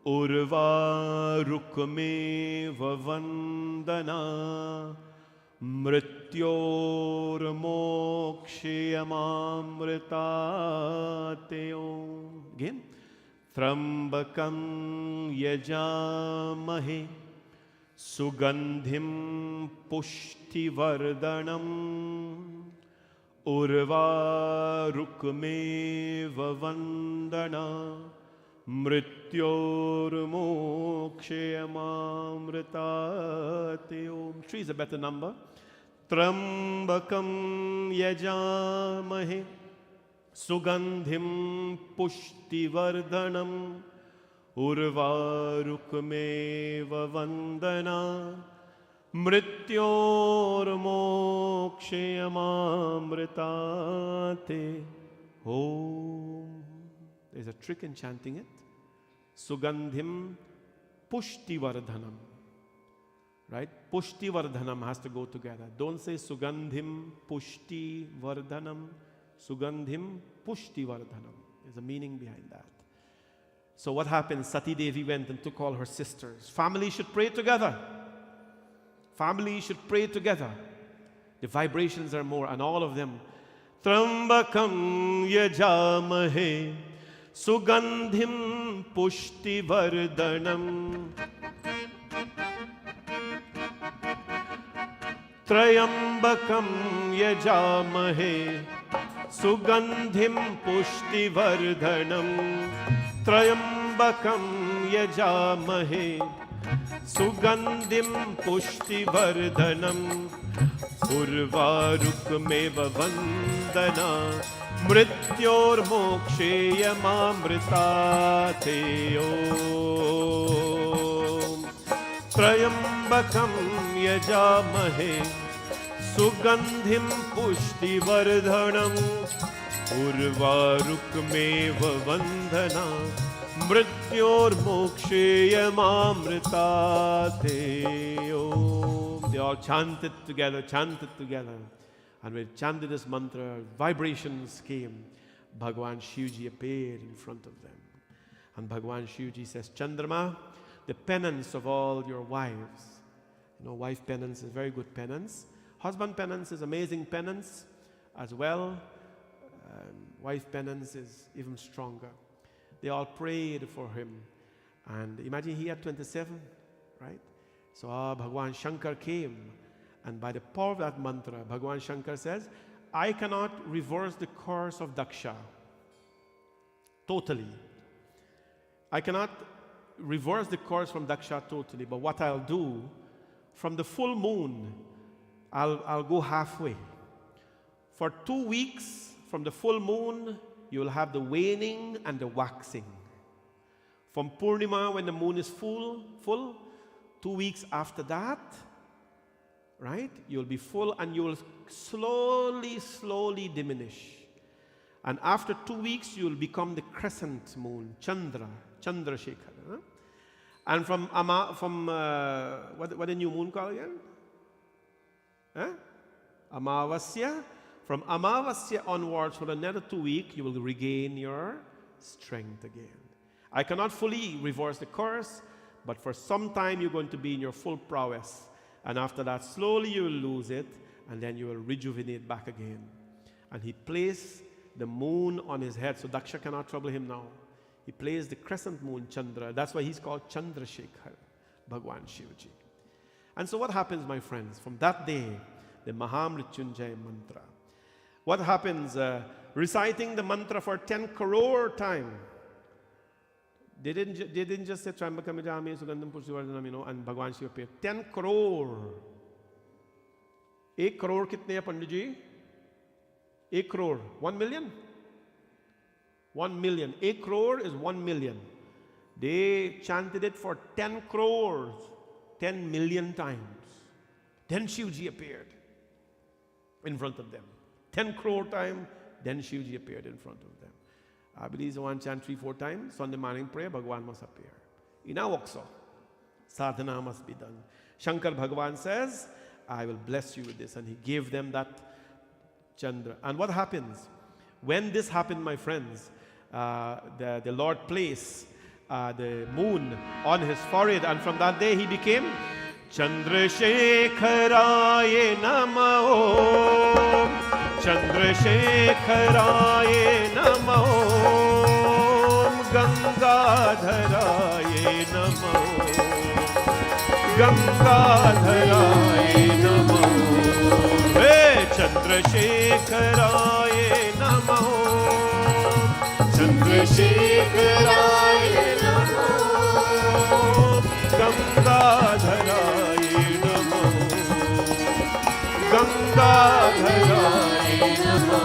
Urva Rukme Vavandana Mrityor Mokshayamamritateo. Again. Trambakam Yajamahe Sugandhim Pushti Vardhanam Urva Rukme Vavandana Mrityor Mokshayamamritateo. 3 is a better number. Trambakam Yajamahe Sugandhim Pushti Vardhanam Urva Rukme Vavandana Mrityor Mokshayamamritate. Om. There's a trick in chanting it. Sugandhim Pushti Vardhanam. Right? Pushti Vardhanam has to go together. Don't say Sugandhim Pushti Vardhanam. Sugandhim Pushti Vardhanam. There's a meaning behind that. So what happened? Sati Devi went and took all her sisters. Family should pray together. Family should pray together. The vibrations are more, and all of them. Trambakam Yajamahe Sugandhim Pushti Vardhanam Trayambakam Yajamahe Sugandhim Pushti Vardhanam Trayambakam Yajamahe Sugandhim Pushti Vardhanam Urva Rukme Vavandana Mrityor Mokshayamamritate. Om Trayambakam Yajamahe Sugandhim Pushti Vardhanam Urva Rukme Vavandana Mrityor Mokshayamamritate. Om. They all chanted together. And when they chanted this mantra, vibrations came. Bhagwan Shivji appeared in front of them. And Bhagwan Shivji says, Chandrama, the penance of all your wives. You know, wife penance is very good penance. Husband penance is amazing penance as well. Wife penance is even stronger. They all prayed for him. And imagine he had 27, right? So Bhagwan Shankar came. And by the power of that mantra, Bhagwan Shankar says, I cannot reverse the course of Daksha. Totally. I cannot reverse the course from Daksha totally, but what I'll do, from the full moon, I'll go halfway. For 2 weeks, from the full moon, you will have the waning and the waxing. From Purnima, when the moon is full, 2 weeks after that, right, you'll be full and you will slowly diminish. And after 2 weeks, you will become the crescent moon, Chandra Shekhar. Huh? And from what the new moon called again? Huh? Amavasya. From Amavasya onwards, for another 2 weeks, you will regain your strength again. I cannot fully reverse the course, but for some time you're going to be in your full prowess. And after that, slowly you will lose it, and then you will rejuvenate back again. And he placed the moon on his head, so Daksha cannot trouble him now. He placed the crescent moon, Chandra. That's why he's called Chandrasekhar, Bhagwan Shivaji. And so what happens, my friends? From that day, the Mahamrityunjay Mantra. What happens? Reciting the mantra for 10 crore times. They didn't just say Trambaka Mijami, Sugandham Pushivardhanam, and Bhagwan Shiva appeared. 10 crore. 1 crore kitne hai, Pandit ji? 1 crore. 1 million? 1 million. 1 crore is 1 million. They chanted it for 10 crores, 10 million times. Then Shivji appeared in front of them. 10 crore times, then Shivji appeared in front of them. I believe one chant 3-4 times, Sunday morning prayer, Bhagwan must appear. In our also, sadhana must be done. Shankar Bhagwan says, I will bless you with this. And he gave them that Chandra. And what happens? When this happened, my friends, the Lord placed the moon on his forehead, and from that day he became Chandrasekharaye Namo, Chandrasekharaye Namo, Gangadharaye Namo, Gangadharaye Namo, Hey Chandrasekharaye Namo, Chandrasekharaye Namo, Gangadharaye Namo, Gangadharaye Namo.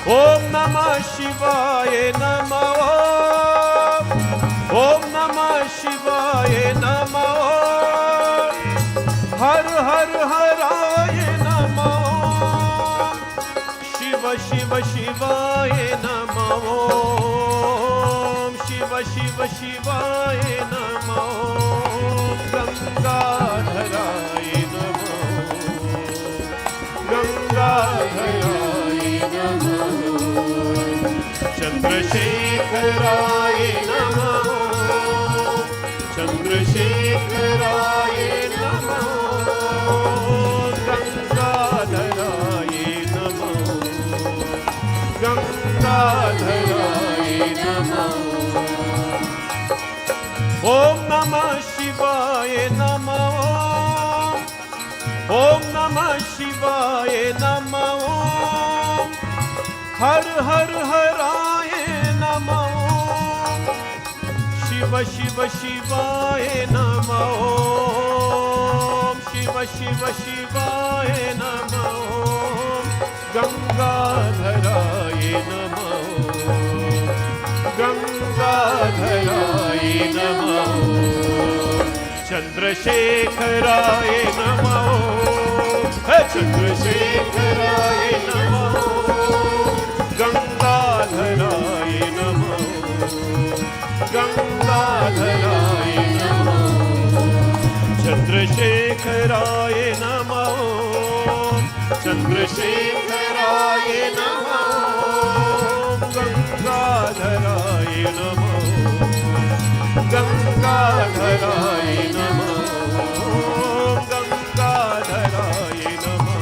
Om Namah Shivaya Namo, Om Namah Shivaya Namo, Har Har Haraye Namo, Shiva Shiva Shivaya Namo, Shiva Shiva Shivaya Namo, Gangadharaye Namo, Gangadharaye Namo, Chandrasekharaye Namo, Chandrasekharaye Namo, Gangadharaye Namo, Gangadharaye Namo. Om Namah Shivaya Namo, Om Namah Shivaya Namo, Har Har Haraye Namo, Shiva Shiva Shivaya Namo, Shiva Shiva Shivaya Namo, Gangadharaye Namo, Gangadharaye Namo, Chandrasekharaye Namo, Chandrasekharaye Namo, Gangadharaye Namo, Gangadharaye Namo, Chandrasekharaye Namo, Chandrasekharaye Namo, Gangadharaye Namo, Gangadharaye Namo, Gangadharaye Namo,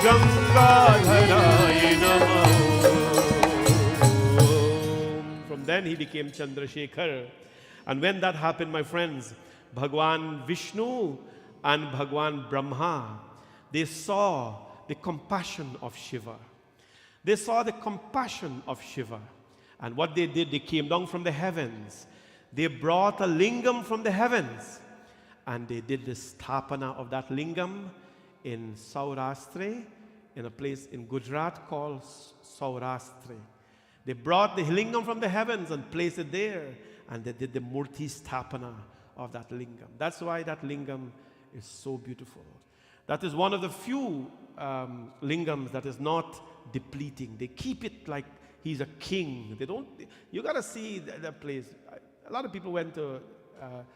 Gangadharaye Namo. From then he became Chandrasekhar. And when that happened, my friends, Bhagwan Vishnu and Bhagwan Brahma, they saw the compassion of Shiva. They saw the compassion of Shiva. And what they did, they came down from the heavens. They brought a lingam from the heavens. And they did the sthapana of that lingam in Saurashtra, in a place in Gujarat called Saurashtra. They brought the lingam from the heavens and placed it there. And they did the murti sthapana of that lingam. That's why that lingam is so beautiful. That is one of the few lingams that is not depleting. They keep it like he's a king. They don't. You got to see that place. A lot of people went to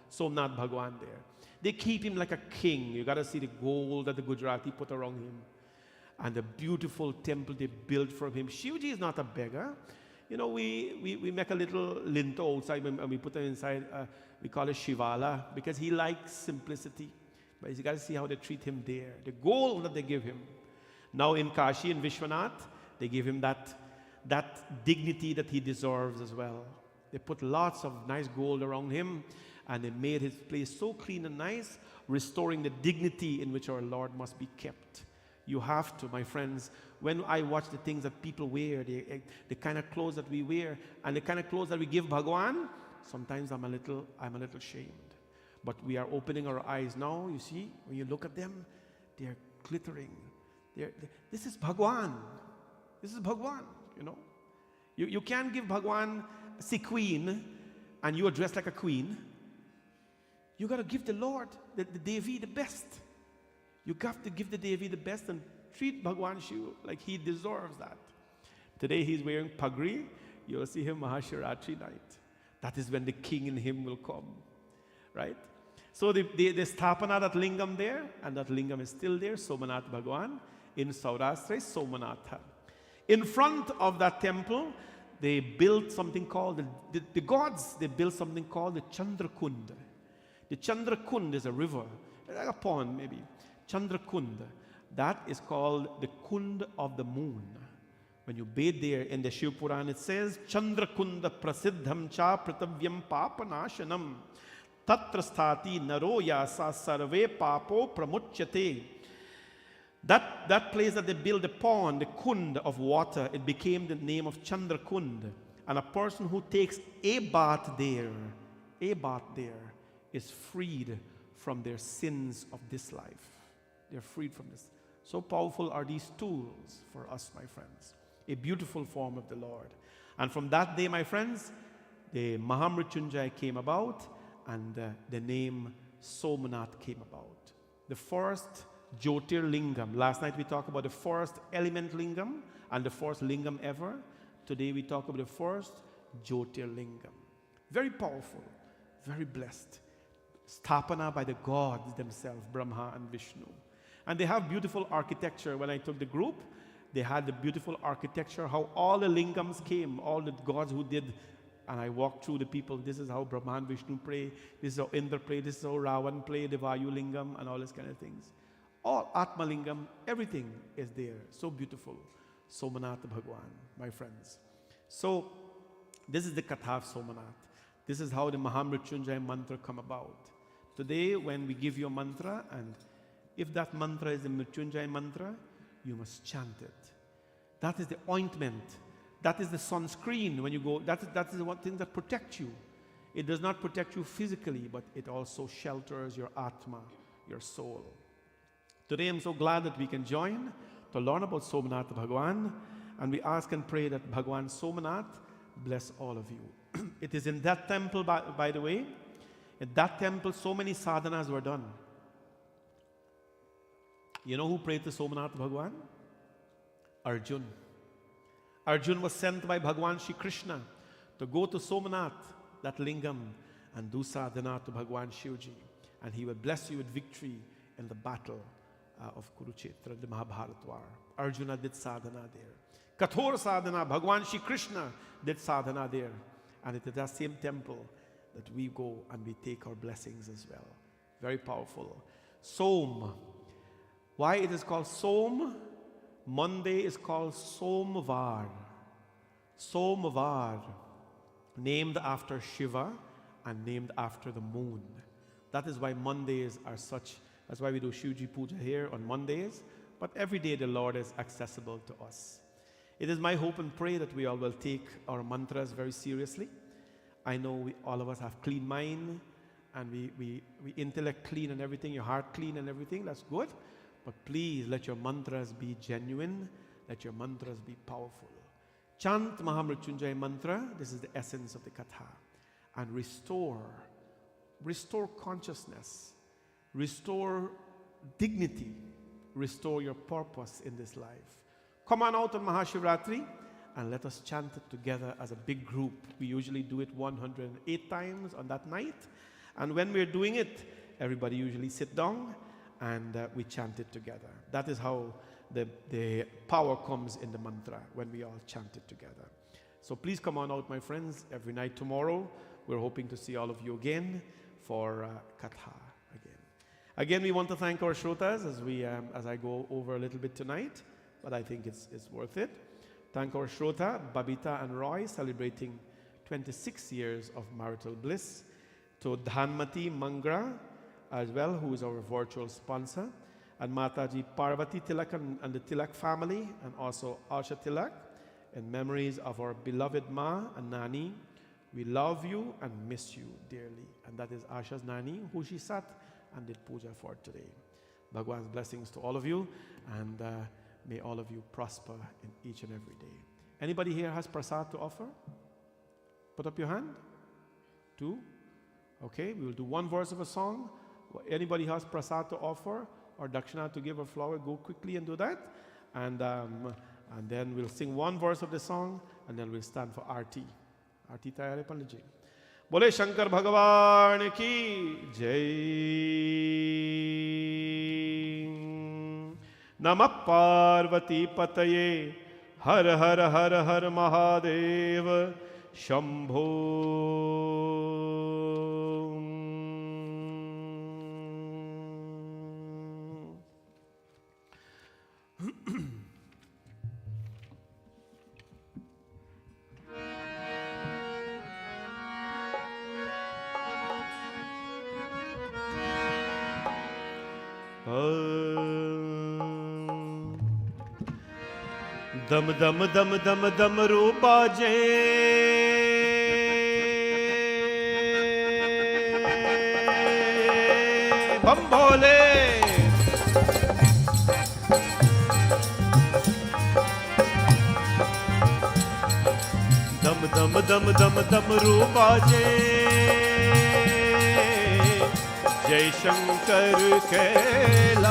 Somnath Bhagwan there. They keep him like a king. You got to see the gold that the Gujarati put around him, and the beautiful temple they built for him. Shivaji is not a beggar. You know, we make a little lintel outside and we put it inside. We call it Shivala because he likes simplicity. But you got to see how they treat him there. The gold that they give him. Now in Kashi and Vishwanath, they give him that dignity that he deserves as well. They put lots of nice gold around him, and they made his place so clean and nice, restoring the dignity in which our Lord must be kept. You have to, my friends. When I watch the things that people wear, the kind of clothes that we wear, and the kind of clothes that we give Bhagwan, sometimes I'm a little ashamed. But we are opening our eyes now. You see, when you look at them, they are glittering. This is Bhagwan. This is Bhagwan, you know. You can't give Bhagwan a sequin and you are dressed like a queen. You got to give the Lord, the Devi, the best. You got to give the Devi the best and treat Bhagwan Shiva like he deserves that. Today he's wearing pagri. You'll see him Mahashivaratri night. That is when the king in him will come. Right? So they sthapana that lingam there, and that lingam is still there, Somnath Bhagwan, in Saurashtra, Somanatha. In front of that temple, they built something called, the gods, they built something called the Chandrakund. The Chandrakund is a river, like a pond maybe. Chandrakund. That is called the Kund of the moon. When you bathe there in the Shiva Puran, it says, Chandrakunda prasiddham cha pratavyam papanashanam. Tatra sthati naro yasa sarve papo pramuchyate. That place that they built the pond, the kund of water, it became the name of Chandrakund. And a person who takes a bath there, is freed from their sins of this life. They're freed from this. So powerful are these tools for us, my friends. A beautiful form of the Lord. And from that day, my friends, the Mahamrityunjay came about, and the name Somnath came about. The first Jyotir Lingam. Last night we talked about the first element lingam and the first lingam ever. Today we talk about the first Jyotir Lingam. Very powerful, very blessed. Sthapana by the gods themselves, Brahma and Vishnu. And they have beautiful architecture. When I took the group, they had the beautiful architecture, how all the lingams came, all the gods who did. And I walked through the people. This is how Brahma and Vishnu pray. This is how Indra pray. This is how Ravan pray, the Vayu Lingam, and all these kind of things. All Atma Lingam, everything is there. So beautiful. Somnath Bhagwan, my friends. So, this is the Katha of Somnath. This is how the Mahamrityunjay Mantra come about. Today, when we give you a mantra, and if that mantra is the Mrityunjay Mantra, you must chant it. That is the ointment. That is the sunscreen when you go. That is the one thing that protects you. It does not protect you physically, but it also shelters your Atma, your soul. Today I'm so glad that we can join to learn about Somnath Bhagwan, and we ask and pray that Bhagwan Somnath bless all of you. It is in that temple, by the way, in that temple so many sadhanas were done. You know who prayed to Somnath Bhagwan? Arjun. Arjun was sent by Bhagwan Shri Krishna to go to Somnath, that lingam, and do sadhana to Bhagwan Shivji. And he will bless you with victory in the battle of Kurukshetra, the Mahabharata war. Arjuna did sadhana there. Kathor sadhana, Bhagwan Shri Krishna did sadhana there. And it is that same temple that we go and we take our blessings as well. Very powerful. Som. Why it is called Som? Monday is called Somvar. Somvar, named after Shiva and named after the moon. That is why Mondays are such, that's why we do Shivji Puja here on Mondays, but every day the Lord is accessible to us. It is my hope and pray that we all will take our mantras very seriously. I know all of us have clean mind, and we intellect clean and everything, your heart clean and everything. That's good. But please let your mantras be genuine. Let your mantras be powerful. Chant Mahamrityunjay Mantra. This is the essence of the Katha. And restore consciousness. Restore dignity. Restore your purpose in this life. Come on out on Mahashivratri and let us chant it together as a big group. We usually do it 108 times on that night. And when we're doing it, everybody usually sit down and we chant it together. That is how the power comes in the mantra, when we all chant it together. So please come on out, my friends, every night tomorrow. We're hoping to see all of you again for Katha again. Again, we want to thank our shrotas as I go over a little bit tonight, but I think it's worth it. Thank our shrota, Babita and Roy, celebrating 26 years of marital bliss. To Dhanmati Mangra as well, who is our virtual sponsor, and Mataji Parvati Tilak and the Tilak family, and also Asha Tilak, in memories of our beloved Ma and Nani. We love you and miss you dearly. And that is Asha's Nani, who she sat and did puja for today. Bhagwan's blessings to all of you, and may all of you prosper in each and every day. Anybody here has prasad to offer? Put up your hand. 2. Okay, we will do one verse of a song. Anybody has prasad to offer or dakshina to give a flower, go quickly and do that. And then we'll sing one verse of the song, and then we'll stand for Aarti. Aarti tayar hai Pandit ji. Bole Shankar Bhagavan ki jai. Namah Parvati Pataye. Har Har Har Har Mahadev. Shambho. Dam dam dam dam dam rupa je. Bam bole. Dam dam dam dam dam rupa je. Jai Shankar Kailashpati.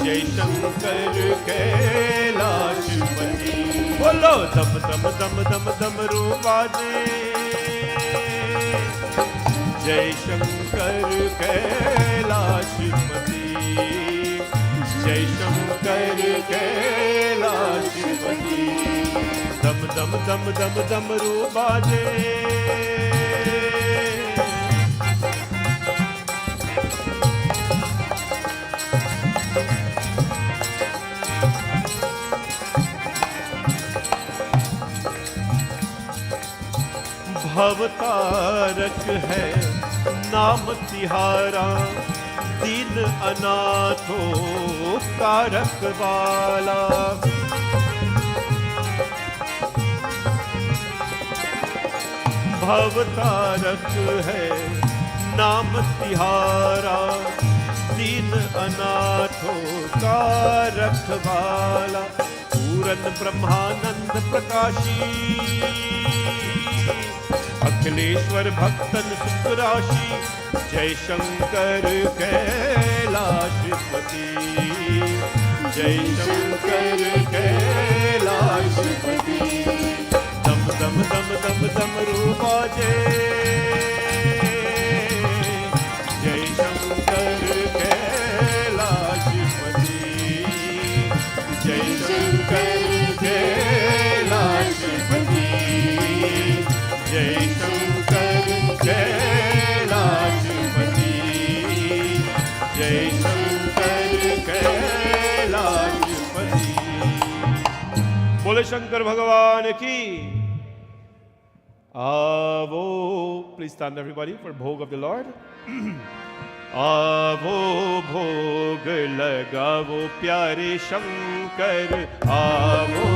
Jai Shankar Kailashpati. Bolo dam dam dam dam dam rupa je. Jai Shankar Kailashpati. Jai Shankar Kailashpati. Dam dam dam dam dam rupa je. भवतारक है नाम तिहारा, दीन अनाथों का रखवाला। भवतारक है नाम तिहारा, दीन अनाथों का रखवाला। पूरन ब्रह्मानंद प्रकाशी, अखिलेश्वर भक्तन सुख राशि। जय शंकर कैलाशपति। जय शंकर कैलाशपति। दम दम दम दम दम रूपा जय। जय शंकर कैलाशपति। जय शंकर कैलाशपति। जय शंकर कैलाशपति। जय शंकर कैलाशपति। बोले शंकर भगवान की। Avo, please stand everybody for Bhog of the Lord. आवो भोग लगाओ प्यारे शंकर, आवो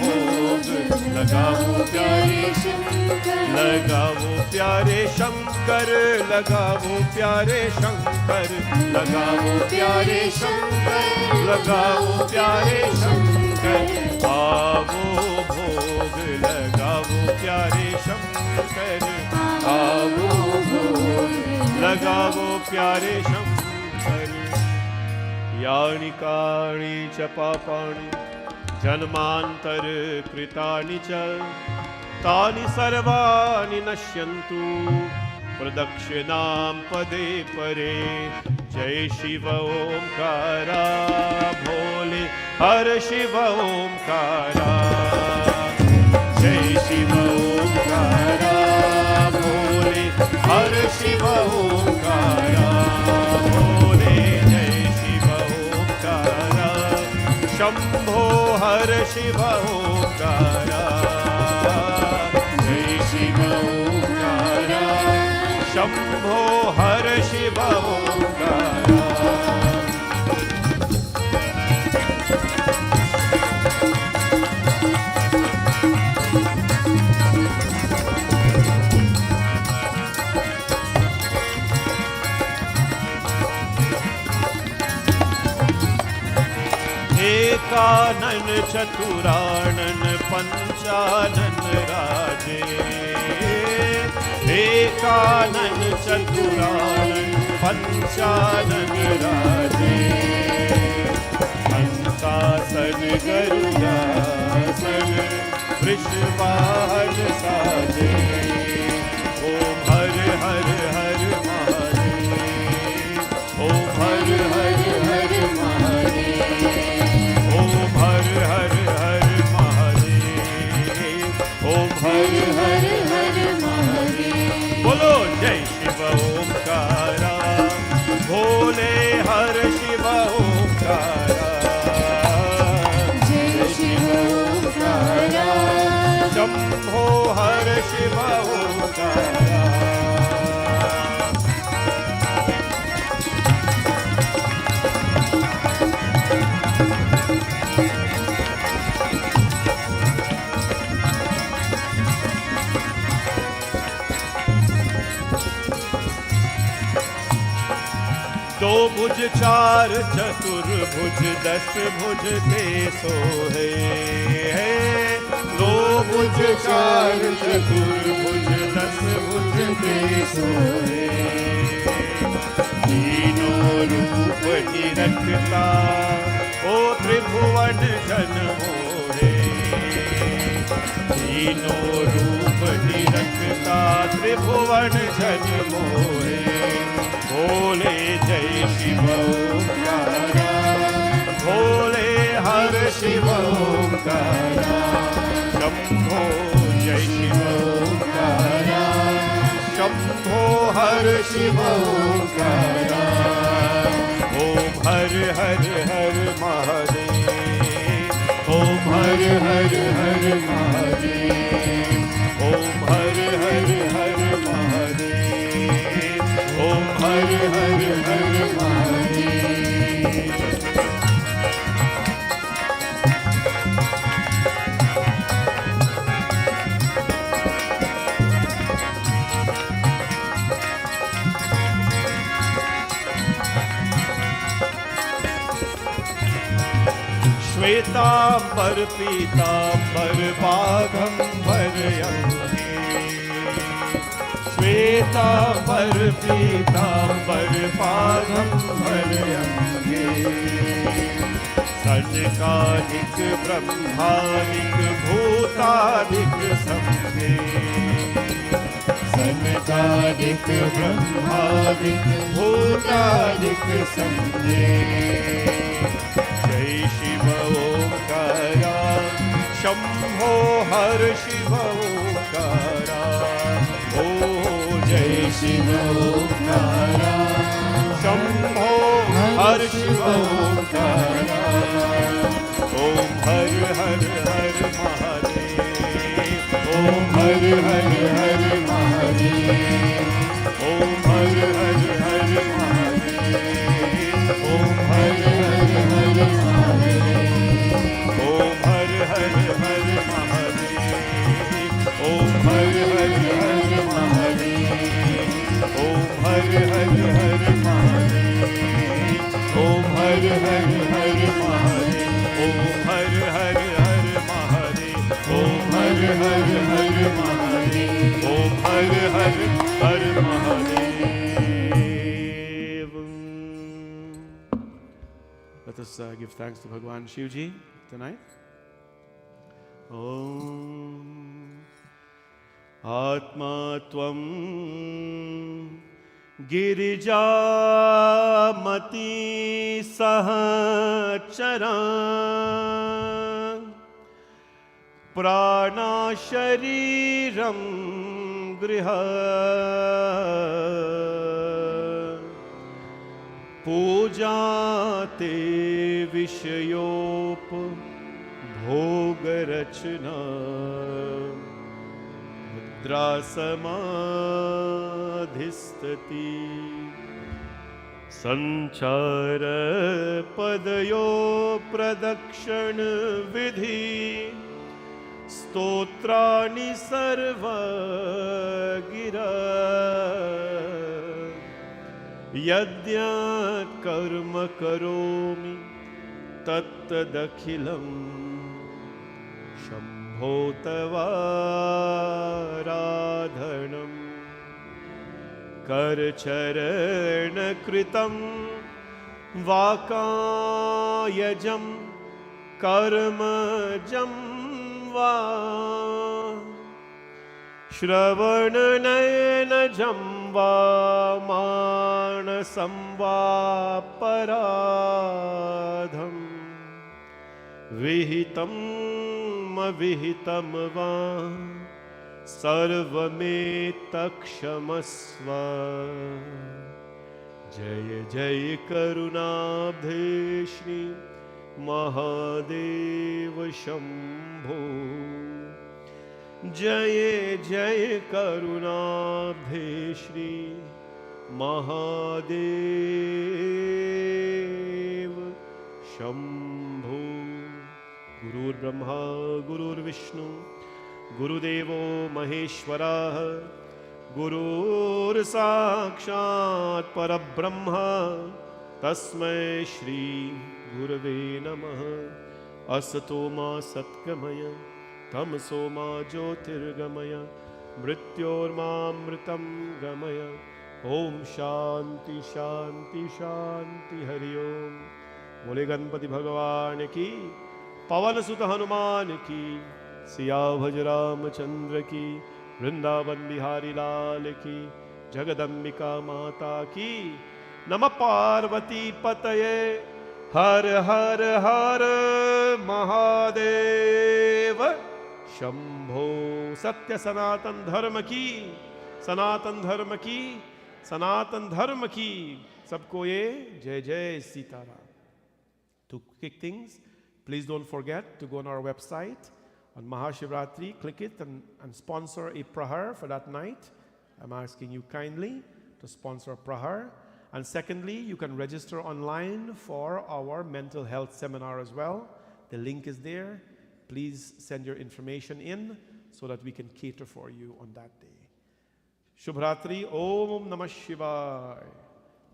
भोग लगाओ प्यारे शंकर, लगाओ प्यारे शंकर, लगाओ प्यारे शंकर, लगाओ प्यारे शंकर, लगाओ प्यारे शंकर, आवो भोग लगाओ प्यारे शंकर, आवो भोग लगाओ प्यारे शंकर। यानि कानि च पापानि जन्मांतर कृतानि च तानि सर्वाणि नश्यन्तु प्रदक्षिणां पदे परे। जय शिव ओंकारा भोले हर शिव ओंकारा, जय शिव ओंकारा भोले हर शिव ओंकारा, भोले जय शिव ओंकारा, शंभो हर शिव ओंकारा, जय शिव ओंकारा, शंभो हर शिव ओंकारा। एकानन चतुरानन पंचानन राजे, एकानन चतुरानन पंचानन राजे, हंसासन गरुडासन वृषवाहन साजे। ओम हर हर हर महादेव, ओम हर हर हर महादेव, ओम हर हर हर महादेव, ओम हर हर हर महादेव। बोलो जय शिव ओंकारा भोले हर शिव ओंकारा, जय शिव ओंकारा, शंभो हर शिव ओंकारा। दो भुज चार चतुर्भुज दस भुज ते सोहे, दो भुज चार चतुर्भुज दस भुज ते सोहे। तीनों रूप निरखता ओ त्रिभुवन जन मोहे, तीनों रूप निरखता त्रिभुवन जन मोहे। भोले जय शिव ओंकारा भोले हर शिव ओंकारा, शंभो जय शिव ओंकारा, शंभो हर शिव ओंकारा। ओम हर हर हर महादेव, ओम हर हर हर महादेव, ओम हर हर हर महादेव, ओम हर हर हर महादेव। श्वेतांबर पीतांबर बाघंबर अंगे, श्वेतांबर पीतांबर बाघंबर अंगे। सनकादिक ब्रह्मादिक भूतादिक समझे, सनकादिक ब्रह्मादिक भूतादिक समझे। जय शिव ओंकारा शंभो हर शिव ओंकारा, ओ जय शिव ओंकारा शंभो हर शिव ओंकारा। ओम हर हर हर महादेव, ओम हर हर हर महादेव, ओम हर हर हर महादेव, हर हर Mahadev. Let us give thanks to Bhagwan Shivji tonight. Om Atma Tvam Girijamati Sahachara Prana Shariram Griha Pujate Vishayop Bhogarachna Mudrasamadhistati Sanchara Padayo Pradakshan Vidhi Stotrani Sarva Gira Yadyat Karma Karomi Tattadakhilam Shambhotavaradhanam Karcharana Kritam Vakayajam Karmajam Va Shravananayajam Va Manasam Va Paradham Vihitam Vihitam Va Sarvametakshamasva Jaya Jaya Karunabdhe Shri Mahadeva Shambho Jaya Jaya Karunabdhe Shri Mahadeva Shambho. Gurur Brahma, Gurur Vishnu, Gurudevo Maheshwara, Gurur Sakshat Parabrahma, Tasmai Shri Gurave Namaha. Asato Ma Satgamaya, Tamaso Ma Jyotirgamaya, Mrityor Ma Mritam Gamaya. Om Shanti Shanti Shanti Hari Om. Bole Ganpati Bhagavan ki, Pavan Sutta Hanuman ki, Siya Bhaj Ramachandra ki, Vrindavan Bihari Lal ki, Jagadambika Mata ki, Namah Parvati Pataye, Har Har Har Mahadev Shambho. Satya Sanatan Dharma ki, Sanatan Dharma ki, Sanatan Dharma ki. Sabko ye Jai Jai Sitaram. To kick things, please don't forget to go on our website on Mahashivratri, click it and sponsor a prahar for that night. I'm asking you kindly to sponsor a prahar. And secondly, you can register online for our mental health seminar as well. The link is there. Please send your information in so that we can cater for you on that day. Shubhratri, Om Namah Shivaya.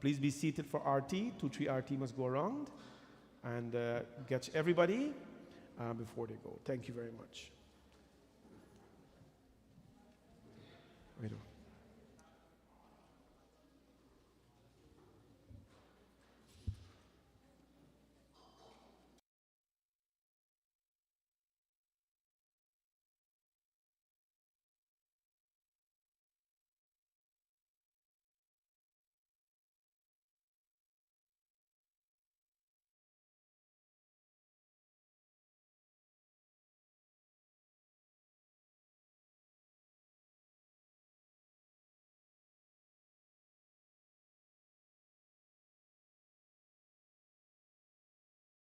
Please be seated for RT. 2-3 RT must go around and get everybody before they go. Thank you very much.